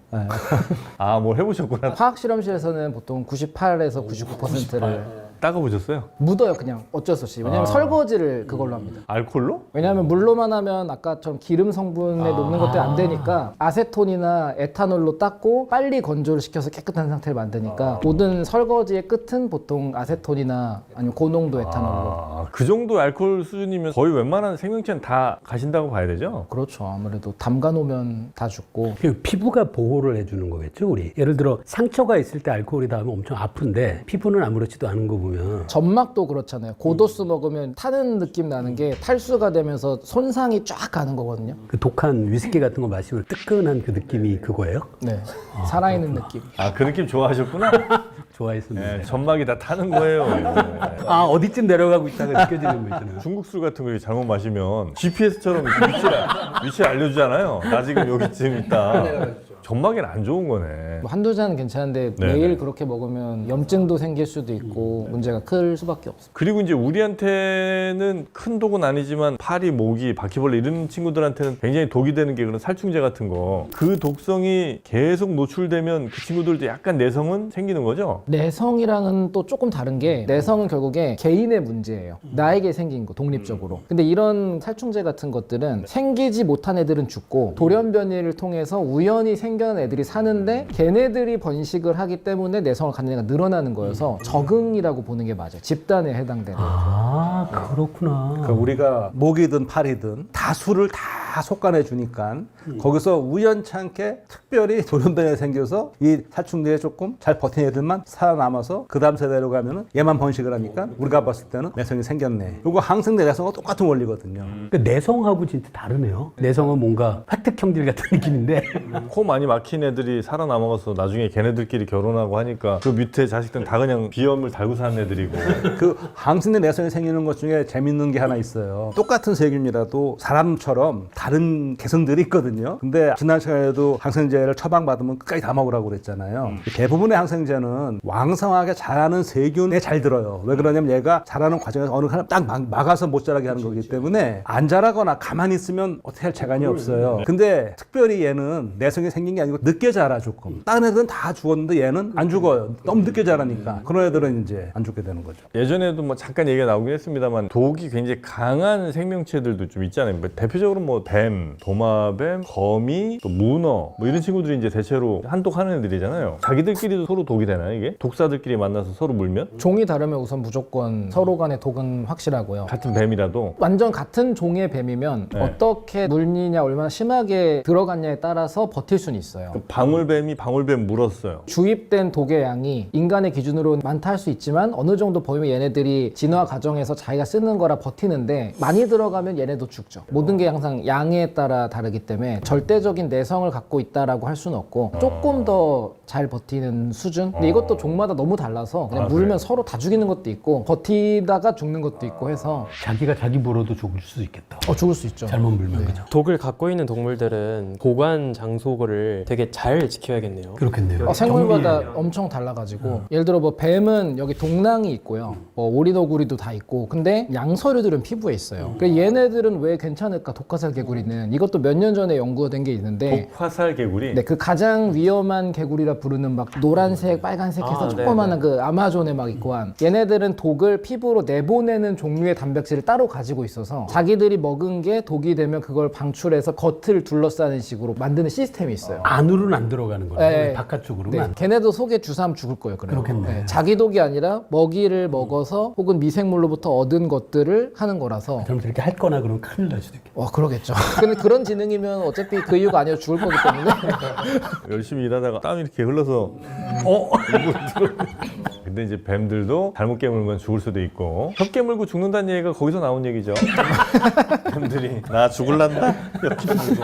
아, 뭘 해보셨구나. 화학 실험실에서는 보통 98에서 99%를 따가보셨어요? 묻어요. 그냥 어쩔 수 없이. 왜냐면 설거지를 그걸로 합니다. 알코올로? 왜냐하면 물로만 하면 아까처럼 기름 성분에 녹는 것들이 안 되니까 아세톤이나 에탄올로 닦고 빨리 건조를 시켜서 깨끗한 상태를 만드니까 모든 설거지의 끝은 보통 아세톤이나 아니면 고농도 에탄올로. 아, 그 정도 알코올 수준이면 거의 웬만한 생명체는 다 가신다고 봐야 되죠? 그렇죠. 아무래도 담가놓으면 다 죽고. 그 피부가 보호를 해주는 거겠죠, 우리. 예를 들어 상처가 있을 때 알코올이 닿으면 엄청 아픈데 피부는 아무렇지도 않은 거 보면 먹으면 점막도 그렇잖아요. 고도수 먹으면 타는 느낌 나는 게 탈수가 되면서 손상이 쫙 가는 거거든요. 그 독한 위스키 같은 거 마시면 뜨끈한 그 느낌이 그거예요? 네, 살아있는 느낌. 아, 그 느낌 좋아하셨구나? 좋아했었는데. 네, 전막이 다 타는 거예요. 아 어디쯤 내려가고 있다가 느껴지는 거 있잖아요. 중국 술 같은 거 이렇게 잘못 마시면 GPS처럼 위치를 알려주잖아요. 나 지금 여기쯤 있다. 전막에는 안 좋은 거네. 뭐 한두 잔은 괜찮은데 네네. 매일 그렇게 먹으면 염증도 생길 수도 있고 문제가 클 수밖에 없어요. 그리고 이제 우리한테는 큰 독은 아니지만 파리, 모기, 바퀴벌레 이런 친구들한테는 굉장히 독이 되는 게 그런 살충제 같은 거. 그 독성이 계속 노출되면 그 친구들도 약간 내성은 생기는 거죠? 내성이랑은 또 조금 다른 게 내성은 결국에 개인의 문제예요. 나에게 생긴 거 독립적으로. 근데 이런 살충제 같은 것들은 생기지 못한 애들은 죽고 돌연변이를 통해서 우연히 생겨난 애들이 사는데 걔네들이 번식을 하기 때문에 내성을 갖는 애가 늘어나는 거여서 적응이라고 보는 게 맞아요. 집단에 해당되는. 아 그렇구나. 그러니까 우리가 모기든 파리든 다수를 다 속간해 주니까 거기서 우연찮게 특별히 돌연변이가 생겨서 이 살충제에 조금 잘 버틴 애들만 살아남아서 그 다음 세대로 가면은 얘만 번식을 하니까 우리가 봤을 때는 내성이 생겼네. 이거 항생제 내성과 똑같은 원리거든요. 그 내성하고 진짜 다르네요. 내성은 뭔가 화특 형질 같은 느낌인데 코 많이 막힌 애들이 살아남아서 나중에 걔네들끼리 결혼하고 하니까 그 밑에 자식들은 다 그냥 비염을 달고 사는 애들이고. 그 항생제 내성이 생기는 것 중에 재밌는 게 하나 있어요. 똑같은 세균이라도 사람처럼 다른 개성들이 있거든요. 근데 지난 시간에도 항생제를 처방받으면 끝까지 다 먹으라고 그랬잖아요. 대부분의 항생제는 왕성하게 자라는 세균에 잘 들어요. 왜 그러냐면 얘가 자라는 과정에서 어느 하나 딱 막아서 못 자라게 하는 거기 때문에 안 자라거나 가만히 있으면 어떻게 할 재간이 없어요. 근데 특별히 얘는 내성이 생긴 게 아니고 늦게 자라 조금. 다른 애들은 다 죽었는데 얘는 안 죽어요. 너무 늦게 자라니까. 그런 애들은 이제 안 죽게 되는 거죠. 예전에도 뭐 잠깐 얘기가 나오긴 했습니다만 독이 굉장히 강한 생명체들도 좀 있잖아요. 뭐 대표적으로 뭐 뱀, 도마뱀, 거미, 또 문어 뭐 이런 친구들이 이제 대체로 한독하는 애들이잖아요. 자기들끼리도 서로 독이 되나요 이게? 독사들끼리 만나서 서로 물면? 종이 다르면 우선 무조건 서로 간의 독은 확실하고요. 같은 뱀이라도 완전 같은 종의 뱀이면 네. 어떻게 물리냐 얼마나 심하게 들어갔냐에 따라서 버틸 수는 있어요. 방울뱀이 방울뱀 물었어요. 주입된 독의 양이 인간의 기준으로 많다 할 수 있지만 어느 정도 보면 얘네들이 진화 과정에서 자기가 쓰는 거라 버티는데 많이 들어가면 얘네도 죽죠. 모든 게 항상 양에 따라 다르기 때문에 절대적인 내성을 갖고 있다라고 할 수는 없고 조금 더 잘 버티는 수준? 근데 이것도 종마다 너무 달라서 그냥 물면 그래요? 서로 다 죽이는 것도 있고 버티다가 죽는 것도 있고 해서 자기가 자기 물어도 죽을 수도 있겠다. 죽을 수 있죠. 잘못 물면 네. 그죠? 독을 갖고 있는 동물들은 보관 장소를 되게 잘 지켜야겠네요. 그렇겠네요. 생물마다 정리해야 엄청 달라가지고 예를 들어 뭐 뱀은 여기 동낭이 있고요, 뭐 오리너구리도 다 있고, 근데 양서류들은 피부에 있어요. 그래서 얘네들은 왜 괜찮을까? 독화살 개구리는 이것도 몇 년 전에 연구가 된 게 있는데 독화살 개구리? 네, 그 가장 위험한 개구리라 부르는 막 노란색, 빨간색 해서 조그마한 그 아마존에 막 있고 한 얘네들은 독을 피부로 내보내는 종류의 단백질을 따로 가지고 있어서 자기들이 먹은 게 독이 되면 그걸 방출해서 겉을 둘러싸는 식으로 만드는 시스템이 있어요. 안으로는 안 들어가는 거예요. 네. 바깥쪽으로만. 네, 걔네도 속에 주사하면 죽을 거예요. 그래요. 그렇겠네. 네, 자기 독이 아니라 먹이를 먹어서 혹은 미생물로부터 얻은 것들을 하는 거라서. 그럼 저렇게 할 거나 그러면 큰일 날 수도 있겠다. 그러겠죠. 근데 그런 지능이면 어차피 그 이유가 아니라 죽을 거기 때문에. 열심히 일하다가 땀이 이렇게 흘러서 근데 이제 뱀들도 잘못 깨물면 죽을 수도 있고 혀 깨물고 죽는다는 얘기가 거기서 나온 얘기죠. 뱀들이 나 죽을란다? 이렇게 깨물고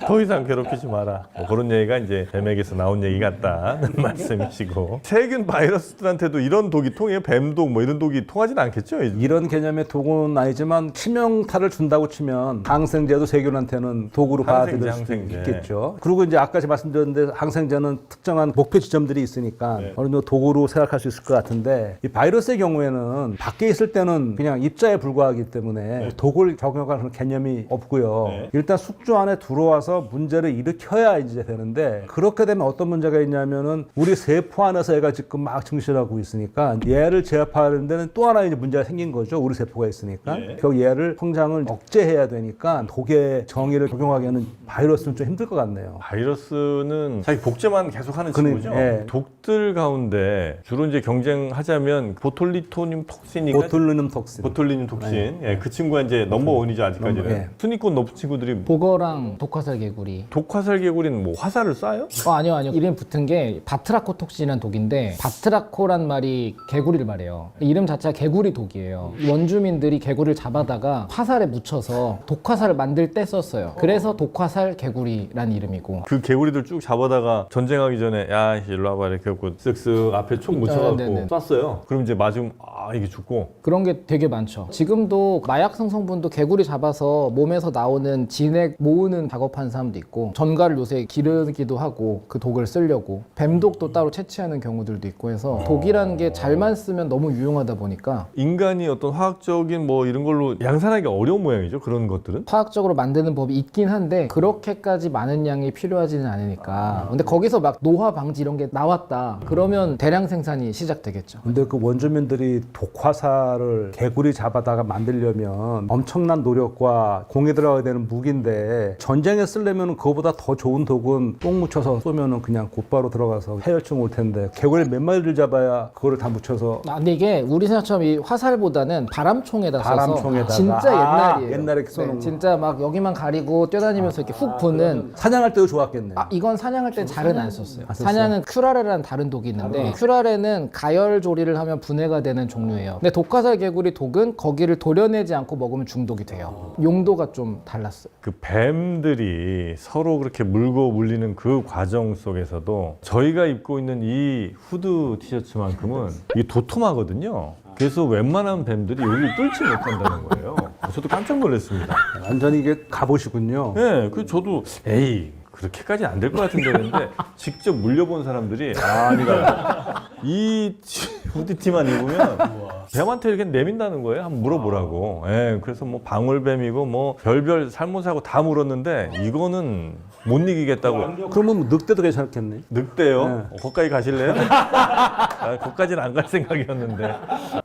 더 이상 괴롭히지 마라. 뭐 그런 얘기가 이제 뱀에게서 나온 얘기 같다는 말씀이시고 세균 바이러스들한테도 이런 독이 통해요? 뱀독 뭐 이런 독이 통하진 않겠죠? 이런 개념의 독은 아니지만 치명타를 준다고 치면 항생제도 세균한테는 독으로 받아들일 수 항생제. 있겠죠. 그리고 이제 아까 말씀드렸는데 항생제는 특정한 목표 지점들이 있으니까 어느 정도 독으로 생각할 수 있을 것 같은데 이 바이러스의 경우에는 밖에 있을 때는 그냥 입자에 불과하기 때문에 독을 적용하는 개념이 없고요. 일단 숙주 안에 들어와서 문제를 일으켜야 이제 되는데 그렇게 되면 어떤 문제가 있냐면은 우리 세포 안에서 얘가 지금 막 증식하고 있으니까 얘를 제압하는 데는 또 하나 이제 문제가 생긴 거죠. 우리 세포가 있으니까 결국 얘를 성장을 억제해야 되니까 독의 정의를 적용하기에는 바이러스는 좀 힘들 것 같네요. 바이러스는 자기 복제만 계속하는 그는, 친구죠. 예. 독들 가운데 게 주로 이제 경쟁하자면 보톨리토늄 톡신인가? 보툴리눔 톡신. 보톨리늄 톡신. 예, 그 친구가 이제 넘버원이죠 아직까지는. 예. 순위권 높은 친구들이 보거랑 독화살 개구리. 독화살 개구리는 뭐 화살을 쏴요? 아니요. 이름 붙은 게 바트라코톡신이라는 독인데 바트라코란 말이 개구리를 말해요. 이름 자체가 개구리 독이에요. 원주민들이 개구리를 잡아다가 화살에 묻혀서 독화살을 만들 때 썼어요. 그래서 독화살 개구리라는 이름이고. 그 개구리들 쭉 잡아다가 전쟁하기 전에 야 일로 와봐 이렇게 하고 쓱쓱 앞에 총 묻혀갖고 네네. 쐈어요. 그럼 이제 맞으면 이게 죽고. 그런 게 되게 많죠. 지금도 마약성 성분도 개구리 잡아서 몸에서 나오는 진액 모으는 작업하는 사람도 있고 전가를 요새 기르기도 하고 그 독을 쓰려고 뱀독도 따로 채취하는 경우들도 있고 해서 독이라는 게 잘만 쓰면 너무 유용하다 보니까 인간이 어떤 화학적인 뭐 이런 걸로 양산하기 어려운 모양이죠. 그런 것들은. 화학적으로 만드는 법이 있긴 한데 그렇게까지 많은 양이 필요하지는 않으니까. 근데 거기서 막 노화 방지 이런 게 나왔다 그러면 대량 생산이 시작되겠죠. 근데 그 원주민들이 독화살을 개구리 잡아다가 만들려면 엄청난 노력과 공에 들어가야 되는 무기인데 전쟁에 쓰려면 그거보다 더 좋은 독은 똥 묻혀서 쏘면은 그냥 곧바로 들어가서 해열증 올 텐데 개구리 몇 마리를 잡아야 그거를 다 묻혀서 근데 이게 우리 생각처럼 이 화살보다는 바람총에다 써서 바람총에다가. 진짜 옛날이에요. 옛날에 쏘는 거. 진짜 막 여기만 가리고 뛰어다니면서 이렇게 훅 부는. 사냥할 때도 좋았겠네. 이건 사냥할 땐 잘은 안 썼어요. 사냥은 큐라레라는 다른 독이 있는데 큐라레는 가열 조리를 하면 분해가 되는 종류예요. 근데 독화살 개구리 독은 거기를 도려내지 않고 먹으면 중독이 돼요. 용도가 좀 달랐어요. 그 뱀들이 서로 그렇게 물고 물리는 그 과정 속에서도 저희가 입고 있는 이 후드 티셔츠만큼은 이게 도톰하거든요. 그래서 웬만한 뱀들이 여기를 뚫지 못한다는 거예요. 저도 깜짝 놀랐습니다. 완전히 이게 갑옷이군요. 네, 그 저도 에이 그렇게까지 안 될 것 같은데 했는데 직접 물려본 사람들이 이 후드티만 입으면 뱀한테 이렇게 내민다는 거예요. 한번 물어보라고. 예, 그래서 뭐 방울뱀이고 뭐 별별 살모사고 다 물었는데 이거는 못 이기겠다고. 그러면 늑대도 괜찮겠네. 늑대요? 거기까지 가실래요? 거기까지는 안 갈 생각이었는데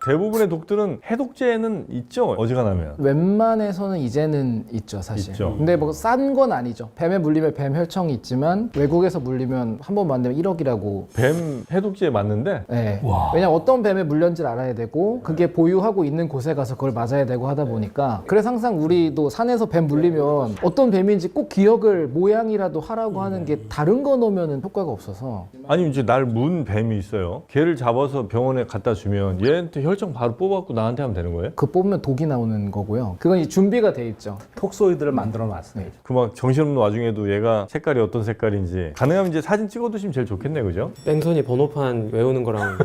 대부분의 독들은 해독제는 있죠. 어지간하면. 웬만해서는 이제는 있죠, 사실. 있죠. 근데 뭐 싼 건 아니죠. 뱀에 물리면 뱀 혈청이 있지만 외국에서 물리면 한 번 만들면 1억이라고. 뱀 해독제에 맞는데 네. 왜냐면 어떤 뱀에 물렸는지를 알아야 되고 그게 보유하고 있는 곳에 가서 그걸 맞아야 되고 하다 보니까. 그래서 항상 우리도 산에서 뱀 물리면 어떤 뱀인지 꼭 기억을 모양이라도 하라고 하는 게 다른 거 넣으면 효과가 없어서. 아니 이제 날 문 뱀이 있어요. 걔를 잡아서 병원에 갖다 주면 얘한테 혈청 바로 뽑아갖고 나한테 하면 되는 거예요? 그 뽑으면 독이 나오는 거고요. 그건 이제 준비가 돼 있죠. 톡소이드를 만들어 놨어요. 그 막 정신없는 와중에도 얘가 색깔이 어떤 색깔인지 가능하면 이제 사진 찍어두시면 제일 좋겠네, 그죠? 뺑소니 번호판 외우는 거랑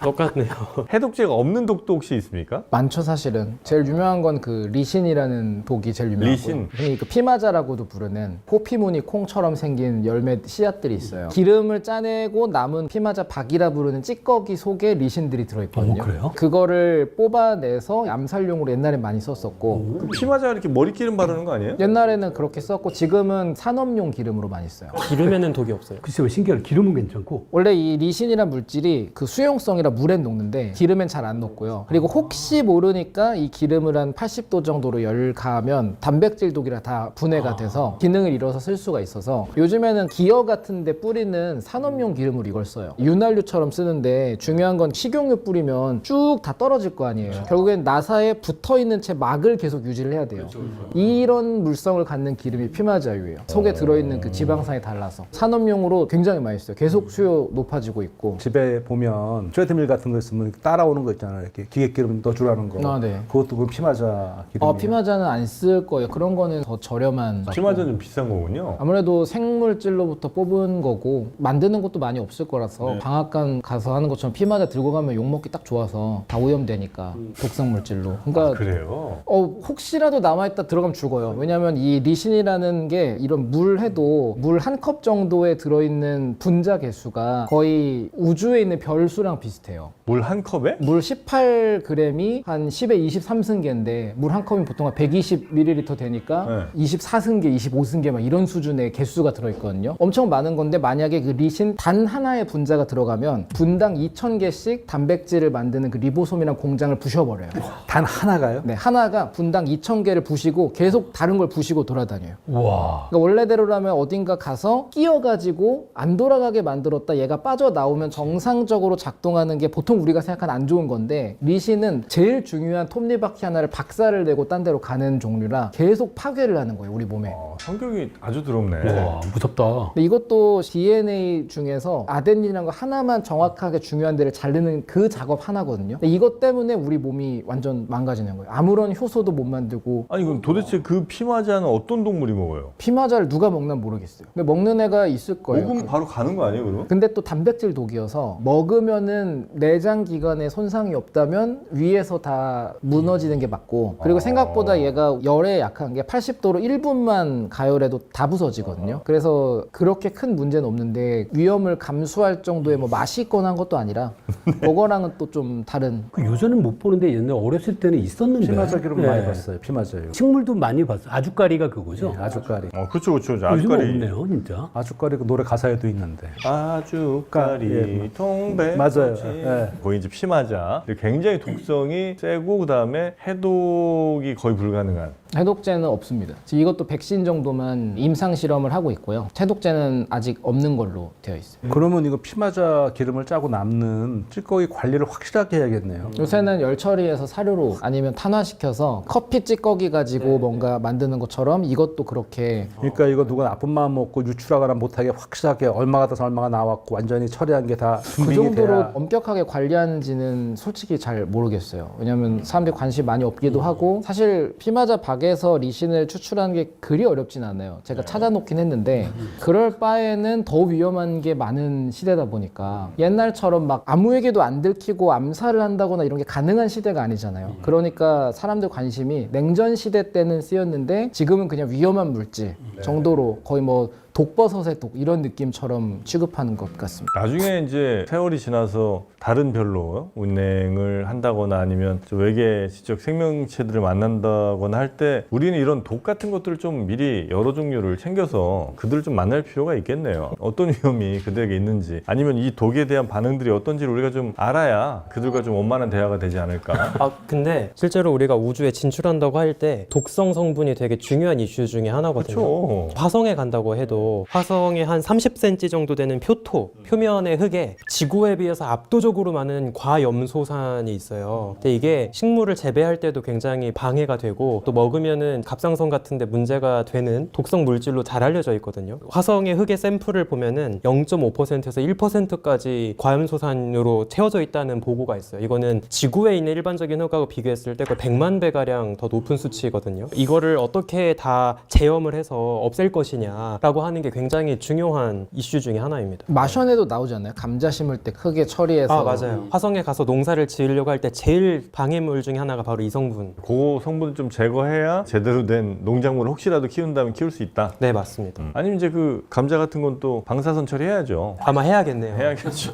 똑같네요. 해독제가 없는 독도 혹시 있습니까? 많죠, 사실은. 제일 유명한 건 그 리신이라는 독이 제일 유명하고요. 리신? 흔히 그 피마자라고도 부르는 포피무늬 콩처럼 생긴 열매 씨앗들이 있어요. 기름을 짜내고 남은 피마자 박이라 부르는 찌꺼기 속에 리신들이 들어있거든요. 그래요? 그거를 뽑아내서 암살용으로 옛날에 많이 썼었고 그 피마자 이렇게 머리기름 바르는 거 아니에요? 옛날에는 그렇게 썼고 지금은 산업용 기름으로 많이 써요. 기름에는 독이 없어요. 글쎄 왜 신기하게 기름은 괜찮고 원래 이 리신이란 물질이 그 수용성이라 물엔 녹는데 기름엔 잘 안 녹고요. 그리고 혹시 모르니까 이 기름을 한 80도 정도로 열 가하면 단백질 독이라 다 분해가 돼서 기능을 잃어서 쓸 수가 있어서 요즘에는 기어 같은 데 뿌리는 산업용 기름으로 이걸 써요. 윤활유처럼 쓰는데 중요한 건 식용유 뿌리면 쭉 다 떨어질 거 아니에요. 결국엔 나사에 붙어있는 채 막을 계속 유지를 해야 돼요. 이런 물성을 갖는 기름이 피마자유예요. 속에 들어있는 그 지방산이 달라서 산업용으로 굉장히 많이 써요. 계속 수요 높아지고 있고. 집에 보면 트레드밀 같은 거 있으면 따라오는 거 있잖아요. 이렇게 기계 기름 넣어주라는 거. 아, 네. 그것도 그 피마자 기름이에요. 피마자는 안 쓸 거예요. 그런 거는 더 저렴한. 피마자는 좀 비싼 거군요. 아무래도 생물질로부터 뽑은 거고 만드는 것도 많이 없을 거라서 방앗간 가서 하는 것처럼 피마자 들고 가면 욕먹기 딱 좋아서 다 오염되니까 독성 물질로. 그러니까 그래요? 혹시라도 남아있다 들어가면 죽어요. 왜냐하면 이 리신이라는 게 이런 물 해도 물 한 컵 정도에 들어있는 분자 개수가 거의 우주에 있는 별 수랑 비슷해요. 물 한 컵에? 물 18g이 한 10에 23승계인데 물 한 컵이 보통 한 120ml 되니까 네. 24승계, 25승계 막 이런 이런 수준의 개수가 들어있거든요. 엄청 많은 건데 만약에 그 리신 단 하나의 분자가 들어가면 분당 2,000개씩 단백질을 만드는 그 리보솜이란 공장을 부셔버려요. 단 하나가요? 네, 하나가 분당 2,000개를 부시고 계속 다른 걸 부시고 돌아다녀요. 와. 그러니까 원래대로라면 어딘가 가서 끼어가지고 안 돌아가게 만들었다 얘가 빠져나오면 정상적으로 작동하는 게 보통 우리가 생각하는 안 좋은 건데 리신은 제일 중요한 톱니바퀴 하나를 박살을 내고 딴 데로 가는 종류라 계속 파괴를 하는 거예요, 우리 몸에. 성격이 아주 더럽네. 와, 무섭다. 근데 이것도 DNA 중에서 아데닌이라는 거 하나만 정확하게 중요한 데를 자르는 그 작업 하나거든요. 근데 이것 때문에 우리 몸이 완전 망가지는 거예요. 아무런 효소도 못 만들고. 아니 그럼 도대체 그 피마자는 어떤 동물이 먹어요? 피마자를 누가 먹나 모르겠어요. 근데 먹는 애가 있을 거예요. 먹으면 바로 가는 거 아니에요, 그럼? 근데 또 단백질 독이어서 먹으면은 내장 기관에 손상이 없다면 위에서 다 무너지는 게 맞고, 그리고 생각보다 얘가 열에 약한 게 80도로 1분만 가열해도 다 부서지거든요. 그래서 그렇게 큰 문제는 없는데 위험을 감수할 정도의 뭐 맛이 있거나 한 것도 아니라 그거랑은 또 좀 다른. 그 요새는 못 보는데 옛날 어렸을 때는 있었는데. 피마자 기름 네. 많이 봤어요. 피마자요. 식물도 많이 봤어요. 아주까리가 그거죠? 아주까리. 그렇죠, 그렇죠. 요즘은 아주까리. 없네요, 진짜. 아주까리 그 노래 가사에도 있는데. 아주까리 예, 통배. 맞아요. 예. 거의 이제 피마자. 굉장히 독성이 세고 그다음에 해독이 거의 불가능한. 해독제는 없습니다. 지금 이것도 백신 정도만 임상 실험을 하고 있고요. 해독제는 아직 없는 걸로 되어 있어요. 그러면 이거 피마자 기름을 짜고 남는 찌꺼기 관리를 확실하게 해야겠네요. 요새는 열 처리해서 사료로 아니면 탄화시켜서 커피 찌꺼기 가지고 뭔가 만드는 것처럼 이것도 그렇게. 그러니까 이거 누가 나쁜 마음 먹고 유출하거나 못하게 확실하게 얼마가 돼서 얼마가 나왔고 완전히 처리한 게 다 그 준비가 정도로 돼야. 엄격하게 관리하는지는 솔직히 잘 모르겠어요. 왜냐면 사람들이 관심 많이 없기도 하고, 사실 피마자 박에서 리신을 추출하는 게 그리 어렵진 않아요. 제가 찾아놓긴 했는데 그럴 바에는 더 위험한 게 많은 시대다 보니까 옛날처럼 막 아무에게도 안 들키고 암살을 한다거나 이런 게 가능한 시대가 아니잖아요. 그러니까 사람들 관심이 냉전 시대 때는 쓰였는데 지금은 그냥 위험한 물질 정도로 거의 뭐 독버섯의 독 이런 느낌처럼 취급하는 것 같습니다. 나중에 이제 세월이 지나서 다른 별로 운행을 한다거나 아니면 외계 지적 생명체들을 만난다거나 할 때 우리는 이런 독 같은 것들을 좀 미리 여러 종류를 챙겨서 그들을 좀 만날 필요가 있겠네요. 어떤 위험이 그들에게 있는지, 아니면 이 독에 대한 반응들이 어떤지를 우리가 좀 알아야 그들과 좀 원만한 대화가 되지 않을까. 근데 실제로 우리가 우주에 진출한다고 할 때 독성 성분이 되게 중요한 이슈 중에 하나거든요. 그렇죠. 화성에 간다고 해도 화성에 한 30cm 정도 되는 표토, 표면의 흙에 지구에 비해서 압도적으로 많은 과염소산이 있어요. 근데 이게 식물을 재배할 때도 굉장히 방해가 되고 또 먹으면은 갑상선 같은 데 문제가 되는 독성 물질로 잘 알려져 있거든요. 화성의 흙의 샘플을 보면은 0.5%에서 1%까지 과염소산으로 채워져 있다는 보고가 있어요. 이거는 지구에 있는 일반적인 흙하고 비교했을 때 거의 100만 배 가량 더 높은 수치거든요. 이거를 어떻게 다 제염을 해서 없앨 것이냐라고 하는 게 굉장히 중요한 이슈 중에 하나입니다. 마션에도 나오잖아요. 감자 심을 때 크게 처리해서. 맞아요. 화성에 가서 농사를 지으려고 할 때 제일 방해물 중에 하나가 바로 이 성분. 그 성분을 좀 제거해야 제대로 된 농작물을 혹시라도 키운다면 키울 수 있다. 네, 맞습니다. 아니면 이제 그 감자 같은 건 또 방사선 처리해야죠. 아마 해야겠네요. 해야겠죠.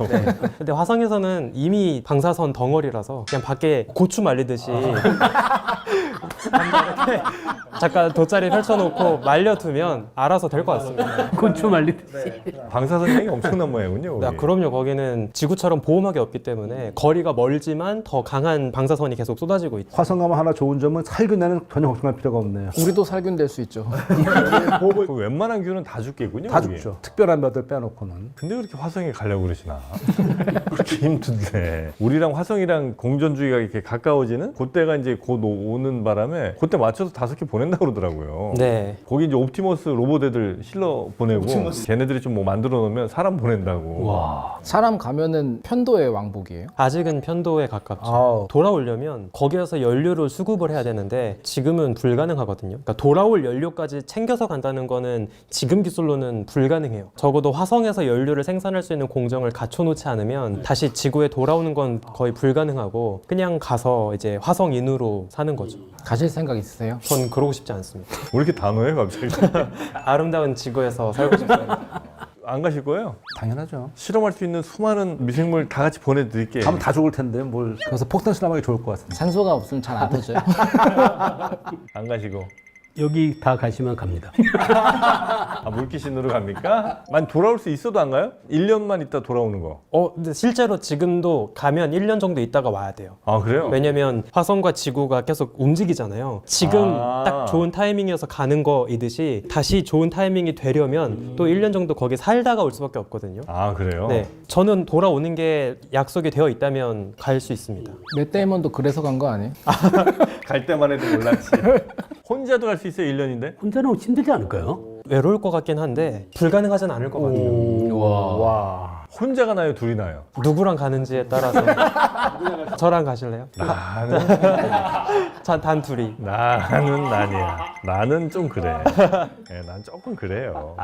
근데 화성에서는 이미 방사선 덩어리라서 그냥 밖에 고추 말리듯이 이렇게 잠깐 돗자리 펼쳐놓고 말려두면 알아서 될 것 같습니다. 곤충 말리듯이. 방사선량이 엄청난 모양이군요. 거기. 그럼요. 거기는 지구처럼 보호막이 없기 때문에 거리가 멀지만 더 강한 방사선이 계속 쏟아지고 있죠. 화성 가면 하나 좋은 점은 살균에는 전혀 걱정할 필요가 없네요. 우리도 살균 될 수 있죠. 그 웬만한 균은 다 죽겠군요. 다 거기. 죽죠. 특별한 몇을 빼놓고는. 근데 그렇게 화성에 가려고 그러시나? 그렇게 힘든데. 우리랑 화성이랑 공전주의가 이렇게 가까워지는 그때가 이제 곧 오는 바람에 그때 맞춰서 5개 보낸다고 그러더라고요. 네. 거기 이제 옵티머스 로봇 애들 실러 보내고 걔네들이 좀 뭐 만들어 놓으면 사람 보낸다고. 와. 사람 가면은 편도의 왕복이에요. 아직은 편도에 가깝죠. 아우. 돌아오려면 거기에서 연료를 수급을 해야 되는데 지금은 불가능하거든요. 그러니까 돌아올 연료까지 챙겨서 간다는 거는 지금 기술로는 불가능해요. 적어도 화성에서 연료를 생산할 수 있는 공정을 갖춰놓지 않으면 다시 지구에 돌아오는 건 거의 불가능하고 그냥 가서 이제 화성인으로 사는 거죠. 가실 생각 있으세요? 전 그러고 싶지 않습니다. 왜 이렇게 단호해 갑자기? 아름다운 지구에서 살고 싶어요. 안 가실 거예요? 당연하죠. 실험할 수 있는 수많은 미생물 다 같이 보내드릴게요. 가면 다 죽을 텐데 뭘. 그래서 폭탄 실험하기 좋을 것 같습니다. 산소가 없으면 잘 안 터져요. 안 가시고. 여기 다 가시면 갑니다. 아, 물귀신으로 갑니까? 만 돌아올 수 있어도 안 가요? 1년만 있다 돌아오는 거. 근데 실제로 지금도 가면 1년 정도 있다가 와야 돼요. 아, 그래요? 왜냐면 화성과 지구가 계속 움직이잖아요. 지금 딱 좋은 타이밍이어서 가는 거이듯이 다시 좋은 타이밍이 되려면 또 1년 정도 거기 살다가 올 수밖에 없거든요. 아, 그래요? 네, 저는 돌아오는 게 약속이 되어 있다면 갈 수 있습니다. 맷 데이먼도 그래서 간 거 아니에요? 갈 때만 해도 몰랐지. 혼자도 갈 수 있어요, 1년인데? 혼자는 힘들지 않을까요? 외로울 것 같긴 한데 불가능하진 않을 것 같아요. 와. 혼자 가나요, 둘이 나요? 누구랑 가는지에 따라서 저랑 가실래요? 단 둘이. 나는 아니야. 나는 좀 그래. 네, 난 조금 그래요.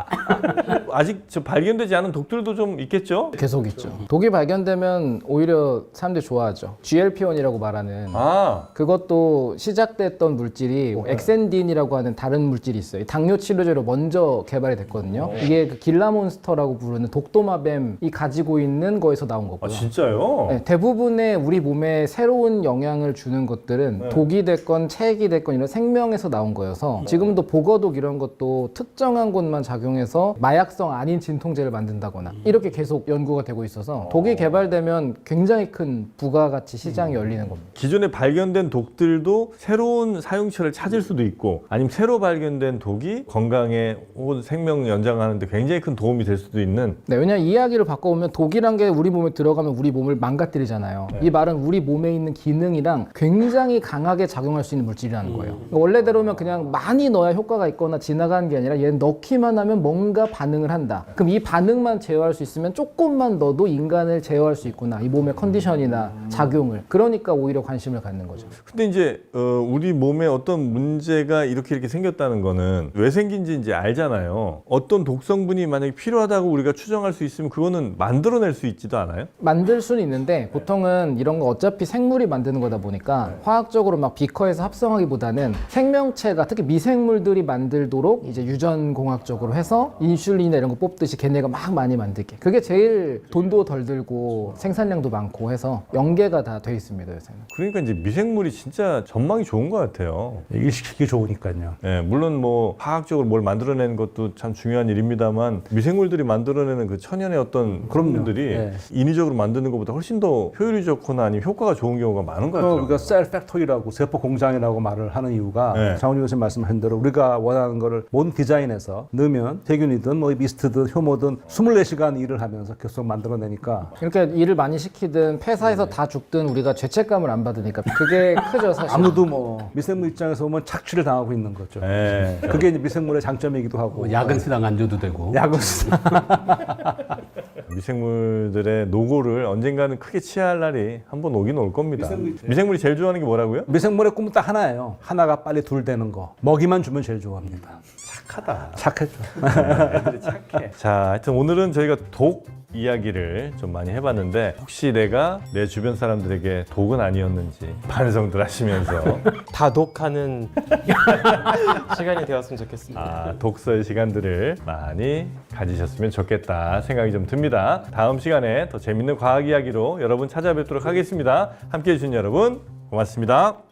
아직 저 발견되지 않은 독들도 좀 있겠죠? 계속 있죠. 독이 발견되면 오히려 사람들이 좋아하죠. GLP-1이라고 말하는 아, 그것도 시작됐던 물질이 엑센딘이라고 하는 다른 물질이 있어요. 당뇨 치료제로 먼저 개발이 됐거든요. 이게 그 길라몬스터라고 부르는 독도마뱀이 가지고 있는 거에서 나온 아 거고요. 진짜요? 네, 대부분의 우리 몸에 새로운 영향을 주는 것들은 독이 됐건 체액이 됐건 이런 생명에서 나온 거여서 지금도 보거독 이런 것도 특정한 곳만 작용해서 마약성 아닌 진통제를 만든다거나 이렇게 계속 연구가 되고 있어서 독이 개발되면 굉장히 큰 부가가치 시장이 열리는 겁니다. 기존에 발견된 독들도 새로운 사용처를 찾을 수도 있고 아니면 새로 발견된 독이 건강에 혹은 생명 연장하는 데 굉장히 큰 도움이 될 수도 있는. 네, 왜냐하면 이야기를 바꿔보면 독이란 게 우리 몸에 들어가면 우리 몸을 망가뜨리잖아요. 이 말은 우리 몸에 있는 기능이랑 굉장히 강하게 작용할 수 있는 물질이라는 거예요. 그러니까 원래대로면 그냥 많이 넣어야 효과가 있거나 지나가는 게 아니라 얘는 넣기만 하면 뭔가 반응을 한다. 그럼 이 반응만 제어할 수 있으면 조금만 넣어도 인간을 제어할 수 있구나. 이 몸의 컨디션이나 작용을. 그러니까 오히려 관심을 갖는 거죠. 근데 이제 우리 몸에 어떤 문제가 이렇게 생겼다는 거는 왜 생긴지 이제 알잖아요. 어떤 독성분이 만약에 필요하다고 우리가 추정할 수 있으면 그거는 만들어낼 수 있지도 않아요? 만들 수는 있는데 보통은 이런 거 어차피 생물이 만드는 거다 보니까 화학적으로 막 비커에서 합성하기보다는 생명체가 특히 미생물들이 만들도록 이제 유전공학적으로 해서 인슐린이나 이런 거 뽑듯이 걔네가 막 많이 만들게. 그게 제일 돈도 덜 들고 생산량도 많고 해서 연계가 다 돼 있습니다, 요새는. 그러니까 이제 미생물이 진짜 전망이 좋은 것 같아요. 일시키기 좋으니까요. 예, 물론 뭐 화학적으로 뭘 만들어내는 것도 참 중요한 일입니다만 미생물들이 만들어내는 그 천연의 어떤 그런 분들이 네. 인위적으로 만드는 것보다 훨씬 더 효율이 좋거나 아니면 효과가 좋은 경우가 많은 것 같아요. 우리가 셀 팩토리라고 세포 공장이라고 말을 하는 이유가 네. 장훈이 교수님 말씀하신 대로 우리가 원하는 거를 모든 디자인해서 넣으면 세균이든 뭐 미스트든 효모든 24시간 일을 하면서 계속 만들어내니까 이렇게 일을 많이 시키든 폐사해서 다 죽든 우리가 죄책감을 안 받으니까 그게 크죠, 사실. 아무도 뭐 미생물 입장에서 보면 착취를 당하고 있는 거죠. 예. 그게 이제 미생물의 장점이기도 하고 뭐 야근 수당 안 줘도 되고. 야근 수당. 미생물들의 노고를 언젠가는 크게 취할 날이 한번 오긴 올 겁니다. 미생물이 제일 좋아하는 게 뭐라고요? 미생물의 꿈은 딱 하나예요. 하나가 빨리 둘 되는 거. 먹이만 주면 제일 좋아합니다. 착하다. 착하죠. 애들이 착해. 자, 하여튼 오늘은 저희가 독 이야기를 좀 많이 해봤는데 혹시 내가 내 주변 사람들에게 독은 아니었는지 반성들 하시면서 다 독하는 시간이 되었으면 좋겠습니다. 독서의 시간들을 많이 가지셨으면 좋겠다 생각이 좀 듭니다. 다음 시간에 더 재밌는 과학 이야기로 여러분 찾아뵙도록 하겠습니다. 함께해 주신 여러분 고맙습니다.